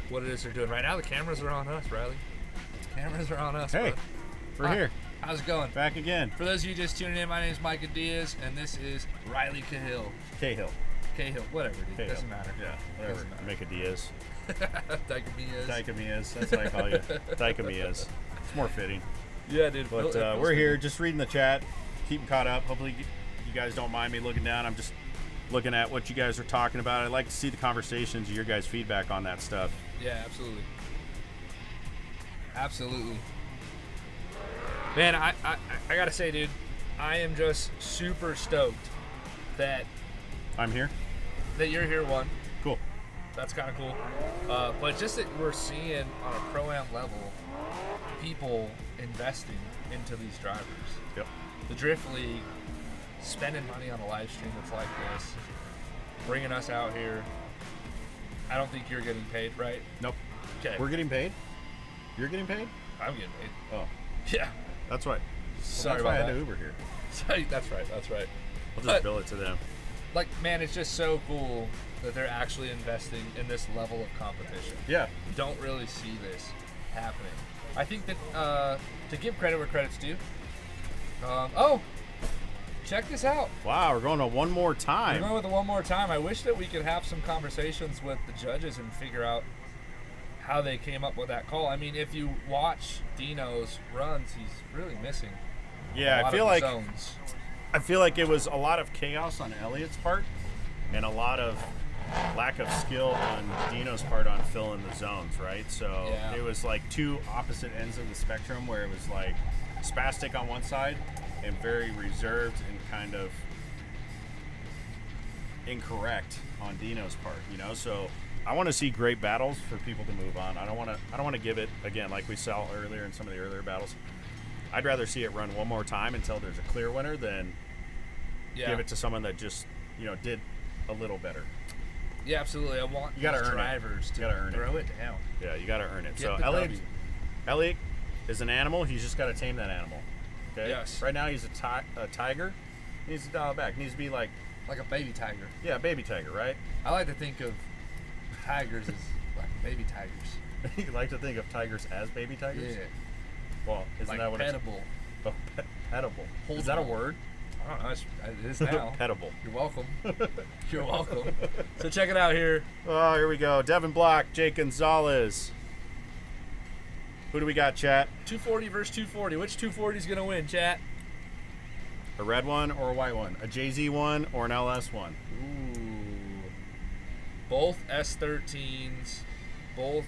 what it is they're doing. Right now, the cameras are on us, Riley. Cameras are on us. Hey, we're here. How's it going? Back again. For those of you just tuning in, my name is Micah Diaz, and this is Riley Cahill. Cahill, whatever, dude. Doesn't matter. Yeah, whatever. Make a Diaz. Dicamias. That's what I call you. Dicamias. It's more fitting. Yeah, dude. But we're here just reading the chat, keeping caught up. Hopefully you guys don't mind me looking down. I'm just looking at what you guys are talking about. I'd like to see the conversations, your guys' feedback on that stuff. Yeah, absolutely. Man, I gotta say, dude, I am just super stoked that I'm here. That you're here, one. Cool. That's kind of cool. But just that we're seeing on a pro-am level people investing into these drivers. Yep. The Drift League spending money on a live stream that's like this, bringing us out here. I don't think you're getting paid, right? Nope. Okay. We're getting paid? You're getting paid? I'm getting paid. Oh. Yeah. That's right. Sorry that's about why that. I had to Uber here. That's right. We'll just bill it to them. like, man, it's just so cool that they're actually investing in this level of competition. Yeah. You don't really see this happening. I think that to give credit where credit's due. Oh, check this out. Wow, we're going to one more time. We're going with the one more time. I wish that we could have some conversations with the judges and figure out how they came up with that call. I mean, if you watch Dino's runs, he's really missing. Yeah, I feel like it was a lot of chaos on Elliot's part and a lot of lack of skill on Dino's part on filling the zones, right? So it was like two opposite ends of the spectrum where it was like spastic on one side and very reserved and kind of incorrect on Dino's part, you know? So I want to see great battles for people to move on. I don't want to give it, again, like we saw earlier in some of the earlier battles. I'd rather see it run one more time until there's a clear winner than give it to someone that just, you know, did a little better. Yeah, absolutely. I want you gotta earn drivers it. to You gotta earn throw it down. Yeah, you got to earn it. Get So the Elliot is an animal. He's just got to tame that animal. Okay. Yes. Right now he's a tiger. He needs to dial it back. He needs to be like a baby tiger. Yeah, baby tiger, right? I like to think of tigers as like baby tigers. You like to think of tigers as baby tigers? Yeah. Well, isn't like that what petable. it's? Oh, petable. Is that a word? I don't know. It is now. Petable. You're welcome. You're welcome. So check it out here. Oh, here we go. Devin Block, Jake Gonzalez. Who do we got, chat? 240 versus 240. Which 240 is going to win, chat? A red one or a white one? A JZ one or an LS one? Ooh. Both S13s. Both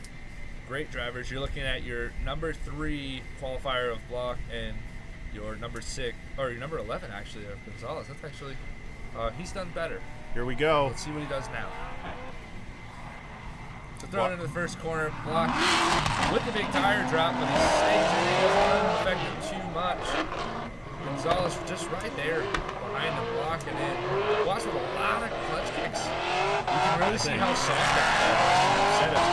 great drivers. You're looking at your number 3 qualifier of Block and your number 6, or your number 11 actually of Gonzalez. That's actually, he's done better. Here we go. Let's see what he does now. So thrown into the first corner, Block with the big tire drop, but he stays in. He doesn't affect him too much. Gonzalez just right there behind him, blocking in. Watch with a lot of clutch kicks. You can really see how soft that setup's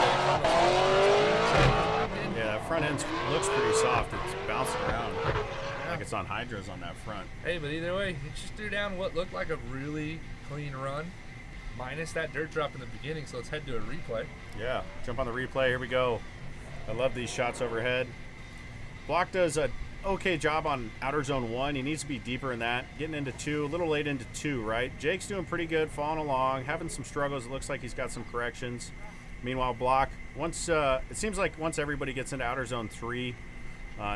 getting. Yeah, that front end looks pretty soft. It's bouncing around like it's on hydros on that front. Hey, but either way, he just threw down what looked like a really clean run, minus that dirt drop in the beginning. So let's head to a replay. Yeah, jump on the replay. Here we go. I love these shots overhead. Block does a okay job on outer zone 1. He needs to be deeper in that. Getting into 2, a little late into 2, right? Jake's doing pretty good, following along, having some struggles. It looks like he's got some corrections. Meanwhile, Block, once it seems like once everybody gets into outer zone 3,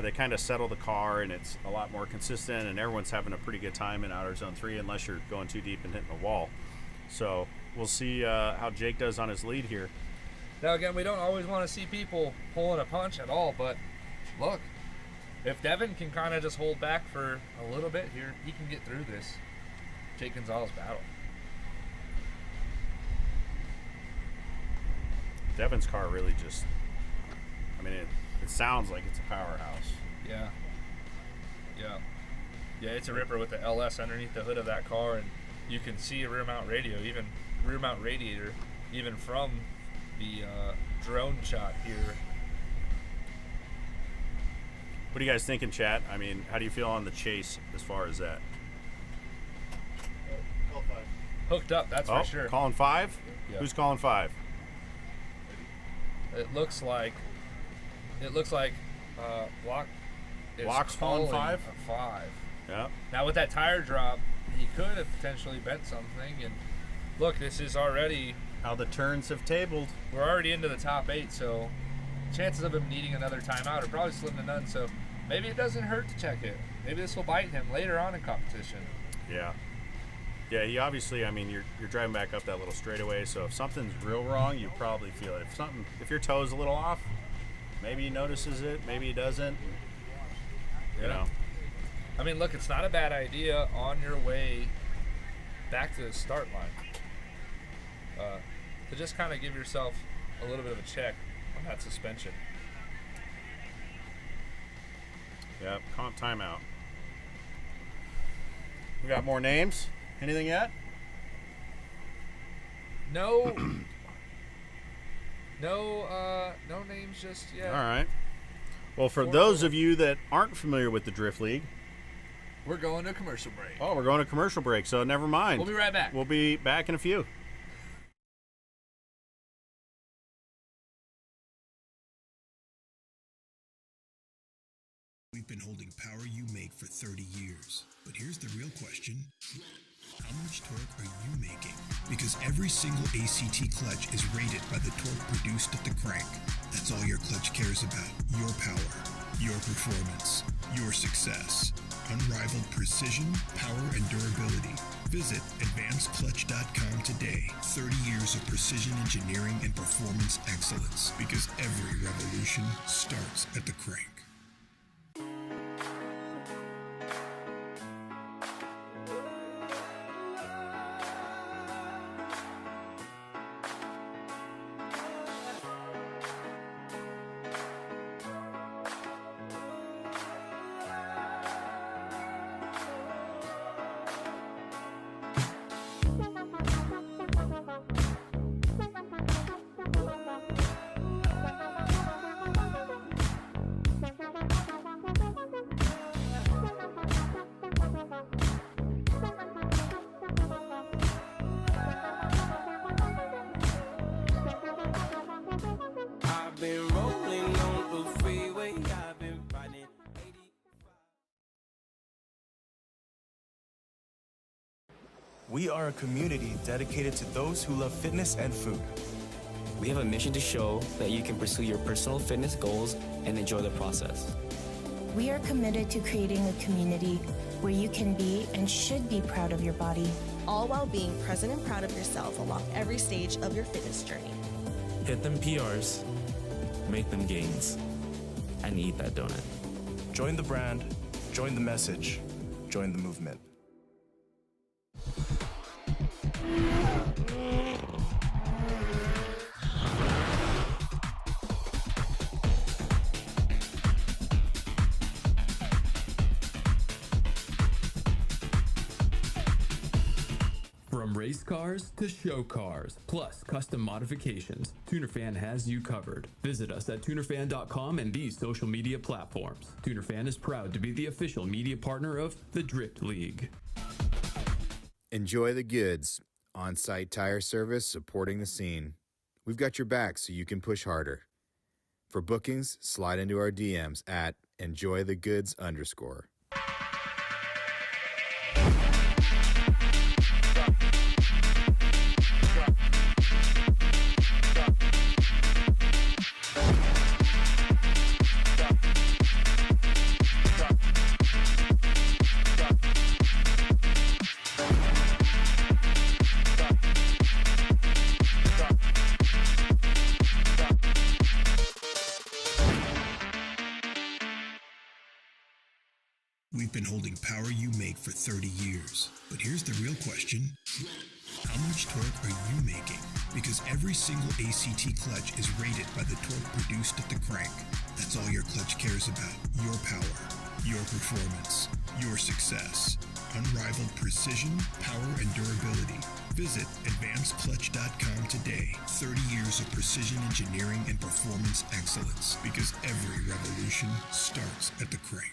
they kind of settle the car and it's a lot more consistent and everyone's having a pretty good time in outer zone 3 unless you're going too deep and hitting the wall. So we'll see how Jake does on his lead here. Now again, we don't always want to see people pulling a punch at all, but look, if Devin can kind of just hold back for a little bit here, he can get through this Jake Gonzalez battle. Devin's car really just, I mean, it sounds like it's a powerhouse. Yeah. Yeah. Yeah, it's a ripper with the LS underneath the hood of that car, and you can see a rear mount radiator, even from the drone shot here. What are you guys thinking, chat? I mean, how do you feel on the chase as far as that? Hooked up, that's for sure. Calling 5? Yeah. Who's calling 5? It looks like Block is Block's calling 5? A 5. Yeah. Now with that tire drop, he could have potentially bent something. And look, this is already how the turns have tabled. We're already into the top 8, so chances of him needing another timeout are probably slim to none. So maybe it doesn't hurt to check it. Maybe this will bite him later on in competition. Yeah. Yeah, he obviously, I mean, you're driving back up that little straightaway, so if something's real wrong, you probably feel it. If your toe's a little off, maybe he notices it, maybe he doesn't. You know. I mean, look, it's not a bad idea on your way back to the start line to just kind of give yourself a little bit of a check on that suspension. Yep, comp timeout. We got more names? Anything yet? No. No names just yet. All right. Well, for those of you that aren't familiar with the Drift League, We're going to commercial break. Oh, we're going to commercial break, so never mind. We'll be right back. We'll be back in a few. We've been holding power you make for 30 years. But here's the real question. How much torque are you making? Because every single ACT clutch is rated by the torque produced at the crank. That's all your clutch cares about. Your power, your performance, your success. Unrivaled precision, power, and durability. Visit advancedclutch.com today. 30 years of precision engineering and performance excellence. Because every revolution starts at the crank. We are a community dedicated to those who love fitness and food. We have a mission to show that you can pursue your personal fitness goals and enjoy the process. We are committed to creating a community where you can be and should be proud of your body. All while being present and proud of yourself along every stage of your fitness journey. Hit them PRs, make them gains, and eat that donut. Join the brand, join the message, join the movement. From race cars to show cars, plus custom modifications, TunerFan has you covered. Visit us at tunerfan.com and these social media platforms. TunerFan is proud to be the official media partner of the Drift League. Enjoy the goods. On-site tire service supporting the scene. We've got your back so you can push harder. For bookings, slide into our DMs at enjoythegoods_. We've been holding power you make for 30 years. But here's the real question. How much torque are you making? Because every single ACT clutch is rated by the torque produced at the crank. That's all your clutch cares about. Your power, your performance, your success. Unrivaled precision, power, and durability. Visit advancedclutch.com today. 30 years of precision engineering and performance excellence. Because every revolution starts at the crank.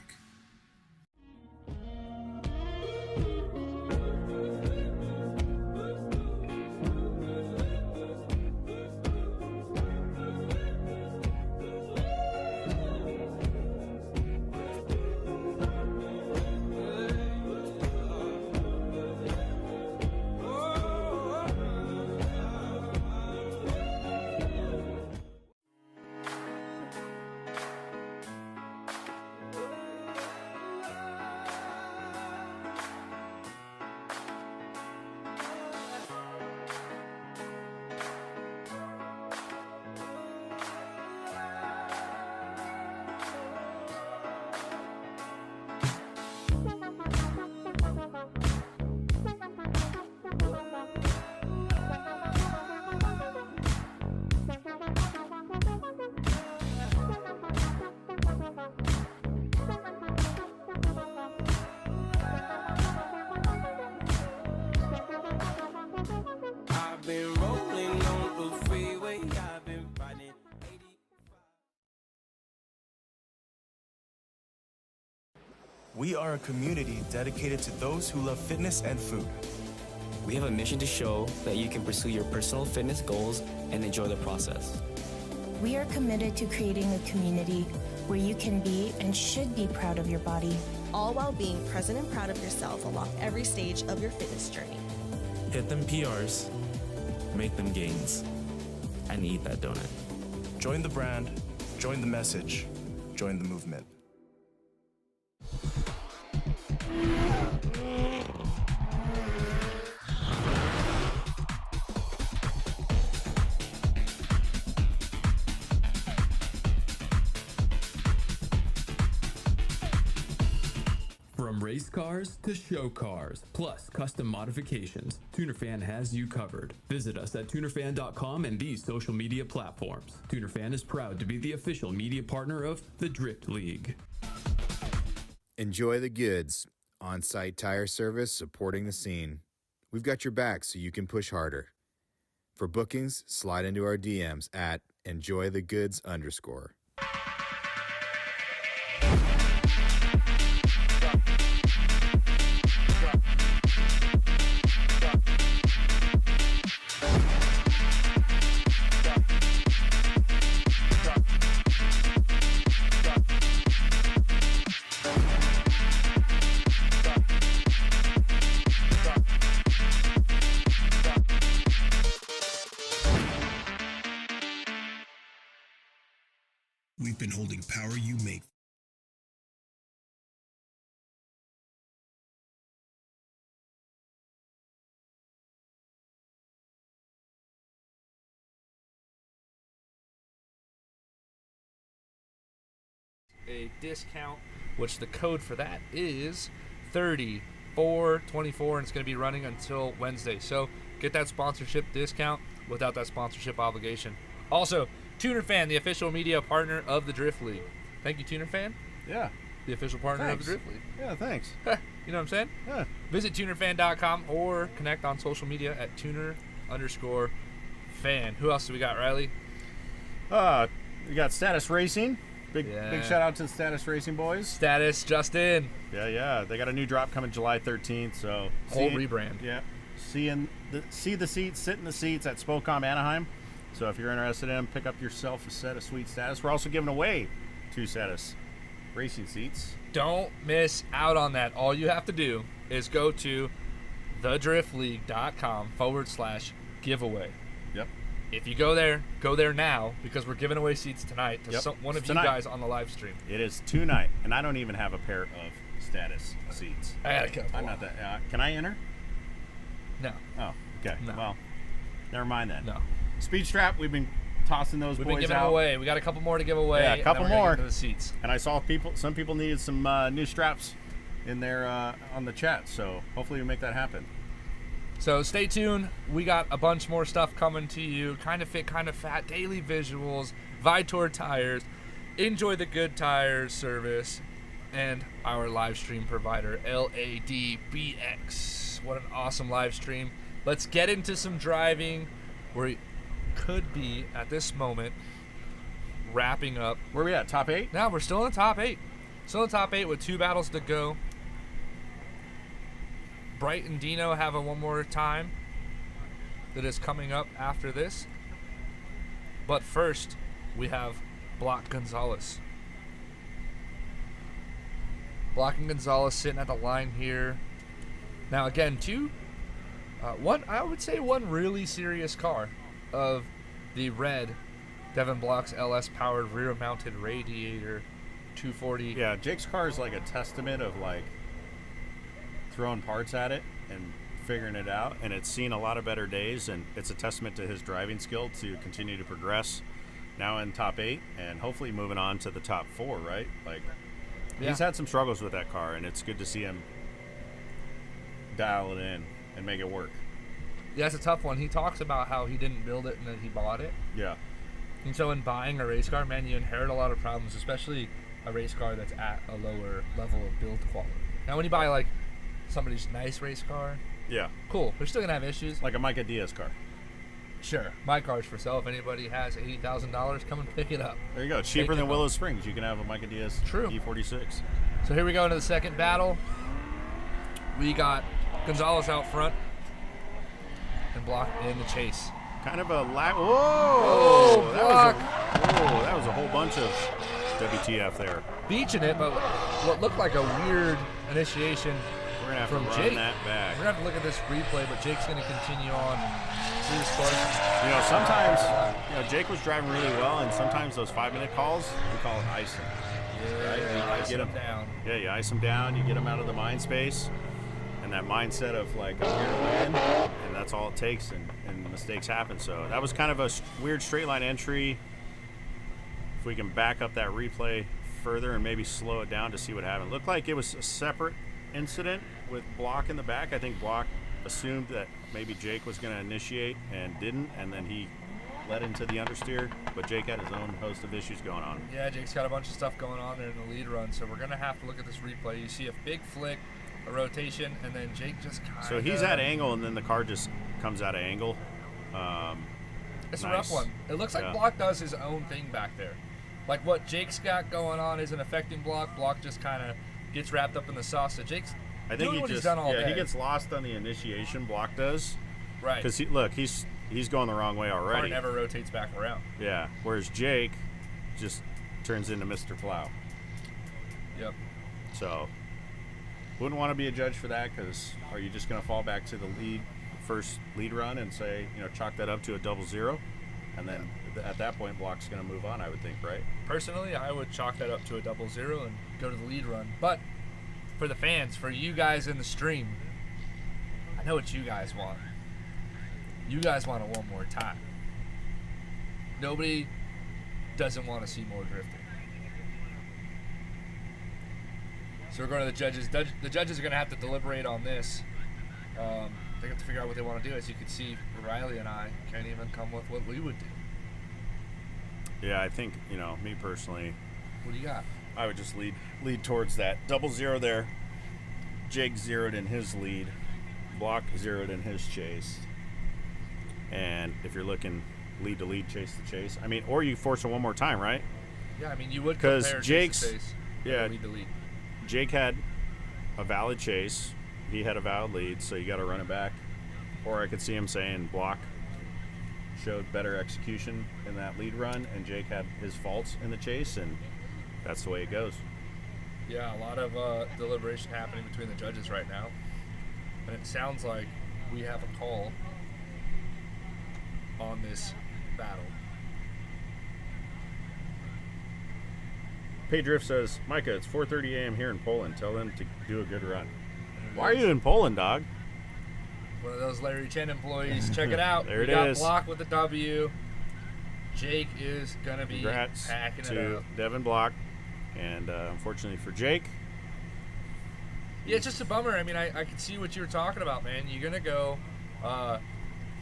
We are a community dedicated to those who love fitness and food. We have a mission to show that you can pursue your personal fitness goals and enjoy the process. We are committed to creating a community where you can be and should be proud of your body. All while being present and proud of yourself along every stage of your fitness journey. Hit them PRs, make them gains, and eat that donut. Join the brand, join the message, join the movement. From race cars to show cars, plus custom modifications, TunerFan has you covered. Visit us at tunerfan.com and these social media platforms. TunerFan is proud to be the official media partner of the Drift League. Enjoy the goods. On-site tire service supporting the scene. We've got your back so you can push harder. For bookings, slide into our DMs at enjoythegoods_. We've been holding Power You Make. A discount, which the code for that is 3424, and it's going to be running until Wednesday. So get that sponsorship discount without that sponsorship obligation. Also, TunerFan, the official media partner of the Drift League. Thank you, TunerFan. Yeah. The official partner of the Drift League. Yeah, thanks. You know what I'm saying? Yeah. Visit tunerfan.com or connect on social media at tuner_fan. Who else do we got, Riley? We got Status Racing. Big shout out to the Status Racing boys. Status just in. Yeah. They got a new drop coming July 13th. So whole rebrand. Yeah. See the seats, sit in the seats at Spocom Anaheim. So if you're interested in them, pick up yourself a set of sweet Status. We're also giving away 2 Status racing seats. Don't miss out on that. All you have to do is go to thedriftleague.com/giveaway. Yep. If you go there now, because we're giving away seats tonight to one of you guys on the live stream. It is tonight, and I don't even have a pair of Status seats. I got a couple. I'm not that. Can I enter? No. Oh, okay. No. Well, never mind then. No. Speed strap, we've been tossing those We've boys been giving out. away. We got a couple more to give away. Yeah, a couple and then we're more. gonna get into the seats. And I saw some people needed some new straps in there on the chat. So hopefully we make that happen. So stay tuned. We got a bunch more stuff coming to you. Kind of fit, kind of fat. Daily visuals. Vitour tires. Enjoy the good tires service. And our live stream provider, LADBX. What an awesome live stream. Let's get into some driving. We could be, at this moment, wrapping up. Where are we at? Top 8? No, we're still in the top 8. Still in the top 8 with 2 battles to go. Bright and Dino have a one more time that is coming up after this. But first, we have Block Gonzalez. Block and Gonzalez sitting at the line here. Now, again, I would say one really serious car of the red Devin Block's LS powered rear mounted radiator 240. Yeah, Jake's car is like a testament of like throwing parts at it and figuring it out, and it's seen a lot of better days, and it's a testament to his driving skill to continue to progress. Now in top 8 and hopefully moving on to the top 4, right? Like he's had some struggles with that car, and it's good to see him dial it in and make it work. Yeah, it's a tough one. He talks about how he didn't build it and then he bought it. Yeah. And so in buying a race car, man, you inherit a lot of problems, especially a race car that's at a lower level of build quality. Now, when you buy, like, somebody's nice race car, yeah, cool. They're still going to have issues. Like a Micah Diaz car. Sure. My car's for sale. If anybody has $80,000, come and pick it up. There you go. Cheaper than Willow Springs. You can have a Micah Diaz E46. So here we go into the second battle. We got Gonzalez out front and Block in the chase. Kind of a Whoa! That was a whole bunch of WTF there. Beaching it, but what looked like a weird initiation We're gonna have from to run Jake. that back. We're gonna have to look at this replay, but Jake's gonna continue on through this course. You know, sometimes Jake was driving really well, and sometimes those 5-minute calls, we call it icing. Yeah, right? You ice get them down. Yeah, you ice them down, you get them out of the mind space, and that mindset of like, I'm here to win, and that's all it takes, and mistakes happen. So that was kind of a weird straight line entry. If we can back up that replay further and maybe slow it down to see what happened. It looked like it was a separate incident with Block in the back. I think Block assumed that maybe Jake was going to initiate and didn't, and then he led into the understeer, but Jake had his own host of issues going on. Yeah, Jake's got a bunch of stuff going on there in the lead run, so we're going to have to look at this replay. You see a big flick, a rotation, and then Jake just kind of... So he's at angle, and then the car just comes out of angle. It's a rough one. It looks like Block does his own thing back there. Like what Jake's got going on isn't affecting Block. Block just kind of gets wrapped up in the sauce. So Jake's doing what he's done all day. He gets lost on the initiation. Block does. Right. Because he's going the wrong way already. Car never rotates back around. Yeah. Whereas Jake just turns into Mr. Plow. Yep. So wouldn't want to be a judge for that, because are you just going to fall back to the first lead run and say, chalk that up to a 0-0, and then at that point Block's going to move on, I would think, right? Personally, I would chalk that up to a 0-0 and go to the lead run. But for the fans, for you guys in the stream, I know what you guys want. You guys want it one more time. Nobody doesn't want to see more drifting. So we're going to the judges. The judges are going to have to deliberate on this. They have to figure out what they want to do. As you can see, Riley and I can't even come with what we would do. Yeah, I think, me personally, what do you got? I would just lead towards that 0-0 there. Jake zeroed in his lead. Block zeroed in his chase. And if you're looking lead to lead, chase to chase, or you force it one more time, right? Yeah, you would compare Jake's chase to chase, lead to lead. Jake had a valid chase. He had a valid lead, so you got to run it back. Or I could see him saying Block showed better execution in that lead run, and Jake had his faults in the chase, and that's the way it goes. Yeah, a lot of deliberation happening between the judges right now, and it sounds like we have a call on this battle. Paydrift says, Micah, it's 4:30 a.m. here in Poland. Tell them to do a good run. Why are you in Poland, dog? One of those Larry Chen employees. Check it out. There we it got is. Block with the W. Jake is going to be packing it to up. Devin Block. And unfortunately for Jake. Yeah, it's just a bummer. I can see what you were talking about, man. You're going to go, you're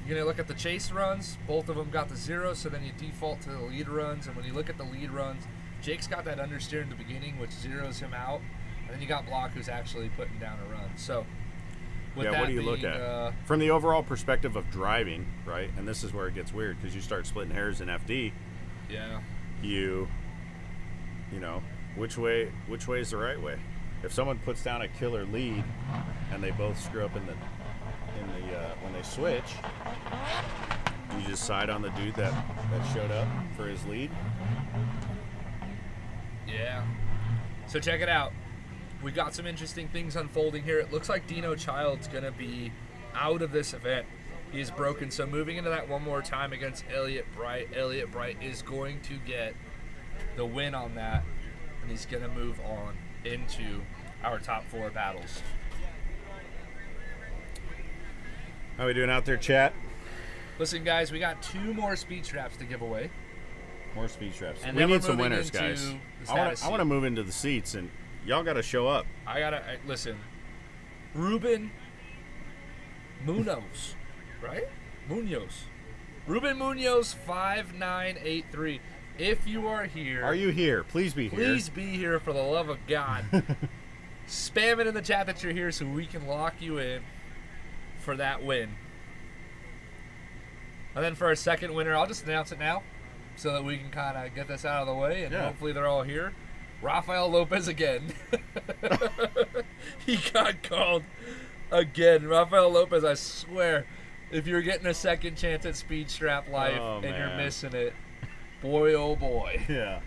going to look at the chase runs. Both of them got the 0, so then you default to the lead runs. And when you look at the lead runs, Jake's got that understeer in the beginning, which zeroes him out. And then you got Block, who's actually putting down a run. So, with that what do you being, look at? From the overall perspective of driving, right? And this is where it gets weird, because you start splitting hairs in FD. Yeah. You know, which way is the right way? If someone puts down a killer lead, and they both screw up in the when they switch, do you just side on the dude that showed up for his lead? Yeah. So check it out. We got some interesting things unfolding here. It looks like Dino Child's going to be out of this event. He is broken. So moving into that one more time against Elliott Bright. Elliott Bright is going to get the win on that, and he's going to move on into our top 4 battles. How we doing out there, chat? Listen, guys, we got 2 more speed straps to give away. More speed straps. And we need some winners, guys. I want to to move into the seats, and y'all got to show up. Listen. Ruben Munoz, right? Ruben Munoz 5983. If you are here, are you here? Please be here. Please be here, for the love of God. Spam it in the chat that you're here so we can lock you in for that win. And then for our second winner, I'll just announce it now so that we can kind of get this out of the way, and hopefully they're all here. Rafael Lopez again. He got called again. Rafael Lopez, I swear, if you're getting a second chance at Speed Strap Life and you're missing it, boy, oh boy. Yeah.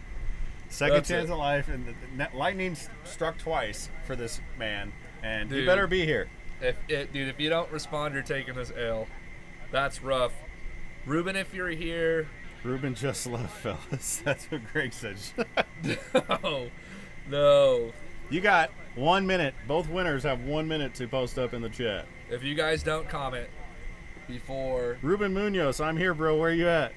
Second chance at life, and the lightning struck twice for this man, and you better be here. If you don't respond, you're taking this L. That's rough. Ruben, if you're here. Ruben just left, fellas. That's what Greg said. No. You got 1 minute. Both winners have 1 minute to post up in the chat. If you guys don't comment before. Ruben Munoz, I'm here, bro. Where you at?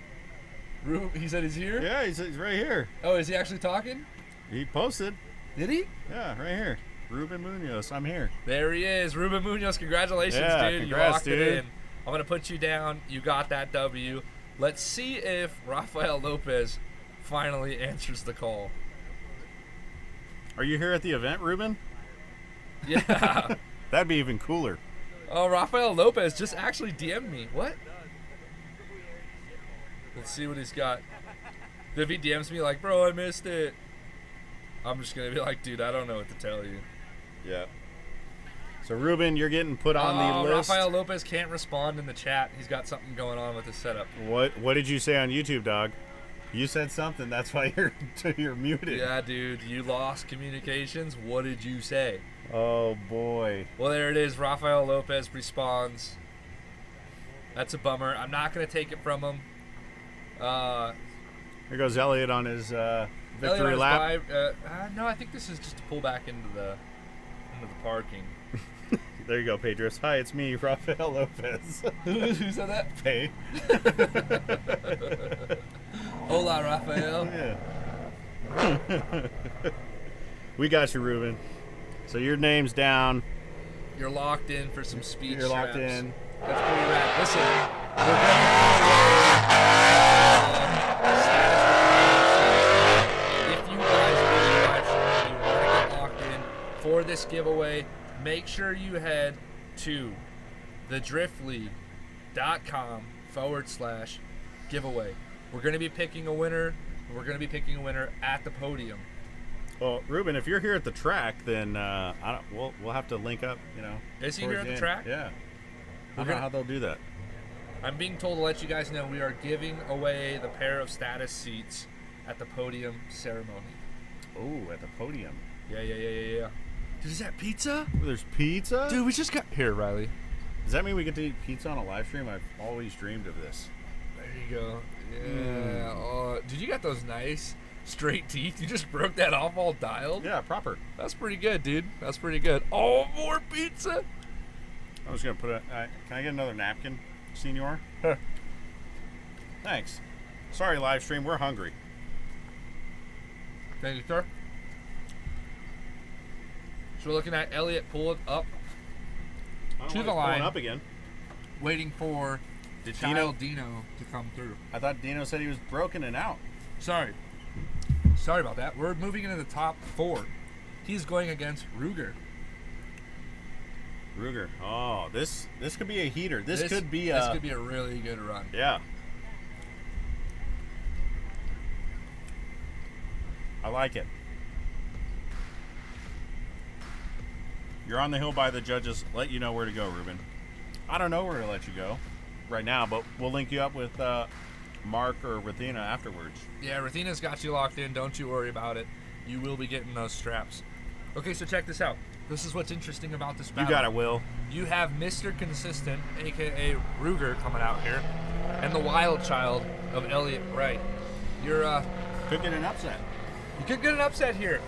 He said he's here? Yeah, he's right here. Oh, is he actually talking? He posted. Did he? Yeah, right here. Ruben Munoz, I'm here. There he is. Ruben Munoz, congratulations, dude. Congrats, you locked dude. it in. I'm going to put you down. You got that W. Let's see if Rafael Lopez finally answers the call. Are you here at the event, Ruben? Yeah. That'd be even cooler. Oh, Rafael Lopez just actually DM'd me. What? Let's see what he's got. If he DMs me like, bro, I missed it, I'm just going to be like, dude, I don't know what to tell you. Yeah. So, Ruben, you're getting put on the list. Rafael Lopez can't respond in the chat. He's got something going on with his setup. What did you say on YouTube, dog? You said something. That's why you're muted. Yeah, dude. You lost communications. What did you say? Oh, boy. Well, there it is. Rafael Lopez responds. That's a bummer. I'm not going to take it from him. Here goes Elliot on his victory lap. No, I think this is just to pull back into the parking. There you go, Pedros. Hi, it's me, Rafael Lopez. Who said that? Pay. Hola, Rafael. Yeah. We got you, Ruben. So your name's down. You're locked in for some speed You're straps. locked in. That's pretty rad. Listen, we're if you guys really want to get locked in for this giveaway, make sure you head to thedriftleague.com/giveaway. We're going to be picking a winner. We're going to be picking a winner at the podium. Well, Ruben, if you're here at the track, then we'll have to link up. You know. Is he here at the track? Yeah. I don't know how they'll do that. I'm being told to let you guys know we are giving away the pair of status seats at the podium ceremony. Oh, at the podium. Yeah. Dude, is that pizza? Oh, there's pizza? Dude, we just got... Here, Riley. Does that mean we get to eat pizza on a live stream? I've always dreamed of this. There you go. Yeah. Oh, dude, you got those nice straight teeth. You just broke that off all dialed? Yeah, proper. That's pretty good, dude. That's pretty good. Oh, more pizza? I was going to put can I get another napkin, senor? Huh. Thanks. Sorry, live stream. We're hungry. Thank you, sir. So we're looking at Elliot pulled up to the line. Up again. Waiting for Dino to come through. I thought Dino said he was broken and out. Sorry about that. We're moving into the top 4. He's going against Ruger. Oh, this could be a heater. This could be a really good run. Yeah. I like it. You're on the hill by the judges. Let you know where to go, Ruben. I don't know where to let you go right now, but we'll link you up with Mark or Rathina afterwards. Yeah, Rathina's got you locked in. Don't you worry about it. You will be getting those straps. Okay, so check this out. This is what's interesting about this battle. You got it, Will. You have Mr. Consistent, a.k.a. Ruger, coming out here, and the wild child of Elliot Wright. You're could get an upset. You could get an upset here.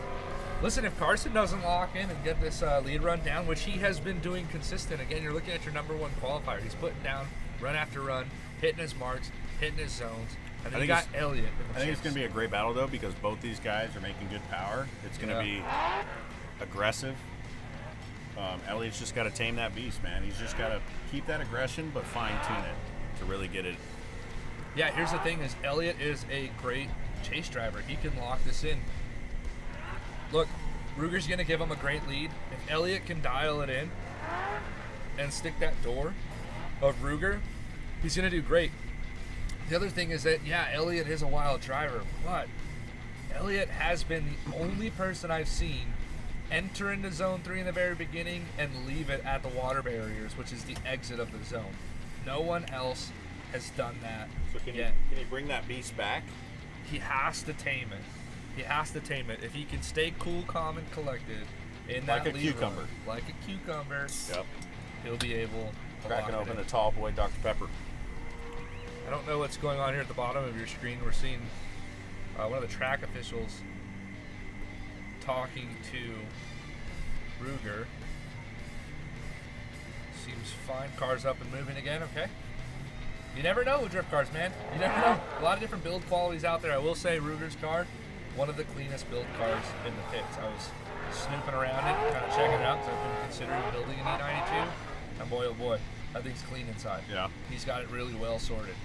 Listen, if Carson doesn't lock in and get this lead run down, which he has been doing consistent, again, you're looking at your number 1 qualifier. He's putting down run after run, hitting his marks, hitting his zones. And then you got Elliot. I think it's going to be a great battle, though, because both these guys are making good power. It's going to be aggressive. Elliot's just got to tame that beast, man. He's just got to keep that aggression, but fine-tune it to really get it. Yeah, here's the thing is Elliot is a great chase driver. He can lock this in. Look, Ruger's going to give him a great lead. If Elliot can dial it in and stick that door of Ruger, he's going to do great. The other thing is that, yeah, Elliot is a wild driver, but Elliott has been the only person I've seen enter into zone 3 in the very beginning and leave it at the water barriers, which is the exit of the zone. No one else has done that yet. Can he bring that beast back? He has to tame it. He has to tame it. If he can stay cool, calm, and collected in that like a cucumber. Like a cucumber, Yep. He'll be able to Cracking lock it open in. a tall boy Dr. Pepper. I don't know what's going on here at the bottom of your screen. We're seeing one of the track officials talking to Ruger. Seems fine. Car's up and moving again. Okay. You never know with drift cars, man. You never know. A lot of different build qualities out there. I will say Ruger's car, one of the cleanest build cars in the pits. I was snooping around it, kind of checking it out, because I've been considering building an E92. And boy, oh boy, that thing's clean inside. Yeah. He's got it really well sorted.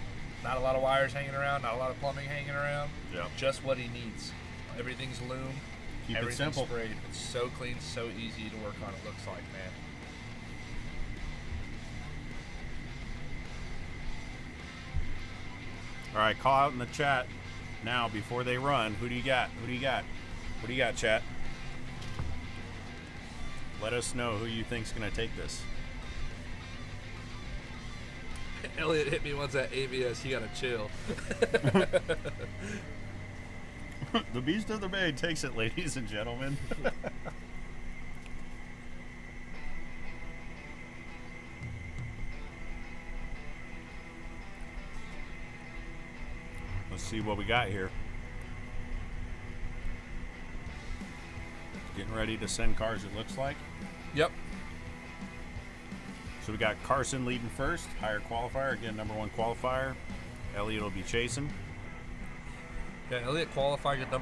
Not a lot of wires hanging around, not a lot of plumbing hanging around. Yeah. Just what he needs. Everything's loom. Keep it everything's simple. sprayed. It's so clean, so easy to work on, it looks like, man. All right, call out in the chat now before they run. Who do you got? Who do you got? What do you got, chat? Let us know who you think's gonna take this. Elliot hit me once at ABS. He gotta chill. The beast of the bay takes it, ladies and gentlemen. Let's see what we got here. Getting ready to send cars, it looks like. Yep. So we got Carson leading first, higher qualifier, again, #1 qualifier. Elliott will be chasing. Yeah, Elliott qualified at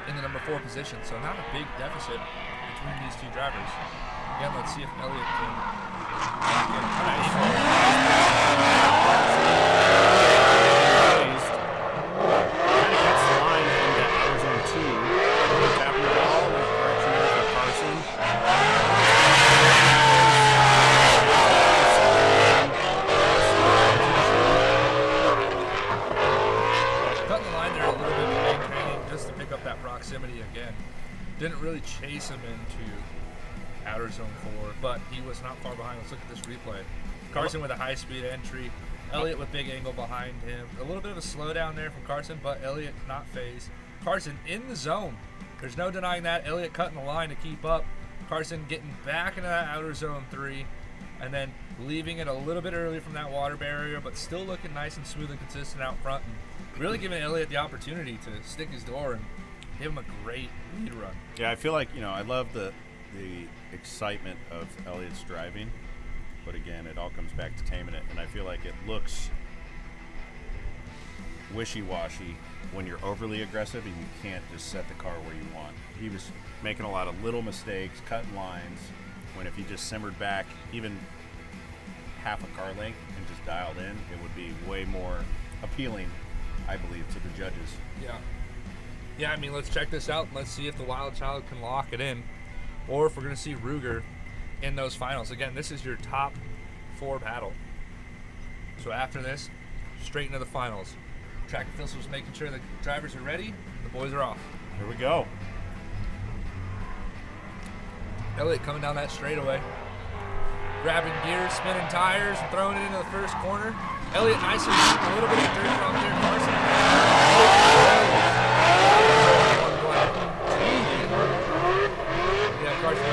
in the number 4 position, so not a big deficit between these two drivers. Again, let's see if Elliott proximity again. Didn't really chase him into outer zone 4, but he was not far behind. Let's look at this replay. Carson with a high-speed entry. Elliott with big angle behind him. A little bit of a slowdown there from Carson, but Elliott not phased. Carson in the zone. There's no denying that. Elliott cutting the line to keep up. Carson getting back into that outer zone 3, and then leaving it a little bit early from that water barrier, but still looking nice and smooth and consistent out front, and really giving Elliott the opportunity to stick his door and give him a great lead run. Yeah, I feel like, you know, I love the excitement of Elliott's driving, but again, it all comes back to taming it, and I feel like it looks wishy-washy when you're overly aggressive and you can't just set the car where you want. He was making a lot of little mistakes, cutting lines, when if he just simmered back even half a car length and just dialed in, it would be way more appealing, I believe, to the judges. Yeah. Yeah, I mean, let's check this out. Let's see if the Wild Child can lock it in, or if we're going to see Ruger in those finals. Again, this is your top 4 battle. So after this, straight into the finals. Track officials making sure the drivers are ready. The boys are off. Here we go. Elliott coming down that straightaway. Grabbing gears, spinning tires, and throwing it into the first corner. Elliott nice and deep, a little bit of dirt off there. Carson. Yeah, Carson.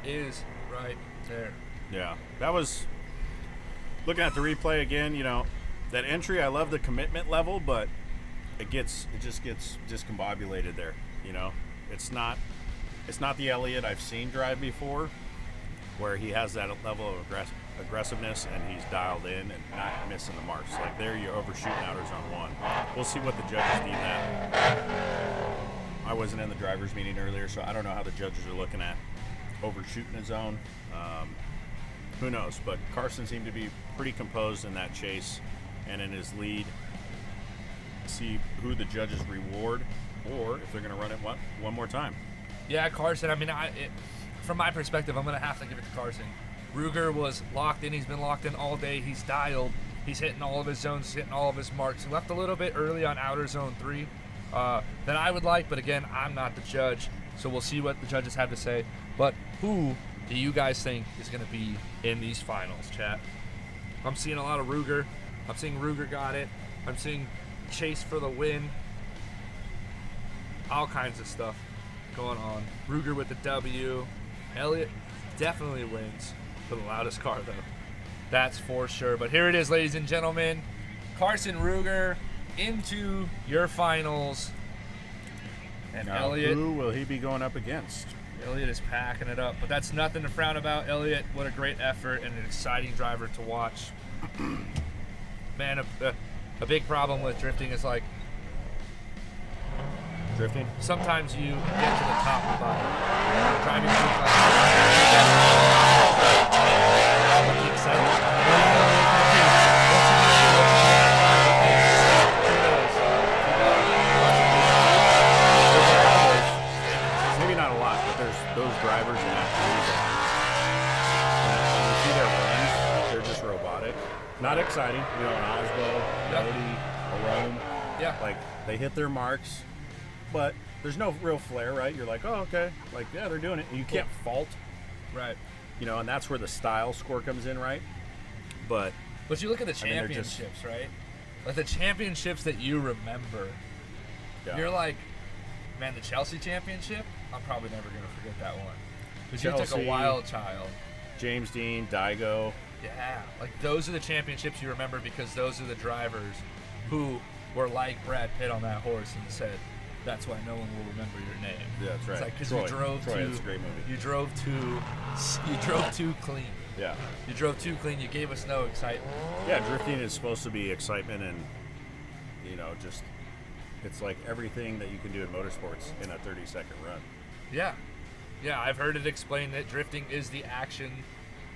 Is right there. Yeah, that was, looking at the replay again, you know, that entry, I love the commitment level, but it just gets discombobulated there, you know. It's not the Elliott I've seen drive before, where he has that level of aggressiveness and he's dialed in and not missing the marks. Like there, you're overshooting outer zone 1. We'll see what the judges deem that. I wasn't in the drivers' meeting earlier, so I don't know how the judges are looking at overshooting his zone. Who knows? But Carson seemed to be pretty composed in that chase and in his lead. see who the judges reward, or if they're going to run it one more time. Yeah, Carson. I mean, from my perspective, I'm going to have to give it to Carson. Ruger was locked in. He's been locked in all day. He's dialed. He's hitting all of his zones. He's hitting all of his marks. He left a little bit early on outer zone 3 than I would like, but again, I'm not the judge, so we'll see what the judges have to say. But who do you guys think is going to be in these finals, chat? I'm seeing a lot of Ruger. I'm seeing Ruger got it. I'm seeing Chase for the win. All kinds of stuff going on. Ruger with the W. Elliott definitely wins for the loudest car, though. That's for sure. But here it is, ladies and gentlemen. Carson Ruger into your finals. And now, Elliott, who will he be going up against? Elliott is packing it up, but that's nothing to frown about. Elliott, what a great effort and an exciting driver to watch. Man, a big problem with drifting is like drifting. Sometimes you get to the top by driving too fast. Maybe not a lot, but there's those drivers in that when you see their runs, they're just robotic. Not exciting, you know, an Oswald, Cody, a Rome. Yeah. Like, they hit their marks, but there's no real flair, right? You're like, oh, okay. Like, yeah, they're doing it. And you can't fault. Right. You know, and that's where the style score comes in, right? But you look at the championships, right? Like the championships that you remember. Yeah. You're like, man, the Chelsea championship, I'm probably never going to forget that one. Because you took a wild child. James Dean, Daigo. Yeah, like those are the championships you remember because those are the drivers who were like Brad Pitt on that horse and said, that's why no one will remember your name. Yeah, that's right. It's like because you drove that's a great movie. You drove too clean. Yeah. You drove too clean. You gave us no excitement. Yeah, drifting is supposed to be excitement and, you know, just it's like everything that you can do in motorsports in a 30-second run. Yeah. Yeah, I've heard it explained that drifting is the action,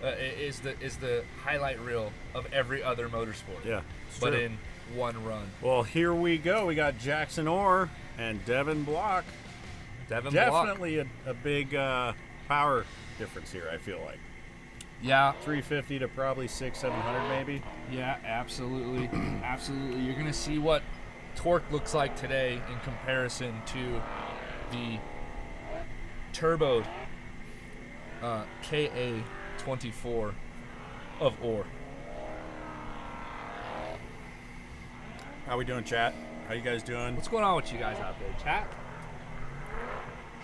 is the highlight reel of every other motorsport. Yeah, but true. in one run. Well, here we go. We got Jackson Orr and Devin Block. Definitely a big power difference here, I feel like. Yeah. 350 to probably 700 maybe. Yeah, absolutely. Absolutely. You're going to see what torque looks like today in comparison to the turboed KA24 of Orr. How we doing, chat? How you guys doing? What's going on with you guys out there, chat?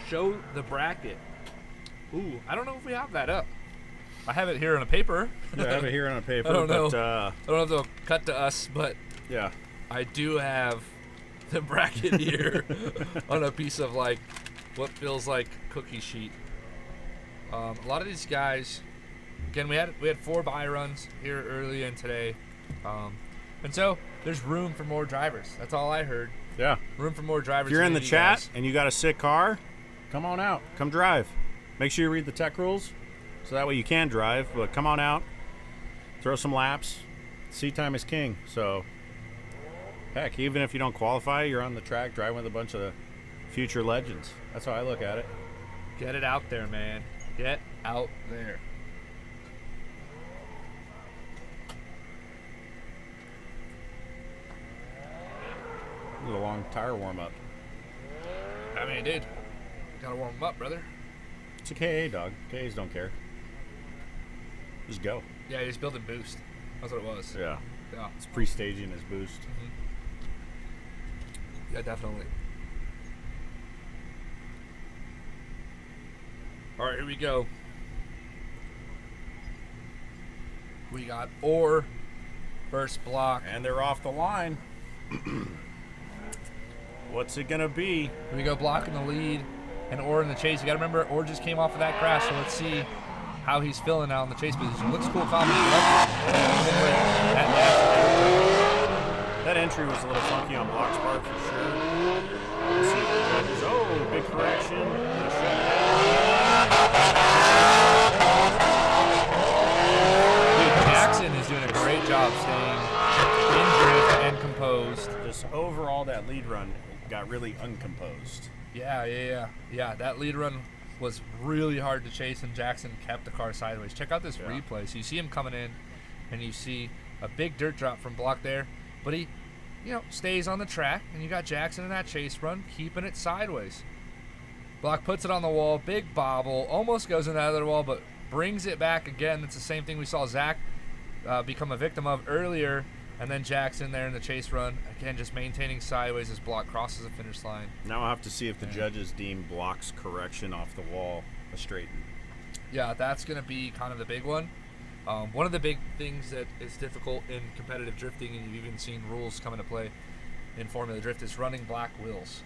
Show the bracket. Ooh, I don't know if we have that up. I have it here on a paper. Yeah, I have it here on a paper. I don't know. But, I don't know if they'll cut to us, but yeah, I do have the bracket here on a piece of like what feels like cookie sheet. A lot of these guys, again, we had 4 buy runs here early in today, and so there's room for more drivers. That's all I heard. Yeah, room for more drivers. If you're in the chat guys. And you got a sick car, come on out. Come drive. Make sure you read the tech rules, so that way you can drive. But come on out, throw some laps. Seat time is king. So, heck, even if you don't qualify, you're on the track driving with a bunch of future legends. That's how I look at it. Get it out there, man. Get out there. A little long tire warm up. I mean, dude, gotta warm them up, brother. It's a KA, dog. KAs don't care. Just go. Yeah, he's building boost. That's what it was. Yeah. Yeah. It's pre-staging his boost. Mm-hmm. Yeah, definitely. All right, here we go. We got Orr first block. And they're off the line. What's it going to be? Here we go, Block in the lead and Orr in the chase. You got to remember, Orr just came off of that crash, so let's see how he's feeling out in the chase position. Looks cool, calm, That entry was a little funky on Block's part for sure. Let's see if the judges. Oh, big correction. Dude, Jackson is doing a great job staying in drift and composed. uncomposed. Just overall, that lead run got really uncomposed. Yeah. That lead run was really hard to chase, and Jackson kept the car sideways. Check out this replay. So you see him coming in, and you see a big dirt drop from Block there, but he, stays on the track, and you got Jackson in that chase run keeping it sideways. Block puts it on the wall, big bobble, almost goes in that other wall, but brings it back again. It's the same thing we saw Zach become a victim of earlier, and then Jackson there in the chase run, again just maintaining sideways as Block crosses the finish line. Now I'll have to see if the judges deem Block's correction off the wall a straighten. Yeah, that's going to be kind of the big one. One of the big things that is difficult in competitive drifting, and you've even seen rules come into play in Formula Drift, is running black wheels.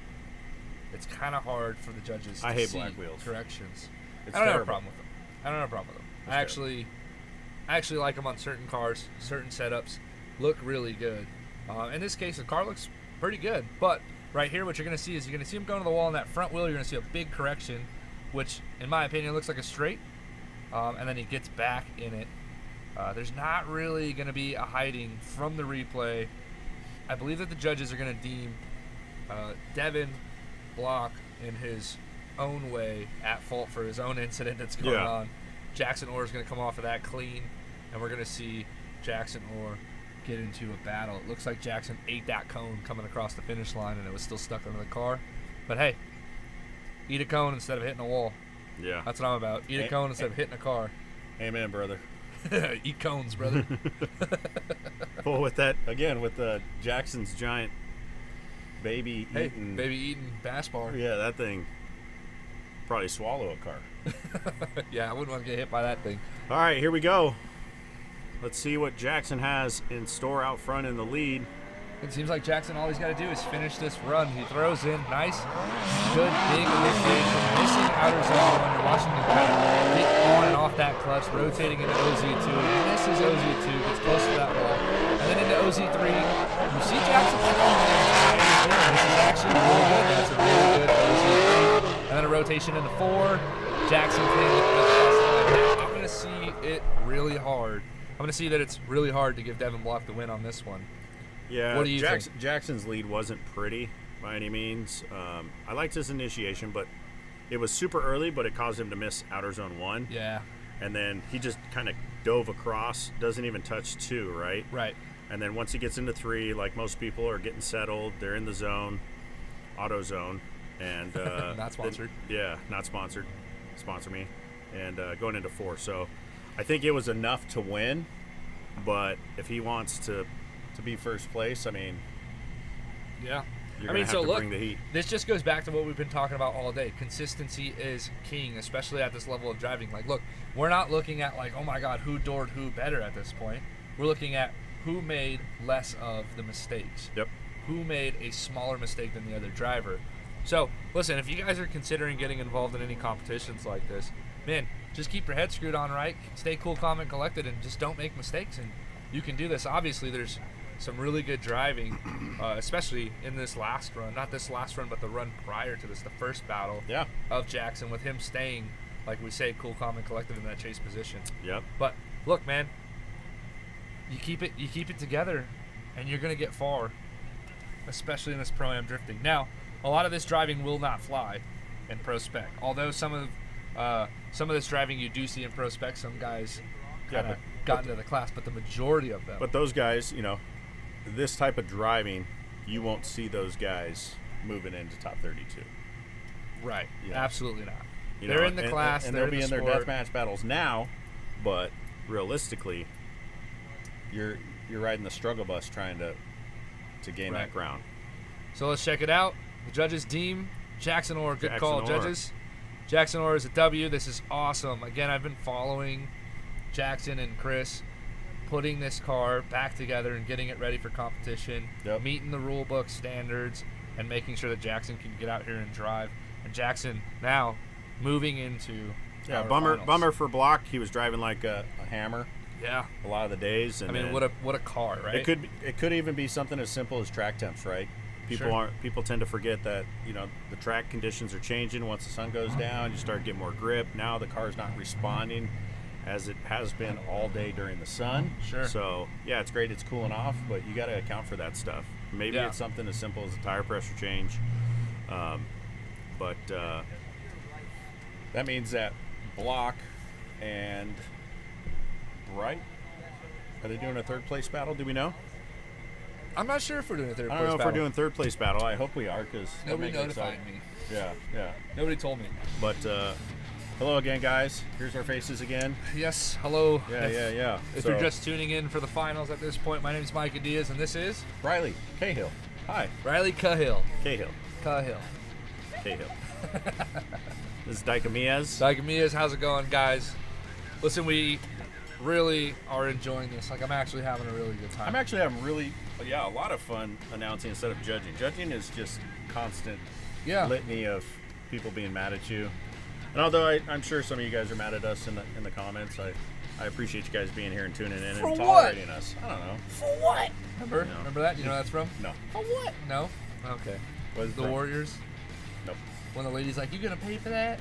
It's kind of hard for the judges to see black wheels. corrections. It's I don't have a terrible. problem with them. I don't have a problem with them. It's I actually like them on certain cars, certain setups. Look really good. In this case, the car looks pretty good. But right here, what you're going to see is you're going to see him going to the wall on that front wheel. You're going to see a big correction, which, in my opinion, looks like a straight. And then he gets back in it. There's not really going to be a hiding from the replay. I believe that the judges are going to deem Devin Block in his own way at fault for his own incident that's going on. Jackson Orr is going to come off of that clean, and we're going to see Jackson Orr get into a battle. It looks like Jackson ate that cone coming across the finish line, and it was still stuck under the car. But hey, eat a cone instead of hitting a wall. Yeah. That's what I'm about. Eat a cone instead of hitting a car. Amen, brother. Eat cones, brother. Well, with that, again, with Jackson's giant baby eating bass bar. Yeah, that thing probably swallow a car. Yeah, I wouldn't want to get hit by that thing. All right, here we go. Let's see what Jackson has in store out front in the lead. It seems like Jackson, all he's got to do is finish this run. He throws in nice, good, big initiation, missing outer zone when you're watching him kind of get on and off that clutch, rotating into OZ2. He misses OZ2, gets close to that wall. And then into OZ3, you see Jackson throwing in. This is actually really good. That's a really good OZ3. And then a rotation into 4. Jackson cleans it with the I'm going to see it really hard. I'm going to see that it's really hard to give Devin Block the win on this one. Yeah, what do you think? Jackson's lead wasn't pretty by any means. I liked his initiation, but it was super early, but it caused him to miss outer zone 1. Yeah. And then he just kind of dove across, doesn't even touch 2, right? Right. And then once he gets into 3, like most people are getting settled, they're in the zone, auto zone, and not sponsored. Not sponsored. Sponsor me. And going into 4. So I think it was enough to win, but if he wants to be first place, I mean, yeah. You're gonna have to bring the heat. This just goes back to what we've been talking about all day. Consistency is king, especially at this level of driving. Like, look, we're not looking at like, oh my God, who doored who better at this point. We're looking at who made less of the mistakes. Yep. Who made a smaller mistake than the other driver. So, listen, if you guys are considering getting involved in any competitions like this, man, just keep your head screwed on right, stay cool, calm, and collected, and just don't make mistakes, and you can do this. Obviously, there's some really good driving, especially in this last run. Not this last run, but the run prior to this, the first battle of Jackson, with him staying, like we say, cool, calm, and collected in that chase position. Yep. But look, man, you keep it together, and you're gonna get far, especially in this Pro-Am drifting. Now, a lot of this driving will not fly in Pro Spec. Although some of this driving you do see in Pro Spec, some guys got into the class, but the majority of them. But those guys, this type of driving, you won't see those guys moving into top 32. Right. Absolutely not. They're in the class, and they're they'll be in their sport. deathmatch battles now, but realistically, you're riding the struggle bus trying to gain that ground. So let's check it out. The judges deem Jackson Orr. Good Jackson call, Orr. judges. Jackson Orr is a W. This is awesome. Again, I've been following Jackson and Chris putting this car back together and getting it ready for competition, meeting the rule book standards, and making sure that Jackson can get out here and drive. And Jackson now moving into bummer for Block. He was driving like a hammer. Yeah. A lot of the days. And I mean, what a car, right? It could even be something as simple as track temps, right? People tend to forget that the track conditions are changing. Once the sun goes down, you start getting more grip. Now the car's not responding as it has been all day during the sun. Sure. So yeah, it's great. It's cooling off, but you got to account for that stuff. Maybe it's something as simple as a tire pressure change, but that means that Block and Bright, are they doing a third place battle? Do we know? I'm not sure if we're doing a third place I don't know battle. if we're doing third place battle. I hope we are, because Nobody notified me. Yeah. Nobody told me. But hello again, guys. Here's our faces again. Yes, hello. Yeah. If you're just tuning in for the finals at this point, my name is Micah Diaz, and this is Riley Cahill. Hi. Riley Cahill. Cahill. Cahill. This is Dicamias. Dicamias, how's it going, guys? Listen, we really are enjoying this. Like, I'm actually having a really good time. I'm actually having a lot of fun announcing instead of judging. Judging is just constant litany of people being mad at you. And although I'm sure some of you guys are mad at us in the comments, I appreciate you guys being here and tuning in and tolerating us. I don't know. For what? Remember that? You know where that's from? No. For what? No? Okay. What is the that? Warriors? Nope. When the lady's like, you gonna pay for that?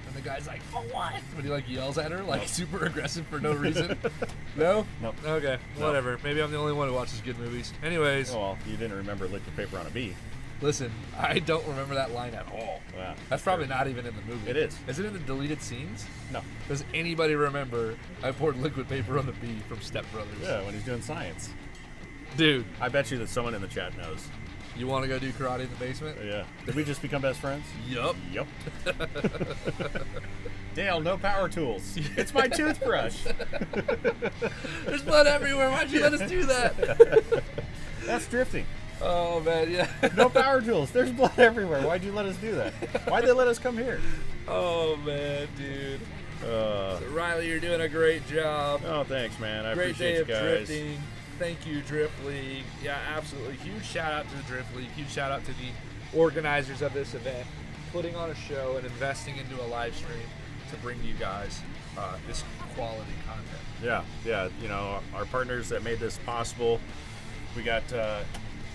And the guy's like, for what? When he like yells at her, like super aggressive for no reason. No? Nope. Okay. No. Whatever. Maybe I'm the only one who watches good movies. Anyways. Well, you didn't remember liquid paper on a bee. Listen, I don't remember that line at all. Yeah, that's probably not even in the movie. It is. Is it in the deleted scenes? No. Does anybody remember I poured liquid paper on the bee from Step Brothers? Yeah, when he's doing science. Dude. I bet you that someone in the chat knows. You want to go do karate in the basement? Yeah. Did we just become best friends? Yup. Dale, no power tools. It's my toothbrush. There's blood everywhere. Why'd you let us do that? That's drifting. Oh, man, yeah. No power tools. There's blood everywhere. Why'd you let us do that? Why'd they let us come here? Oh, man, dude. So, Riley, you're doing a great job. Oh, thanks, man. I great appreciate day you of guys. Drifting. Thank you, Drift League. Yeah, absolutely. Huge shout out to the Drift League. Huge shout out to the organizers of this event, putting on a show and investing into a live stream to bring you guys this quality content. Yeah. You know, our partners that made this possible. We got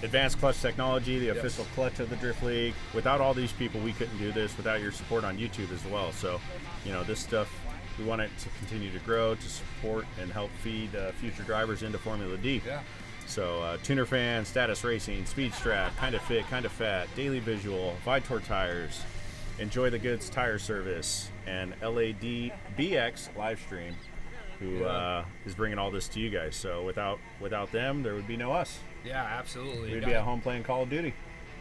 Advanced Clutch Technology, the official clutch of the Drift League. Without all these people, we couldn't do this. Without your support on YouTube as well. So, you know, this stuff, we want it to continue to grow, to support and help feed future drivers into Formula D. Yeah. So, Tuner Fan, Status Racing, Speed Strap, Kind of Fit, Kind of Fat, Daily Visual, Vitour Tires, Enjoy the Goods Tire Service, and LADBX live stream, who is bringing all this to you guys. So without them, there would be no us. Yeah, absolutely. We'd be at home playing Call of Duty.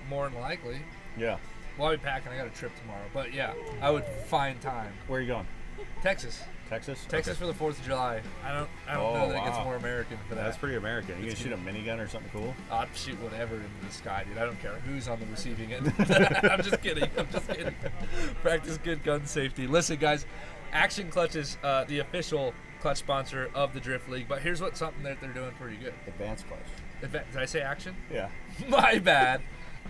More than likely. Yeah. Well, I'll be packing. I got a trip tomorrow. But yeah, I would find time. Where are you going? Texas. Texas okay. For the 4th of July. I don't know that it gets more American for that. That's pretty American. You gonna shoot a minigun or something cool? I'd shoot whatever into the sky, dude. I don't care who's on the receiving end. I'm just kidding. Practice good gun safety. Listen, guys, Action Clutch is the official clutch sponsor of the Drift League. But here's something that they're doing pretty good. Advanced Clutch. Did I say Action? Yeah. My bad.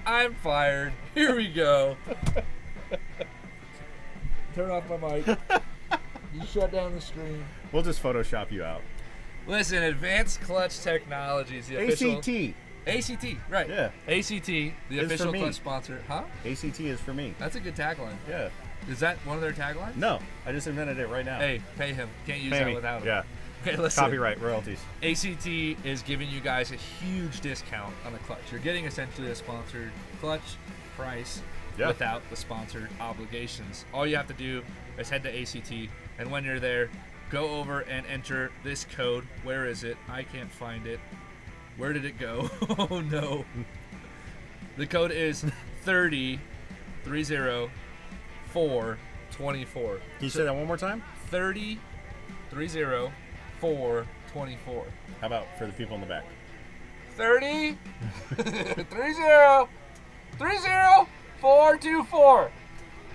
I'm fired. Here we go. Turn off my mic. You shut down the screen. We'll just Photoshop you out. Listen, Advanced Clutch Technologies, the official... ACT, right. Yeah. ACT, the official clutch sponsor. Huh? ACT is for me. That's a good tagline. Yeah. Is that one of their taglines? No. I just invented it right now. Hey, pay him. Can't use that without him. Yeah. Okay, listen. Copyright, royalties. ACT is giving you guys a huge discount on the clutch. You're getting essentially a sponsored clutch price without the sponsored obligations. All you have to do is head to ACT, and when you're there, go over and enter this code. Where is it? I can't find it. Where did it go? Oh no. The code is 30424. Can you say that one more time? 30424. How about for the people in the back? 30424.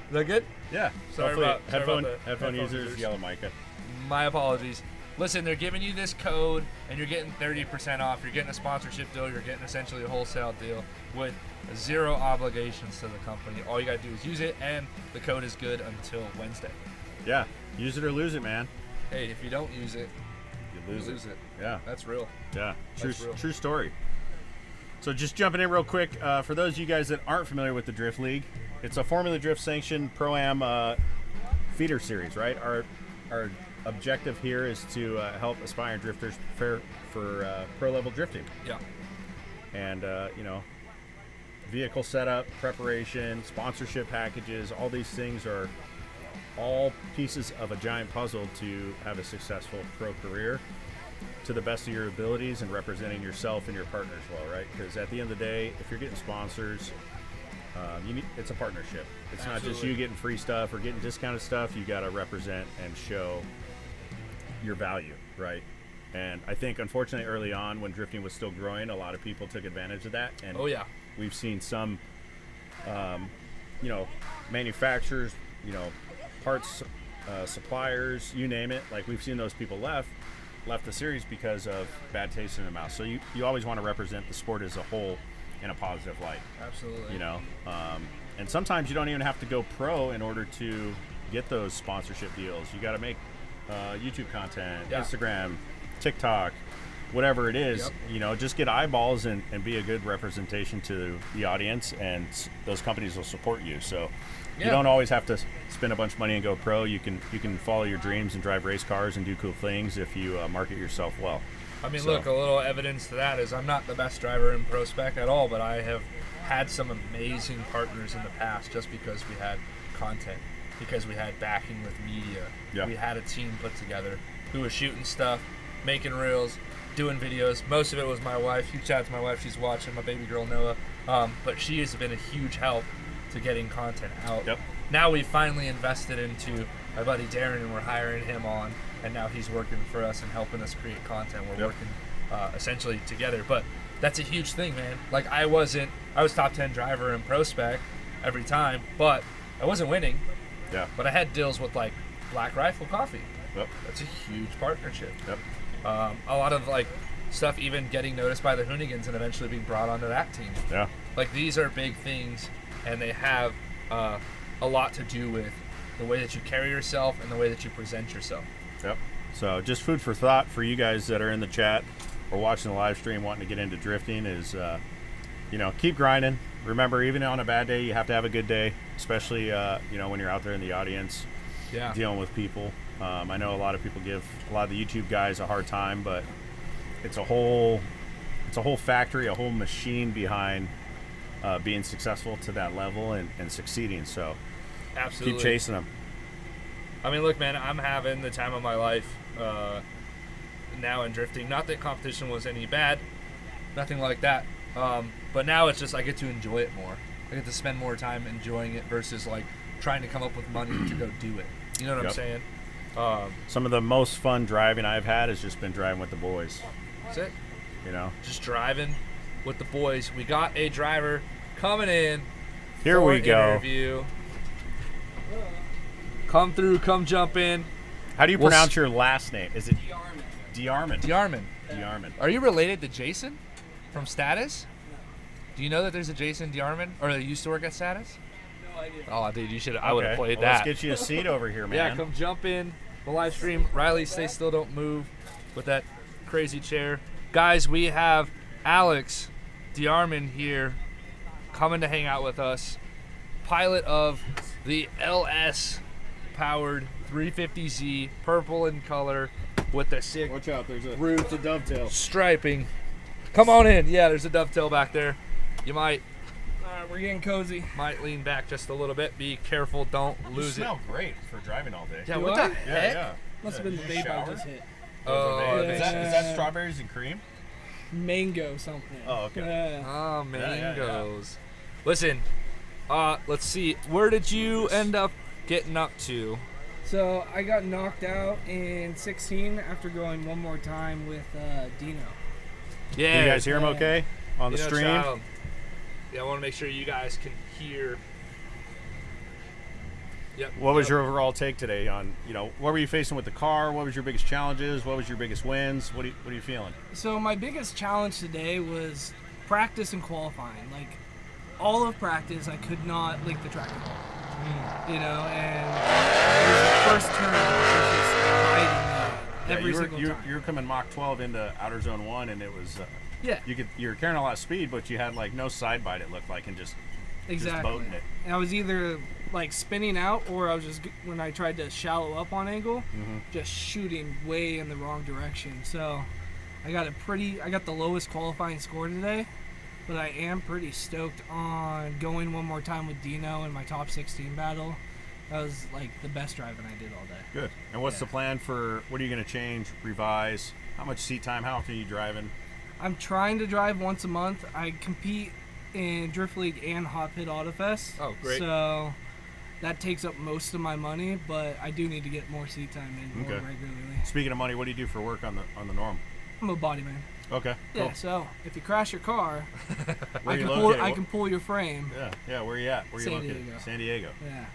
Is that good? Yeah. Sorry about headphone users, yellow Micah. My apologies. Listen, they're giving you this code, and you're getting 30% off. You're getting a sponsorship deal. You're getting essentially a wholesale deal with zero obligations to the company. All you got to do is use it, and the code is good until Wednesday. Yeah. Use it or lose it, man. Hey, if you don't use it, you lose it. Yeah. That's real. Yeah. That's real. True story. So just jumping in real quick, for those of you guys that aren't familiar with the Drift League, it's a Formula Drift sanctioned Pro-Am feeder series, right? Our objective here is to help aspiring drifters prepare for pro level drifting. Yeah. And vehicle setup, preparation, sponsorship packages, all these things are all pieces of a giant puzzle to have a successful pro career to the best of your abilities and representing yourself and your partners well, right? Because at the end of the day, if you're getting sponsors, it's a partnership. It's not just you getting free stuff or getting discounted stuff. You got to represent and show your value, right? And I think, unfortunately, early on when drifting was still growing, a lot of people took advantage of that. And we've seen some, manufacturers, parts suppliers, you name it. Like, we've seen those people left the series because of bad taste in their mouth. So you always want to represent the sport as a whole in a positive light. Absolutely. And sometimes you don't even have to go pro in order to get those sponsorship deals. You got to make YouTube content, Instagram, TikTok, whatever it is. Just get eyeballs and be a good representation to the audience, and those companies will support you. So you don't always have to spend a bunch of money and go pro. You can follow your dreams and drive race cars and do cool things if you market yourself well. I mean, look, a little evidence to that is I'm not the best driver in pro spec at all, but I have had some amazing partners in the past just because we had content, because we had backing with media. We had a team put together who was shooting stuff, making reels, doing videos. Most of it was my wife. Huge shout out to my wife. She's watching, my baby girl Noah. But she has been a huge help to getting content out. Now we've finally invested into my buddy Darren, and we're hiring him on, and now he's working for us and helping us create content. We're working essentially together. But that's a huge thing, man. Like, I was top 10 driver in pro spec every time, but I wasn't winning. But I had deals with like Black Rifle Coffee. That's a huge partnership. A lot of like stuff, even getting noticed by the Hoonigans and eventually being brought onto that team. Like, these are big things, and they have a lot to do with the way that you carry yourself and the way that you present yourself. So just food for thought for you guys that are in the chat or watching the live stream wanting to get into drifting is, keep grinding. Remember, even on a bad day, you have to have a good day, especially, when you're out there in the audience dealing with people. I know a lot of people give a lot of the YouTube guys a hard time, but it's a whole factory, a whole machine behind being successful to that level and succeeding. So absolutely keep chasing them. I mean, look, man, I'm having the time of my life now in drifting. Not that competition was any bad, nothing like that. But now it's just I get to enjoy it more. I get to spend more time enjoying it versus like trying to come up with money to go do it. You know what I'm saying? Some of the most fun driving I've had has just been driving with the boys. That's it. Just driving with the boys. We got a driver coming in. Here we go. Interview. Come through, come jump in. How do you pronounce your last name? Is it Diarman? Diarman. Are you related to Jason from Status? Do you know that there's a Jason Diarman, or that used to work at Status? No idea. Oh, dude, you should. I would have played Let's that. get you a seat over here, man. Yeah, come jump in the live stream. Riley, stay still, don't move with that crazy chair. Guys, we have Alex Diarman here coming to hang out with us. Pilot of the LS powered 350Z, purple in color with the sick Watch out, there's a dovetail. Striping. Come on in. Yeah, there's a dovetail back there. You might. We're getting cozy. Might lean back just a little bit. Be careful. Don't lose it. You smell great for driving all day. Yeah, what the heck? Yeah. Must have been the vape I just hit. Is that strawberries and cream? Mango something. Oh, okay. Mangoes. Listen, let's see. Where did you end up getting up to? So I got knocked out in 16 after going one more time with Dino. Yeah. Can you guys hear him okay on the stream? Yeah, I want to make sure you guys can hear. Yep. What was your overall take today on, what were you facing with the car? What was your biggest challenges? What was your biggest wins? What are you feeling? So my biggest challenge today was practice and qualifying. Like, all of practice, I could not link the track at all. And the first turn was just riding every single time. You were coming Mach 12 into outer zone 1, and it was you were carrying a lot of speed, but you had like no side bite, it looked like, and just Exactly. just boating it. And I was either like spinning out, or I was just, when I tried to shallow up on angle, just shooting way in the wrong direction. So I got the lowest qualifying score today, but I am pretty stoked on going one more time with Dino in my top 16 battle. That was like the best driving I did all day. Good. And what's the plan for, what are you going to change, revise? How much seat time? How often are you driving? I'm trying to drive once a month. I compete in Drift League and Hot Pit Autofest. Oh, great. So that takes up most of my money, but I do need to get more seat time in more regularly. Speaking of money, what do you do for work on the norm? I'm a body man. Okay. Yeah, cool. so if you crash your car, Where I you can located? pull your frame. Yeah. Where you at? Where you San located? Diego. San Diego. Yeah.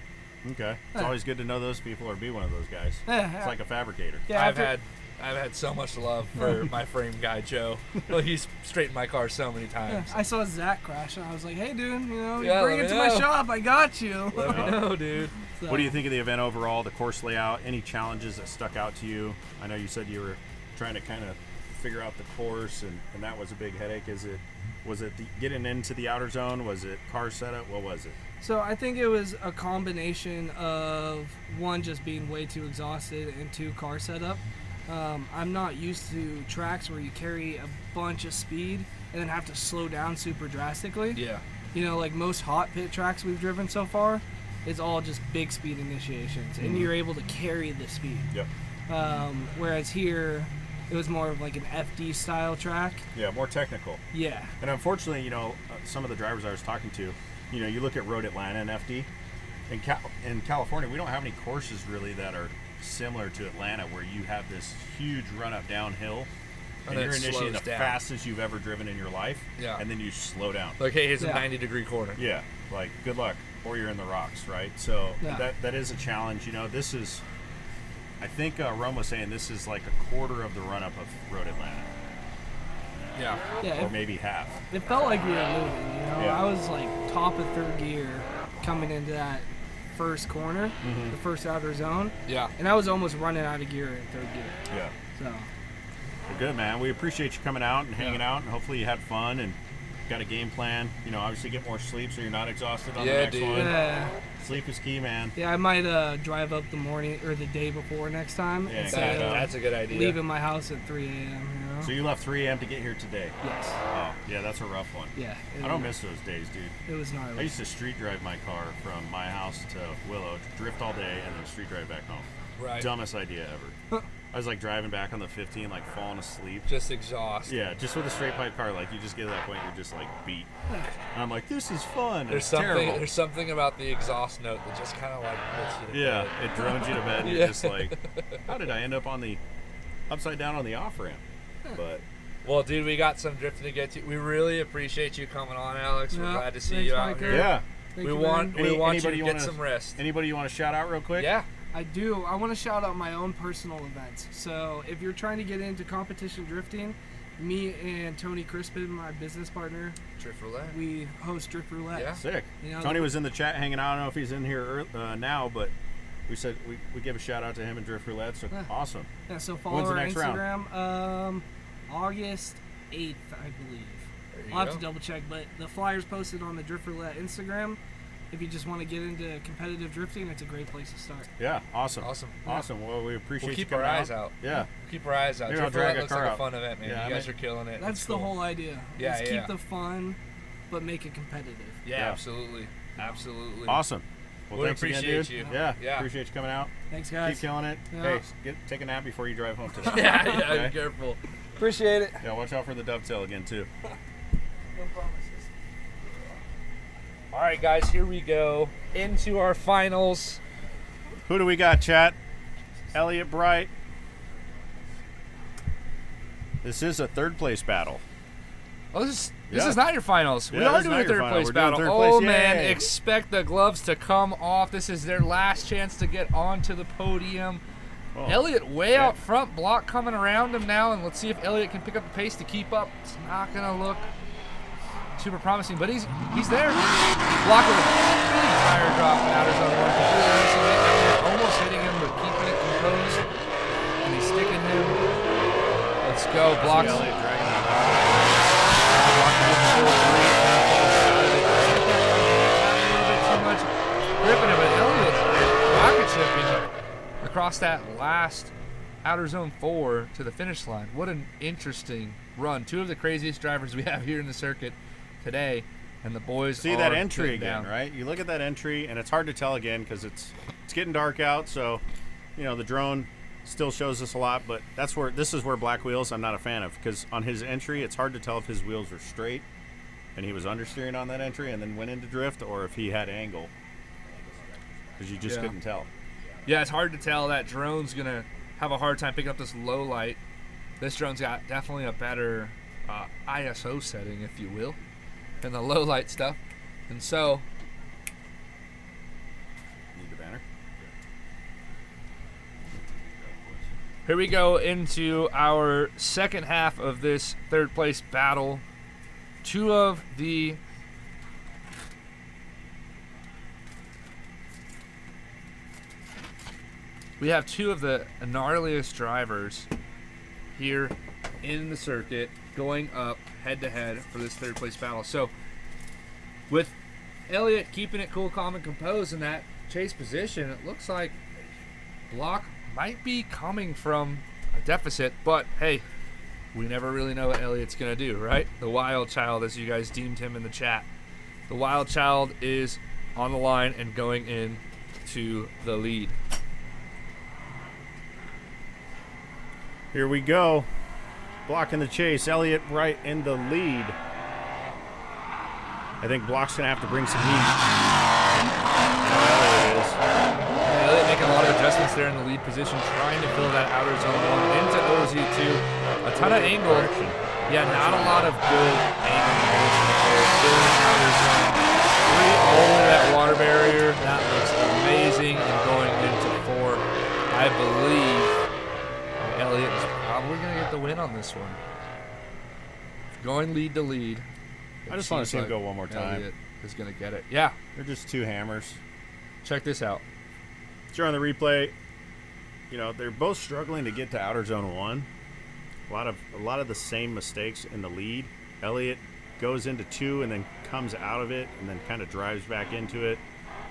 Okay. It's Yeah. always good to know those people or be one of those guys. Yeah. It's like a fabricator. Yeah, I've had so much love for my frame guy Joe. Well, he's straightened my car so many times. Yeah, I saw Zach crash, and I was like, "Hey, dude, Yeah, bring let it to me my know. shop. I got you." Let me know, dude. So, What do you think of the event overall, the course layout? Any challenges that stuck out to you? I know you said you were trying to kind of figure out the course, and that was a big headache. Was it getting into the outer zone? Was it car setup? What was it? So I think it was a combination of, one, just being way too exhausted, and two, car setup. I'm not used to tracks where you carry a bunch of speed and then have to slow down super drastically. Yeah. Like most hot pit tracks we've driven so far, it's all just big speed initiations, and you're able to carry the speed. Yep. Whereas here, it was more of like an FD style track. Yeah, more technical. Yeah. And unfortunately, some of the drivers I was talking to, you look at Road Atlanta and FD. In California, we don't have any courses really that are similar to Atlanta, where you have this huge run up downhill, and you're initiating the fastest you've ever driven in your life. Yeah. And then you slow down. Like, hey, here's a 90-degree corner. Yeah. Like, good luck, or you're in the rocks, right? So Yeah. that is a challenge. This is, I think Rome was saying this is like a quarter of the run up of Road Atlanta. Yeah. Or maybe half. It felt like we were moving, Yeah. I was like top of third gear coming into that first corner, the first outer zone. Yeah. And I was almost running out of gear in third gear. Yeah. So. Well, good, man. We appreciate you coming out and hanging out, and hopefully you had fun and got a game plan. Obviously get more sleep so you're not exhausted on the next one. Yeah. Sleep is key, man. Yeah, I might drive up the morning or the day before next time. Yeah, instead of that's a good idea. Leaving my house at 3 a.m. So you left 3 a.m. to get here today? Yes. Oh, yeah, that's a rough one. Yeah. I don't miss those days, dude. It was gnarly. I used to street drive my car from my house to Willow, drift all day, and then street drive back home. Right. Dumbest idea ever. I was like driving back on the 15, like falling asleep. Just exhaust. Yeah, just with a straight pipe car, like you just get to that point, you're just like beat. And I'm like, this is fun. There's something about the exhaust note that just kind of like puts you to bed. It drones you to bed. And you're just like, how did I end up on the upside down on the off ramp? But well, dude, we got some drifting to get to. We really appreciate you coming on, Alex. We're glad to see thanks, you out Micah. here. Yeah. We want you to get some rest. Anybody you want to shout out real quick? Yeah. I do. I want to shout out my own personal events. So if you're trying to get into competition drifting, me and Tony Crispin, my business partner, Drift Roulette. We host Drift Roulette. Yeah. Sick. Tony was in the chat hanging out. I don't know if he's in here now, but we said we give a shout out to him and Drift Roulette. So awesome. Yeah. So follow When's the our next Instagram. round? August 8th, I believe. I'll have to double check, but the flyer's posted on the Drift Roulette Instagram. If you just want to get into competitive drifting, it's a great place to start. Yeah, awesome. Yeah. Well, we appreciate keep you our coming eyes out. Yeah. Keep our eyes out. Maybe I'll Drift drag Roulette a looks car like a out. fun event, man. Yeah, You guys are killing it. That's cool. the whole idea. Yeah, is keep the fun, but make it competitive. Yeah, absolutely. Awesome. Well, we thanks appreciate again, dude. you. Yeah, appreciate you coming out. Thanks, guys. Keep killing it. Yeah. Hey, take a nap before you drive home today. yeah, Okay? be careful. Appreciate it. Yeah, watch out for the dovetail again, too. No promises. All right, guys, here we go into our finals. Who do we got, chat? Elliot Bright. This is a third place battle. Oh, this is not your finals. Yeah, we are this is doing not a your third final. place We're doing battle. third Oh place. man, Yay. expect the gloves to come off. This is their last chance to get onto the podium. Oh. Elliot way out front, block coming around him now, and let's see if Elliot can pick up the pace to keep up. It's not gonna look super promising, but he's there. Block with a big tire drop in outer zone one. Completely missing it. Elliot almost hitting him, but keeping it composed. And he's sticking him. Let's go. Blocks. Elliot dragging that Block with 4-3. lost that last outer zone 4 to the finish line. What an interesting run. 2 of the craziest drivers we have here in the circuit today, and the boys see that entry again, right? You look at that entry, and it's hard to tell again because it's getting dark out. So, you know, the drone still shows us a lot, but this is where black wheels I'm not a fan of, because on his entry, it's hard to tell if his wheels are straight and he was understeering on that entry and then went into drift, or if he had angle, because you just couldn't tell. Yeah, it's hard to tell. That drone's gonna have a hard time picking up this low light. This drone's got definitely a better ISO setting, if you will, than the low light stuff. And so, need the banner. Here we go into our second half of this third place battle. We have 2 of the gnarliest drivers here in the circuit going up head-to-head for this third place battle. So with Elliott keeping it cool, calm, and composed in that chase position, it looks like Block might be coming from a deficit, but hey, we never really know what Elliott's gonna do, right? The wild child, as you guys deemed him in the chat. The wild child is on the line and going in to the lead. Here we go. Block in the chase. Elliott right in the lead. I think Block's going to have to bring some heat. Elliott is. Elliott making a lot of adjustments there in the lead position, trying to fill that outer zone 1 into OZ2. A ton of angle. Yeah, not a lot of good angle management. Filling outer zone 3 all the way to that water barrier. That looks amazing. And going into 4, I believe Elliott is probably going to get the win on this one. Going lead to lead. I just want to see him go one more time. Elliott is going to get it. Yeah. They're just 2 hammers. Check this out. Here on the replay, you know, they're both struggling to get to outer zone 1. A lot of the same mistakes in the lead. Elliott goes into 2 and then comes out of it and then kind of drives back into it.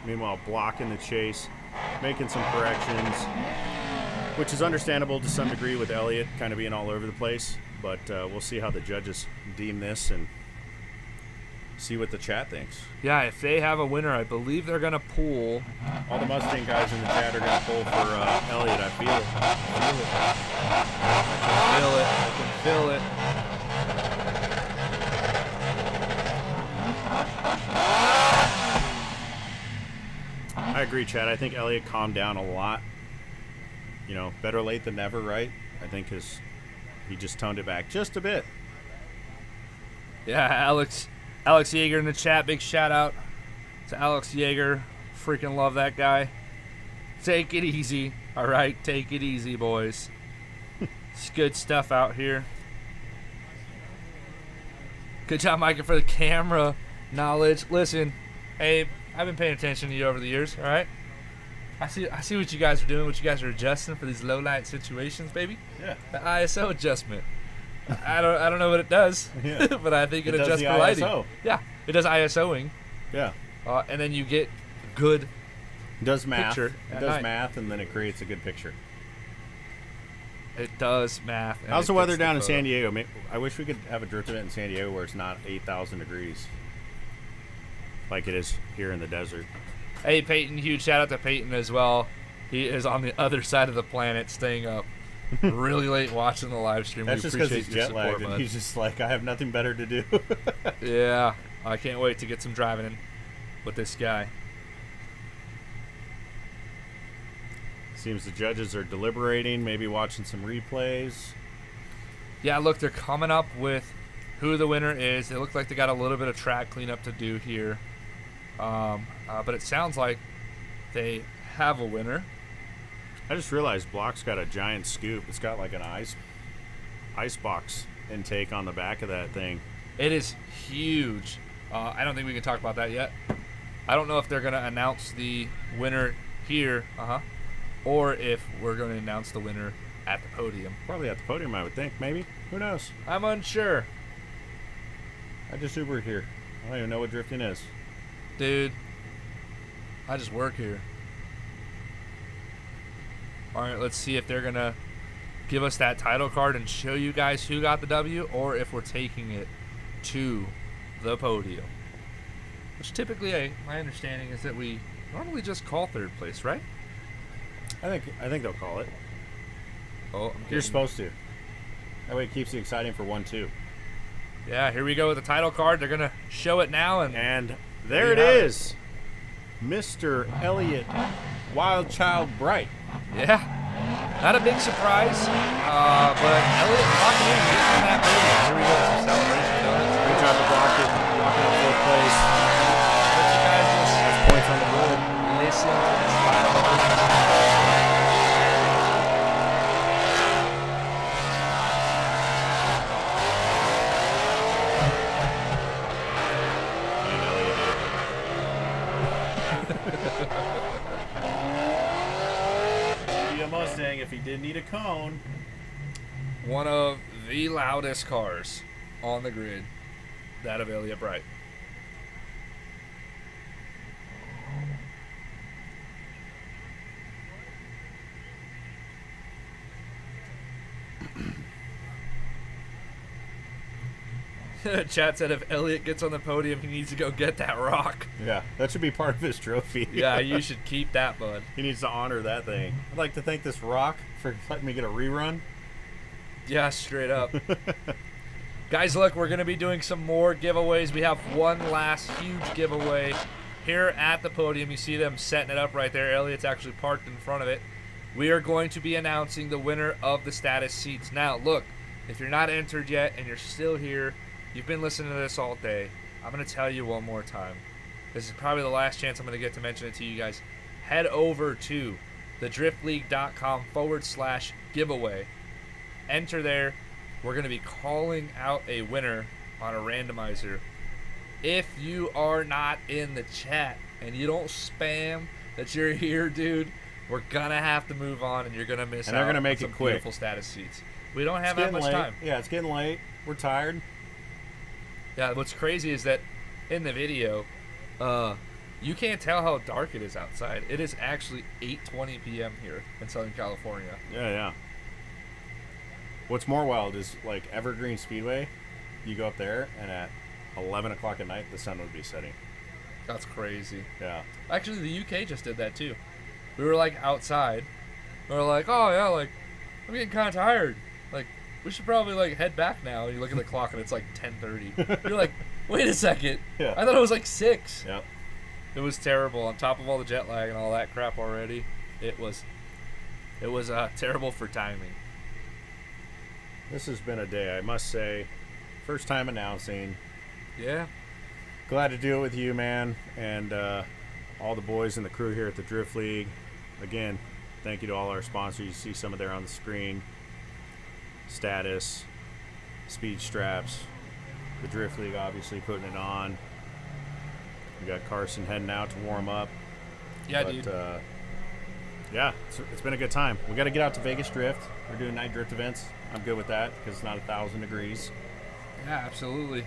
Meanwhile, Block in the chase, making some corrections, which is understandable to some degree with Elliott kind of being all over the place. But we'll see how the judges deem this and see what the chat thinks. Yeah, if they have a winner, I believe they're going to pull. All the Mustang guys in the chat are going to pull for Elliott. I feel it. I can feel it. I agree, Chad. I think Elliott calmed down a lot. You know, better late than never, right? I think he just toned it back just a bit. Yeah, Alex Yeager in the chat. Big shout out to Alex Yeager. Freaking love that guy. Take it easy. All right, take it easy, boys. It's good stuff out here. Good job, Micah, for the camera knowledge. Listen, hey, I've been paying attention to you over the years, all right? I see what you guys are doing, what you guys are adjusting for these low light situations, baby. Yeah. The ISO adjustment. I don't know what it does, yeah. But I think it adjusts for lighting. ISO. Yeah, it does ISOing. Yeah. And then you get good It does math. picture. It does math, and then it creates a good picture. It does math. How's the weather down in San Diego? I wish we could have a drift event in San Diego where it's not 8,000 degrees like it is here in the desert. Hey, Peyton, huge shout out to Peyton as well. He is on the other side of the planet, staying up really late watching the live stream. That's just because he's jet lagged, bud. and he's just like, I have nothing better to do. Yeah, I can't wait to get some driving in with this guy. Seems the judges are deliberating, maybe watching some replays. Yeah, look, they're coming up with who the winner is. It looks like they got a little bit of track cleanup to do here. But it sounds like they have a winner. I just realized Block's got a giant scoop. It's got like an ice box intake on the back of that thing. It is huge. I don't think we can talk about that yet. I don't know if they're going to announce the winner here, or if we're going to announce the winner at the podium. Probably at the podium, I would think. Maybe. Who knows? I'm unsure. I just Ubered here. I don't even know what drifting is. Dude, I just work here. All right, let's see if they're going to give us that title card and show you guys who got the W, or if we're taking it to the podium. Which typically, my understanding is that we normally just call third place, right? I think they'll call it. Oh, you're supposed to. That way it keeps you exciting for 1-2. Yeah, here we go with the title card. They're gonna show it now, and there it is, Mr. Elliot Wild Child Bright. Yeah, not a big surprise, but Elliot walking in, getting on that podium. Here we go, some celebration donuts. Good job to walking up fourth place. But you guys just points on the board. Listen to this final version. Mustang if he did need a cone. One of the loudest cars on the grid, that of Elliot Bright. Chat said if Elliot gets on the podium, he needs to go get that rock. Yeah, that should be part of his trophy. Yeah, you should keep that, bud. He needs to honor that thing. I'd like to thank this rock for letting me get a rerun. Yeah, straight up. Guys, look, we're going to be doing some more giveaways. We have one last huge giveaway here at the podium. You see them setting it up right there. Elliot's actually parked in front of it. We are going to be announcing the winner of the status seats. Now, look, if you're not entered yet and you're still here, you've been listening to this all day, I'm going to tell you one more time. This is probably the last chance I'm going to get to mention it to you guys. Head over to thedriftleague.com/giveaway. Enter there. We're going to be calling out a winner on a randomizer. If you are not in the chat and you don't spam that you're here, dude, we're going to have to move on and you're going to miss out. And they're going to make on some it quick. Beautiful status seats. We don't have It's that much getting late. time. Yeah, it's getting late. We're tired. Yeah, what's crazy is that in the video, you can't tell how dark it is outside. It is actually 8:20 p.m. here in Southern California. Yeah. What's more wild is like Evergreen Speedway. You go up there, and at 11 o'clock at night, the sun would be setting. That's crazy. Yeah. Actually, the UK just did that too. We were like outside. We were like, oh yeah, like I'm getting kind of tired. Like we should probably like head back now. And you look at the clock and it's like 10:30. You're like, wait a second. Yeah. I thought it was like 6. Yep. It was terrible. On top of all the jet lag and all that crap already, it was terrible for timing. This has been a day, I must say. First time announcing. Yeah. Glad to do it with you, man, and all the boys and the crew here at the Drift League. Again, thank you to all our sponsors. You see some of there on the screen. Status, Speed Straps, the Drift League obviously putting it on. We got Carson heading out to warm up. Yeah, dude. Yeah, it's been a good time. We got to get out to Vegas Drift. We're doing night drift events. I'm good with that because it's not 1,000 degrees. Yeah, absolutely.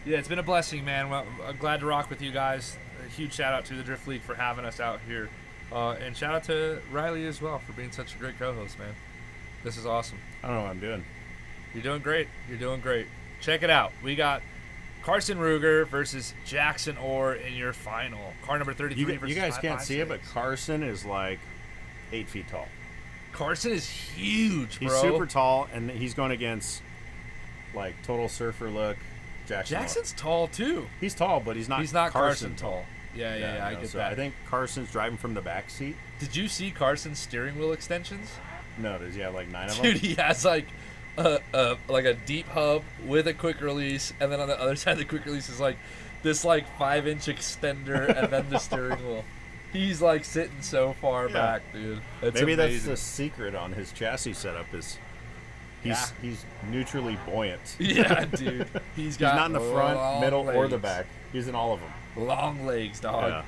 Yeah, it's been a blessing, man. Well, I'm glad to rock with you guys. A huge shout out to the Drift League for having us out here. And shout out to Riley as well for being such a great co-host, man. This is awesome. I don't know what I'm doing. You're doing great. Check it out. We got Carson Ruger versus Jackson Orr in your final. Car number 33 versus You guys can't 556. see it, but Carson is like 8 feet tall. Carson is huge, bro. He's super tall, and he's going against like total surfer look. Jackson's tall too. He's tall, but he's not. He's not Carson tall. Yeah, I get so that. I think Carson's driving from the back seat. Did you see Carson's steering wheel extensions? No, does he have like 9 of them? Dude, he has like a deep hub with a quick release, and then on the other side of the quick release is like this like 5-inch extender, and then the steering wheel. He's like sitting so far back, dude. Maybe amazing. that's the secret on his chassis setup is he's neutrally buoyant. Yeah, dude. He's not in the front, middle, or the back. He's in all of them. Long legs, dog. Yeah.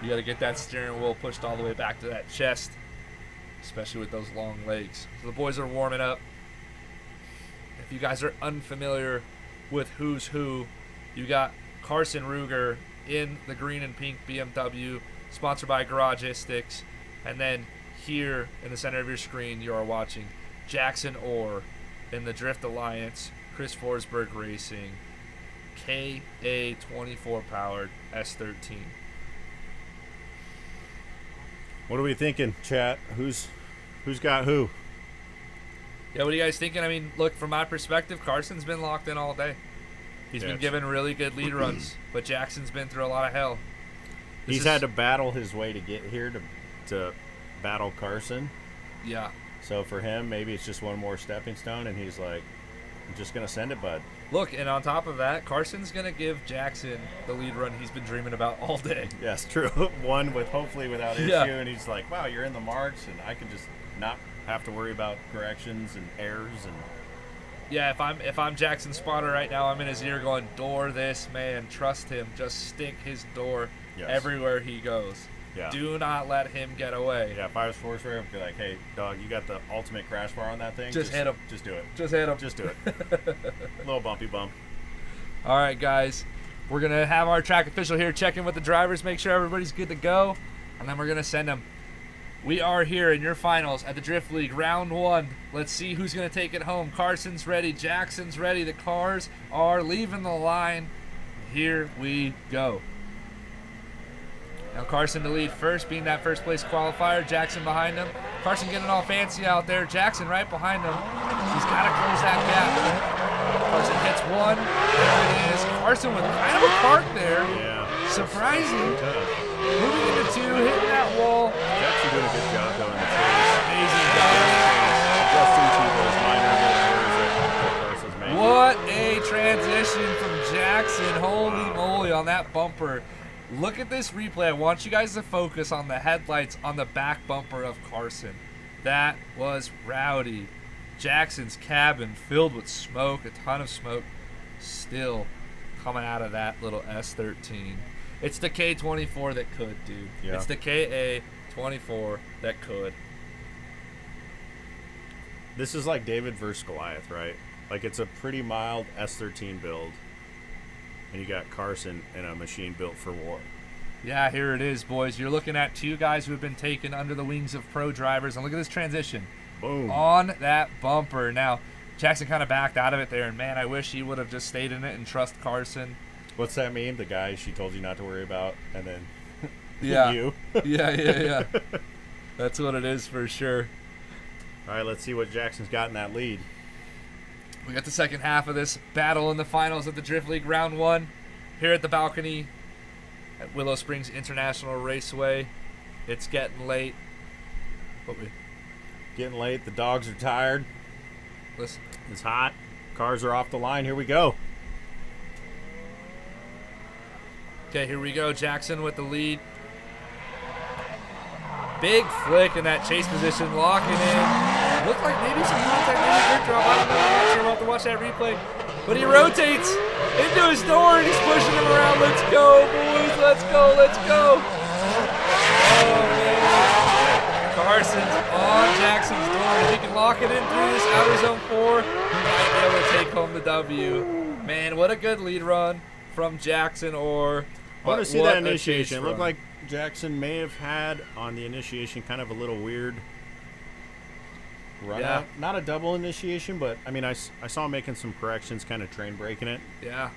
You got to get that steering wheel pushed all the way back to that chest, especially with those long legs. So the boys are warming up. If you guys are unfamiliar with who's who, you got Carson Ruger in the green and pink BMW, sponsored by Garagistics. And then here in the center of your screen, you are watching Jackson Orr in the Drift Alliance, Chris Forsberg Racing, KA24 powered S13. What are we thinking, chat? Who's got who? Yeah, what are you guys thinking? I mean, look, from my perspective, Carson's been locked in all day. He's been given really good lead runs, but Jackson's been through a lot of hell. He's had to battle his way to get here to battle Carson. Yeah. So for him, maybe it's just one more stepping stone, and he's like, I'm just going to send it, bud. Look, and on top of that, Carson's going to give Jackson the lead run he's been dreaming about all day. Yes, true. One with hopefully without issue, Yeah. and he's like, wow, you're in the marks, and I can just not have to worry about corrections and errors. And Yeah, if I'm Jackson's spotter right now, I'm in his ear going, door this man, trust him, just stick his door everywhere he goes. Yeah. Do not let him get away. Yeah, if I was Forsberg, I'd be like, hey, dog, you got the ultimate crash bar on that thing. Just hit him. Just do it. Just hit him. Just do it. A little bumpy bump. All right, guys. We're going to have our track official here check in with the drivers, make sure everybody's good to go, and then we're going to send them. We are here in your finals at the Drift League, round 1. Let's see who's going to take it home. Carson's ready. Jackson's ready. The cars are leaving the line. Here we go. Now Carson to lead first, being that first place qualifier. Jackson behind him. Carson getting all fancy out there. Jackson right behind him. He's got to close that gap. Carson hits one. There it is. Carson with kind of a park there. Yeah. Surprising. Moving into 2, hitting that wall. Jackson doing a good job though in the chase. Amazing job. Adjusting to those minor errors that Carson's making. What a transition from Jackson. Holy moly on that bumper. Look at this replay. I want you guys to focus on the headlights on the back bumper of Carson. That was rowdy. Jackson's cabin filled with smoke, a ton of smoke, still coming out of that little S13. It's the K24 that could, dude. Yeah. It's the KA24 that could. This is like David versus Goliath, right? Like it's a pretty mild S13 build. And you got Carson in a machine built for war. Yeah, here it is, boys. You're looking at 2 guys who have been taken under the wings of pro drivers. And look at this transition. Boom. On that bumper. Now, Jackson kind of backed out of it there. And, man, I wish he would have just stayed in it and trust Carson. What's that meme? The guy she told you not to worry about, and then Yeah. you. Yeah. That's what it is for sure. All right, let's see what Jackson's got in that lead. We got the second half of this battle in the finals of the Drift League round 1 here at the balcony at Willow Springs International Raceway. It's getting late. Getting late. The dogs are tired. Listen. It's hot. Cars are off the line. Here we go. Okay, here we go. Jackson with the lead. Big flick in that chase position, locking in. Looked like maybe some contact, maybe a dirt drop. I don't know. I'm not sure. We'll have to watch that replay. But he rotates into his door and he's pushing him around. Let's go, boys. Let's go. Let's go. Oh, man. Carson's on Jackson's door. If he can lock it in through this outer zone 4, he might be able to take home the W. Man, what a good lead run from Jackson Orr. I want to see that initiation. It looked like Jackson may have had on the initiation kind of a little weird run out. Not a double initiation, but I mean, I saw him making some corrections, kind of train breaking it. Yeah.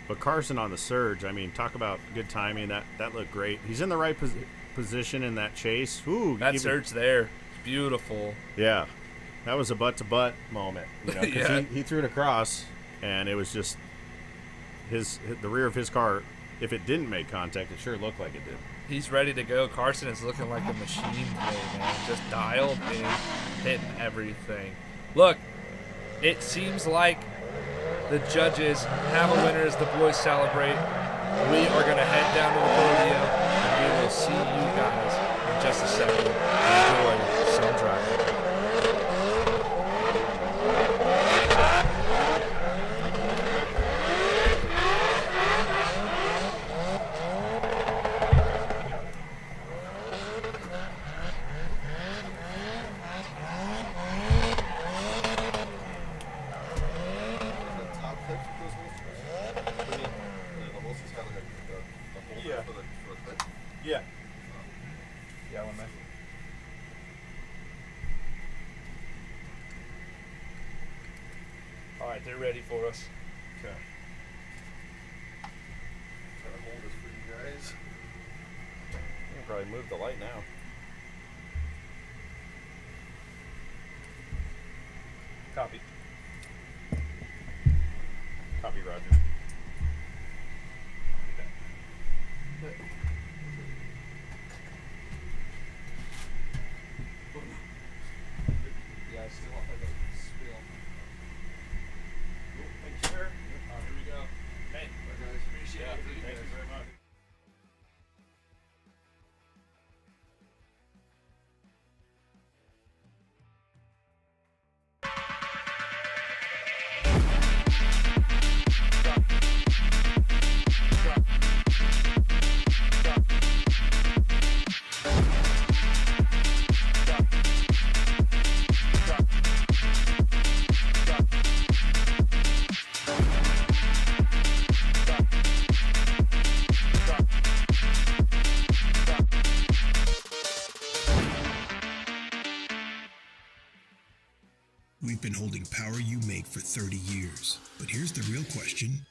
But Carson on the surge, I mean, talk about good timing. That looked great. He's in the right position in that chase. Ooh, that surge there, beautiful. Yeah, that was a butt-to-butt moment. You know, 'cause Yeah. he threw it across, and it was just the rear of his car. If it didn't make contact, it sure looked like it did. He's ready to go. Carson is looking like a machine today, man. Just dialed in, hitting everything. Look, it seems like the judges have a winner as the boys celebrate. We are going to head down to the podium, and we will see you guys in just a second. Enjoy some driving. right, they're ready for us. Okay. Try to hold this for you guys. You can probably move the light now. Copy. Copy, Roger. Yeah, I still want like a spill. Thank you, sir. Here we go. Hey, guys, appreciate it. Thank you very much. We've been holding power you make for 30 years. But here's the real question.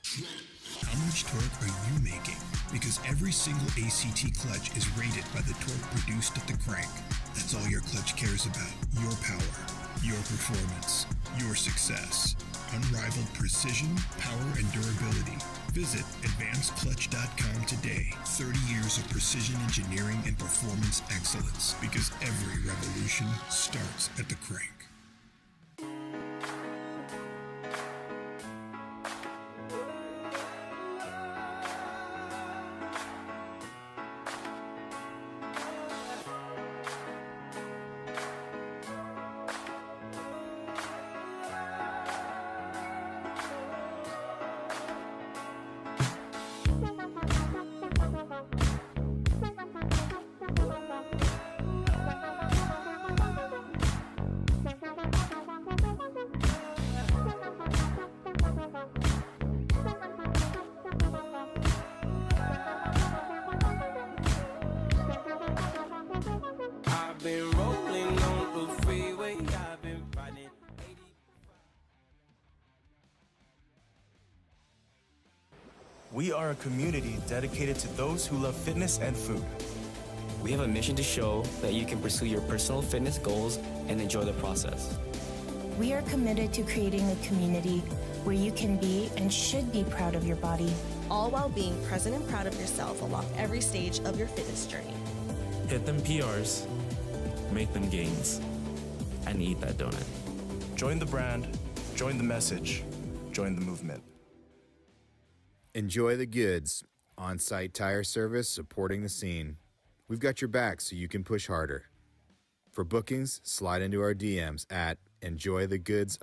How much torque are you making? Because every single ACT clutch is rated by the torque produced at the crank. That's all your clutch cares about. Your power, your performance, your success. Unrivaled precision, power, and durability. Visit advancedclutch.com today. 30 years of precision engineering and performance excellence. Because every revolution starts at the crank. We are a community dedicated to those who love fitness and food. We have a mission to show that you can pursue your personal fitness goals and enjoy the process. We are committed to creating a community where you can be and should be proud of your body. All while being present and proud of yourself along every stage of your fitness journey. Hit them PRs, make them gains, and eat that donut. Join the brand, join the message, join the movement. Enjoy the goods. On-site tire service supporting the scene. We've got your back so you can push harder. For bookings, slide into our DMs at enjoythegoods_.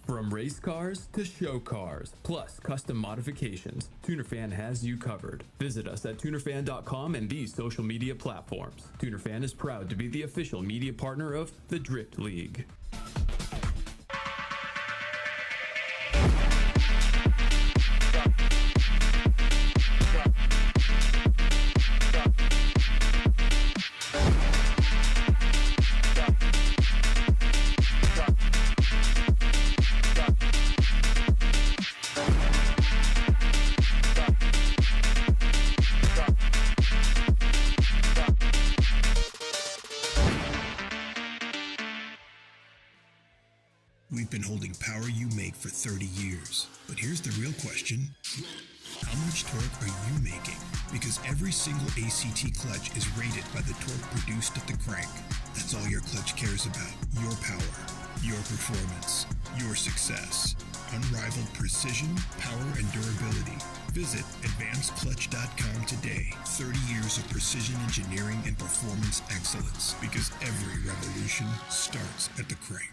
From race cars to show cars, plus custom modifications, TunerFan has you covered. Visit us at tunerfan.com and these social media platforms. TunerFan is proud to be the official media partner of the Drift League. We've been holding power you make for 30 years. But here's the real question. How much torque are you making? Because every single ACT clutch is rated by the torque produced at the crank. That's all your clutch cares about. Your power, your performance, your success. Unrivaled precision, power, and durability. Visit advancedclutch.com today. 30 years of precision engineering and performance excellence. Because every revolution starts at the crank.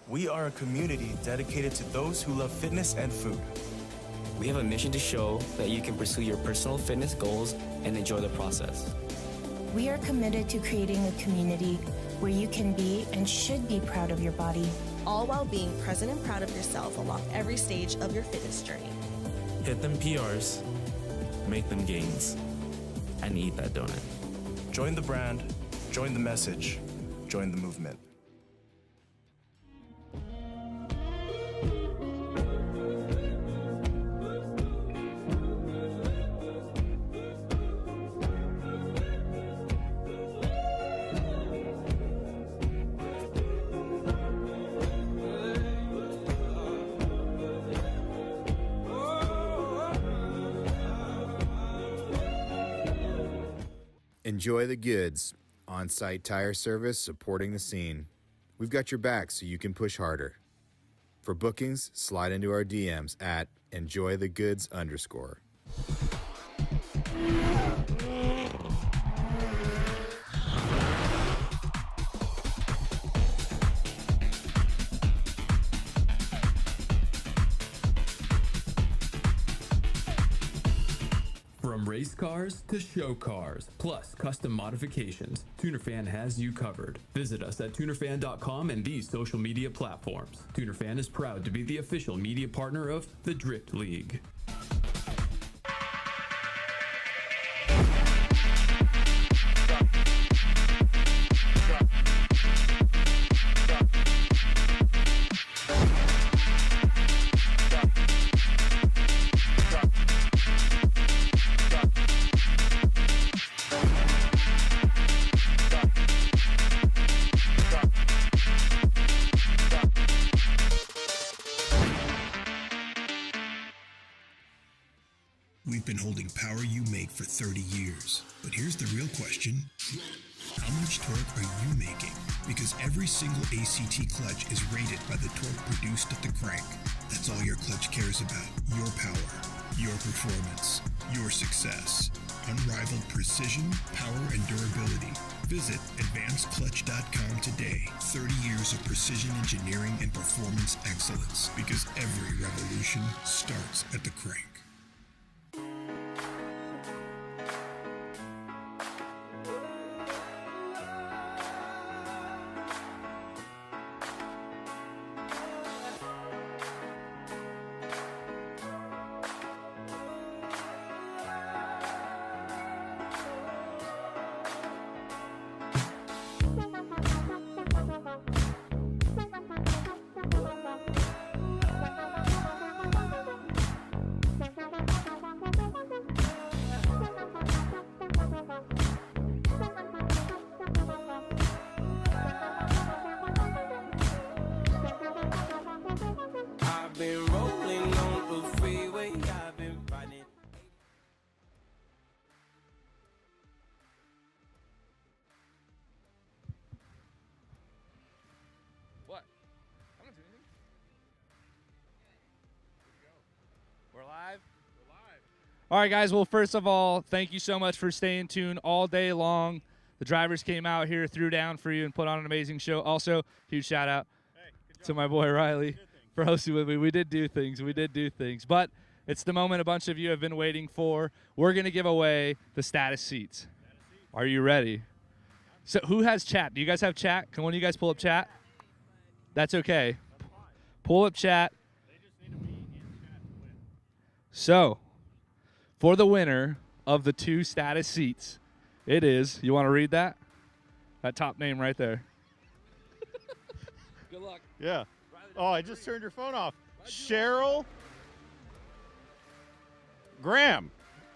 We are a community dedicated to those who love fitness and food. We have a mission to show that you can pursue your personal fitness goals and enjoy the process. We are committed to creating a community where you can be and should be proud of your body. All while being present and proud of yourself along every stage of your fitness journey. Hit them PRs, make them gains, and eat that donut. Join the brand, join the message, join the movement. Enjoy the goods. On-site tire service supporting the scene. We've got your back so you can push harder. For bookings, slide into our DMs at enjoythegoods_. From race cars to show cars, plus custom modifications, TunerFan has you covered. Visit us at tunerfan.com and these social media platforms. TunerFan is proud to be the official media partner of the Drift League. We've been holding Power You Make for 30 years. But here's the real question. How much torque are you making? Because every single ACT clutch is rated by the torque produced at the crank. That's all your clutch cares about. Your power, your performance, your success. Unrivaled precision, power, and durability. Visit advancedclutch.com today. 30 years of precision engineering and performance excellence. Because every revolution starts at the crank. What? I don't do anything. We're live? We're live. All right, guys. Well, first of all, thank you so much for staying tuned all day long. The drivers came out here, threw down for you, and put on an amazing show. Also, huge shout out to my boy Riley for hosting with me. We did do things. We did do things. But it's the moment a bunch of you have been waiting for. We're going to give away the status seats. Are you ready? So who has chat? Do you guys have chat? Can one of you guys pull up chat? That's okay. Pull up chat. So, for the winner of the 2 status seats, it is, you want to read that? That top name right there. Good luck. Yeah. Oh, I just turned your phone off. Cheryl Graham,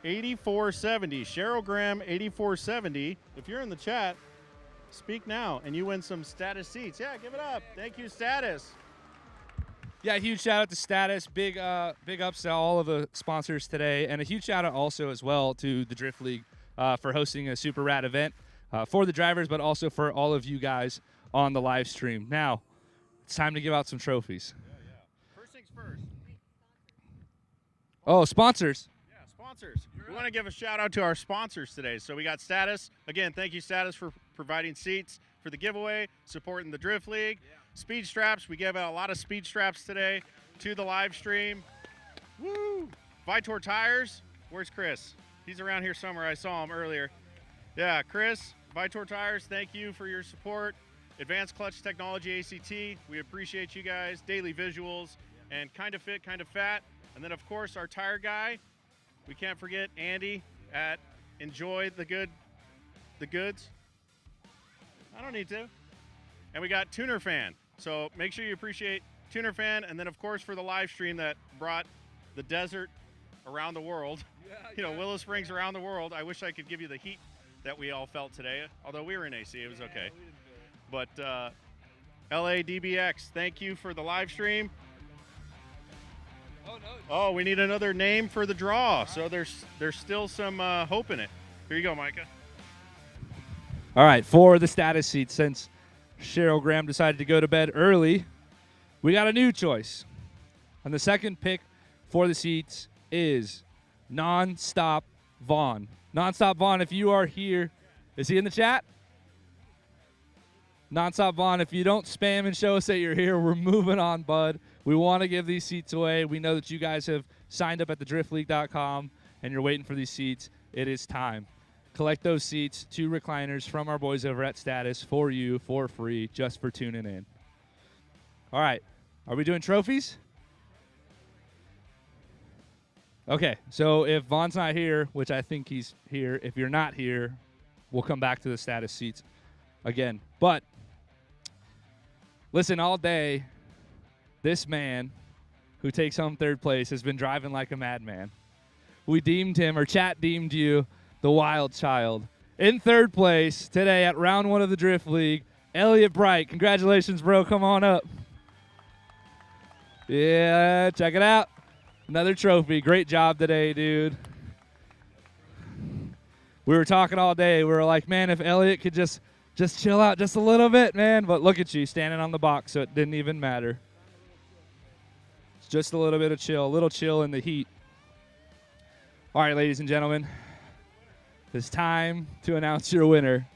8470. Cheryl Graham, 8470. If you're in the chat, speak now, and you win some status seats. Yeah, give it up. Thank you, Status. Yeah, huge shout out to Status. Big ups to all of the sponsors today, and a huge shout out also as well to the Drift League for hosting a super rad event for the drivers, but also for all of you guys on the live stream. Now, it's time to give out some trophies. Yeah. First things first. Oh, sponsors. Yeah, sponsors. We want to give a shout out to our sponsors today. So we got Status. Again, thank you, Status, for providing seats for the giveaway, supporting the Drift League. speed straps. We gave out a lot of speed straps today to the live stream. Woo! Vitour tires. Where's Chris? He's around here somewhere. I saw him earlier. Yeah, Chris, Vitour tires, thank you for your support. Advanced Clutch Technology ACT, we appreciate you guys. Daily Visuals, and Kind of Fit, Kind of Fat. And then, of course, our tire guy. We can't forget Andy at Enjoy the Goods. I don't need to. And we got Tuner Fan. So make sure you appreciate Tuner Fan. And then, of course, for the live stream that brought the desert around the world. Willow Springs around the world. I wish I could give you the heat that we all felt today. Although we were in AC, it was okay. But LADBX, thank you for the live stream. Oh, we need another name for the draw. So there's still some hope in it. Here you go, Micah. All right, for the status seat, since Cheryl Graham decided to go to bed early, we got a new choice. And the second pick for the seats is Nonstop Vaughn. Nonstop Vaughn, if you are here, is he in the chat? Nonstop Vaughn, if you don't spam and show us that you're here, we're moving on, bud. We want to give these seats away. We know that you guys have signed up at thedriftleague.com and you're waiting for these seats. It is time. Collect those seats, 2 recliners from our boys over at Status for you for free, just for tuning in. All right, are we doing trophies? Okay, so if Vaughn's not here, which I think he's here, if you're not here, we'll come back to the status seats again. But listen, all day, this man who takes home 3rd place has been driving like a madman. We deemed him, or chat deemed you, the wild child. In 3rd place today at round 1 of the Drift League, Elliot Bright. Congratulations, bro. Come on up. Yeah, check it out. Another trophy. Great job today, dude. We were talking all day. We were like, man, if Elliot could just chill out just a little bit, man. But look at you standing on the box, so it didn't even matter. It's just a little bit of chill, a little chill in the heat. All right, ladies and gentlemen, it's time to announce your winner.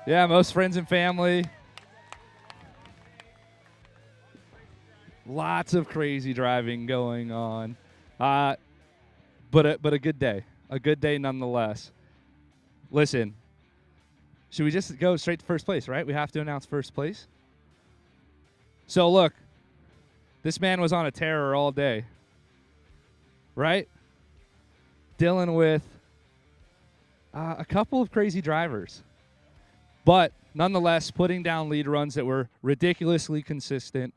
Yeah, most friends and family. Lots of crazy driving going on, but a good day nonetheless. Listen, should we just go straight to first place, right? We have to announce first place. So look, this man was on a terror all day, right? Dealing with a couple of crazy drivers, but nonetheless putting down lead runs that were ridiculously consistent.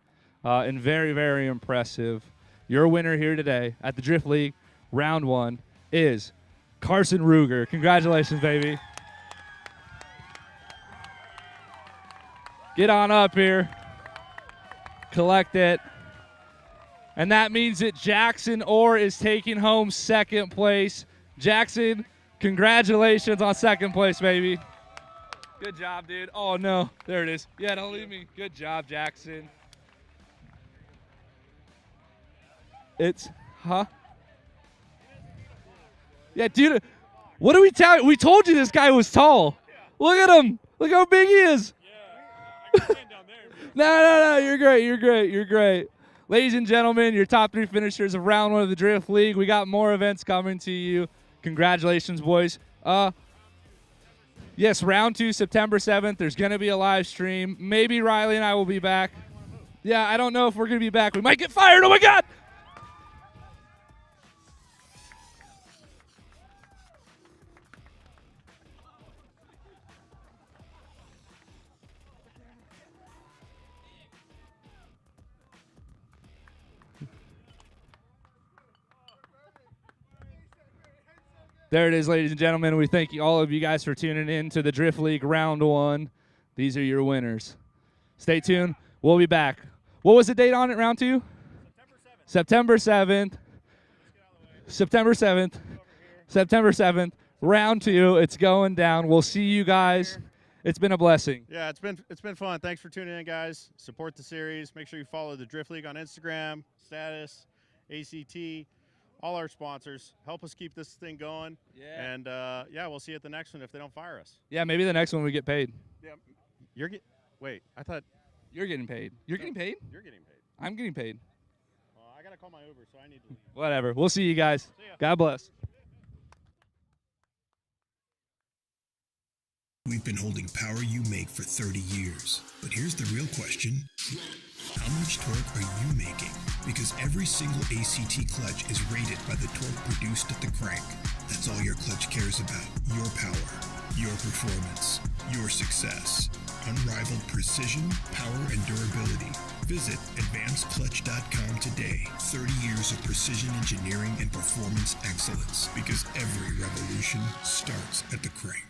And very, very impressive. Your winner here today at the Drift League, round 1, is Carson Ruger. Congratulations, baby. Get on up here. Collect it. And that means that Jackson Orr is taking home 2nd place. Jackson, congratulations on 2nd place, baby. Good job, dude. Oh, no. There it is. Yeah, don't leave me. Good job, Jackson. Yeah, dude, what do we tell you? We told you this guy was tall. Look at him. Look how big he is. Yeah, I can stand down there. No, you're great. Ladies and gentlemen, your top 3 finishers of round 1 of the Drift League. We got more events coming to you. Congratulations, boys. Yes, round 2, September 7th. There's going to be a live stream. Maybe Riley and I will be back. Yeah, I don't know if we're going to be back. We might get fired. Oh, my God. There it is, ladies and gentlemen. We thank all of you guys for tuning in to the Drift League Round 1. These are your winners. Stay tuned. We'll be back. What was the date on it, round 2? September 7th. September 7th. Round 2. It's going down. We'll see you guys. It's been a blessing. Yeah, it's been fun. Thanks for tuning in, guys. Support the series. Make sure you follow the Drift League on Instagram, Status, ACT. all our sponsors. Help us keep this thing going. Yeah. And we'll see you at the next one if they don't fire us. Yeah, maybe the next one we get paid. Yeah. Wait, I thought You're getting paid. You're getting paid? you're getting paid. I'm getting paid. Well, I gotta call my Uber, so I need to leave. Whatever. We'll see you guys. See ya. God bless. We've been holding Power You Make for 30 years. But here's the real question. How much torque are you making? Because every single ACT clutch is rated by the torque produced at the crank. That's all your clutch cares about. Your power, your performance, your success. Unrivaled precision, power, and durability. Visit advancedclutch.com today. 30 years of precision engineering and performance excellence. Because every revolution starts at the crank.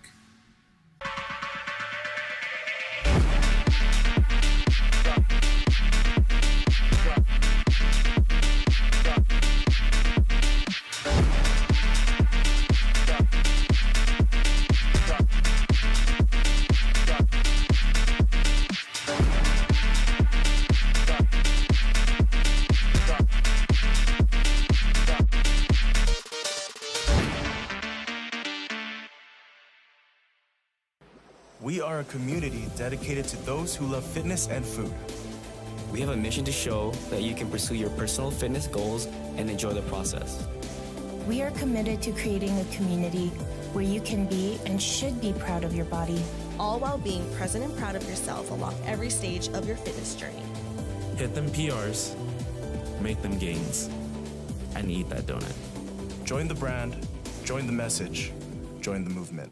We are a community dedicated to those who love fitness and food. We have a mission to show that you can pursue your personal fitness goals and enjoy the process. We are committed to creating a community where you can be and should be proud of your body. All while being present and proud of yourself along every stage of your fitness journey. Hit them PRs, make them gains, and eat that donut. Join the brand, join the message, join the movement.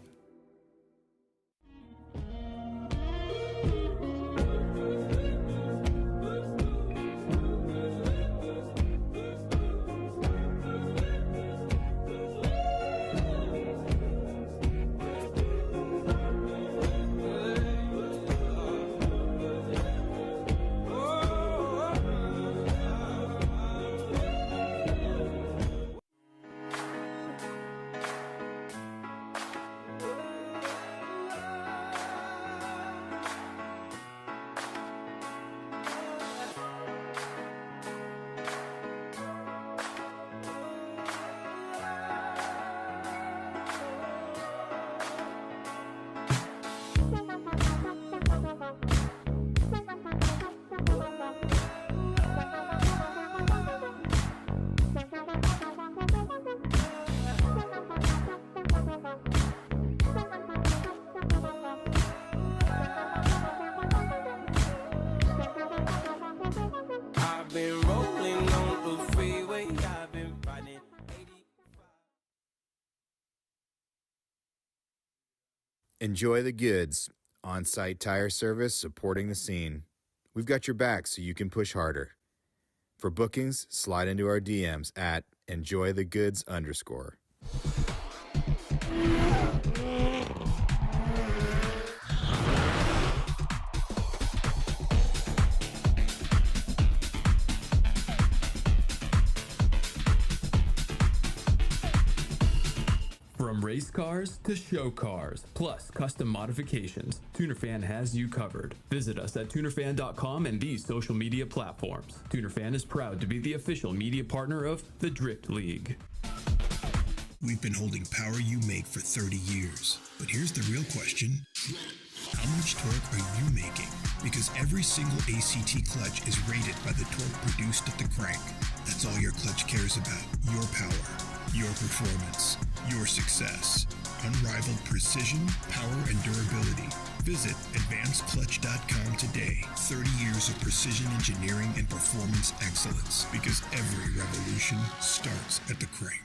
Enjoy the goods. On-site tire service supporting the scene. We've got your back so you can push harder. For bookings, slide into our DMs at enjoythegoods_. From race cars to show cars, plus custom modifications, TunerFan has you covered. Visit us at tunerfan.com and these social media platforms. TunerFan is proud to be the official media partner of the Drift League. We've been holding Power You Make for 30 years. But here's the real question. How much torque are you making? Because every single ACT clutch is rated by the torque produced at the crank. That's all your clutch cares about. Your power, your performance, your success. Unrivaled precision, power, and durability. Visit advancedclutch.com today. 30 years of precision engineering and performance excellence. Because every revolution starts at the crank.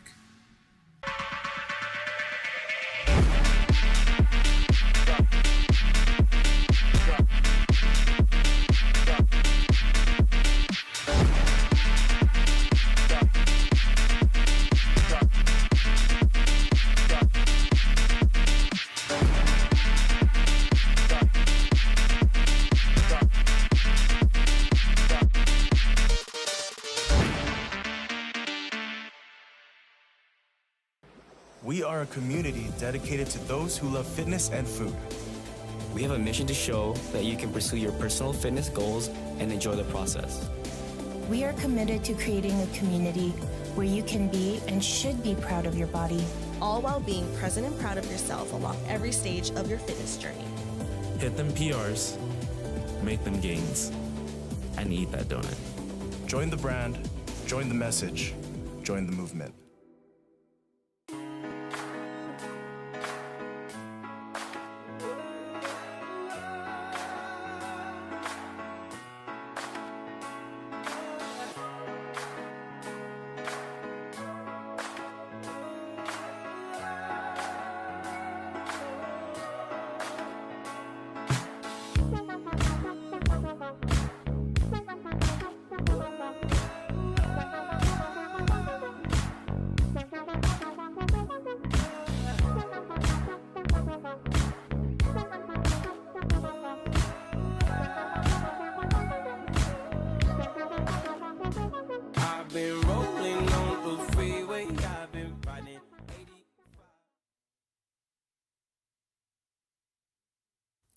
We are a community dedicated to those who love fitness and food. We have a mission to show that you can pursue your personal fitness goals and enjoy the process. We are committed to creating a community where you can be and should be proud of your body. All while being present and proud of yourself along every stage of your fitness journey. Hit them PRs, make them gains, and eat that donut. Join the brand, join the message, join the movement.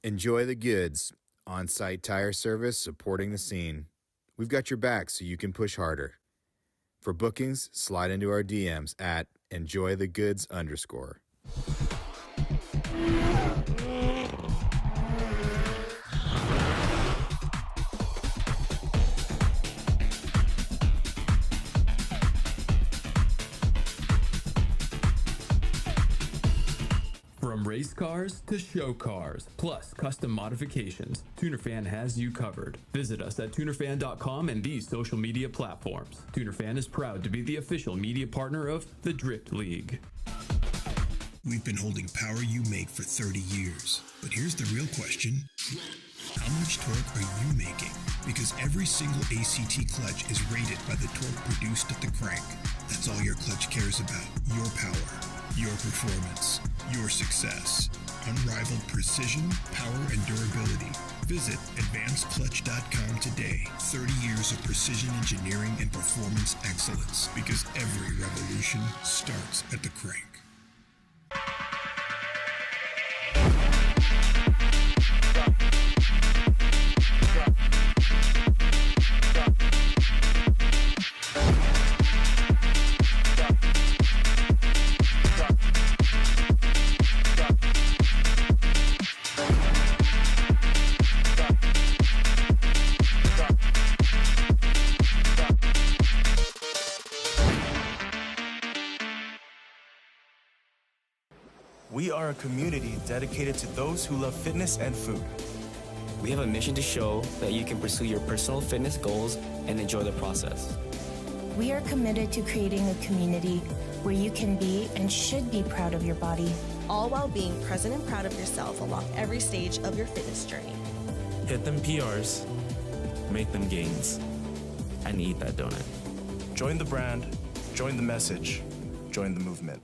Enjoy the goods. On-site tire service supporting the scene. We've got your back so you can push harder. For bookings, slide into our DMs at enjoythegoods_. From race cars to show cars, plus custom modifications, TunerFan has you covered. Visit us at tunerfan.com and these social media platforms. TunerFan is proud to be the official media partner of the Drift League. We've been holding power you make for 30 years. But here's the real question. How much torque are you making? Because every single ACT clutch is rated by the torque produced at the crank. That's all your clutch cares about. Your power, your performance, your success. Unrivaled precision, power, and durability. Visit advancedclutch.com today. 30 years of precision engineering and performance excellence. Because every revolution starts at the crank. We are a community dedicated to those who love fitness and food. We have a mission to show that you can pursue your personal fitness goals and enjoy the process. We are committed to creating a community where you can be and should be proud of your body. All while being present and proud of yourself along every stage of your fitness journey. Hit them PRs, make them gains, and eat that donut. Join the brand, join the message, join the movement.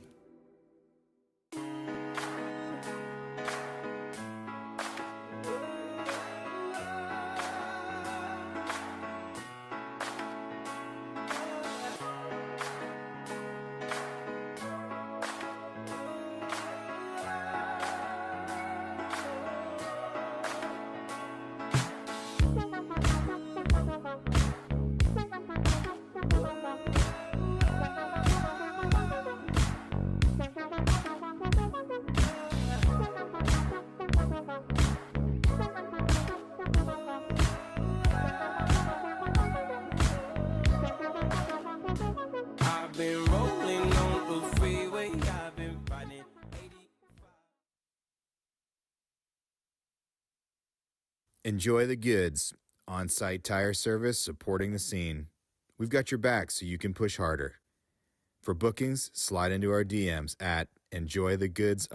Enjoy the goods. On-site tire service supporting the scene. We've got your back so you can push harder. For bookings, slide into our DMs at enjoythegoods_.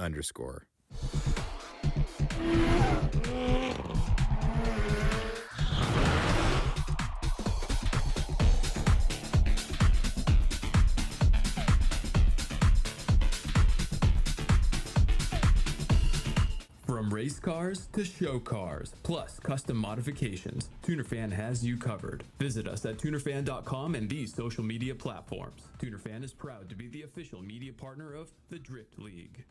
From race cars to show cars, plus custom modifications, TunerFan has you covered. Visit us at tunerfan.com and these social media platforms. TunerFan is proud to be the official media partner of the Drift League.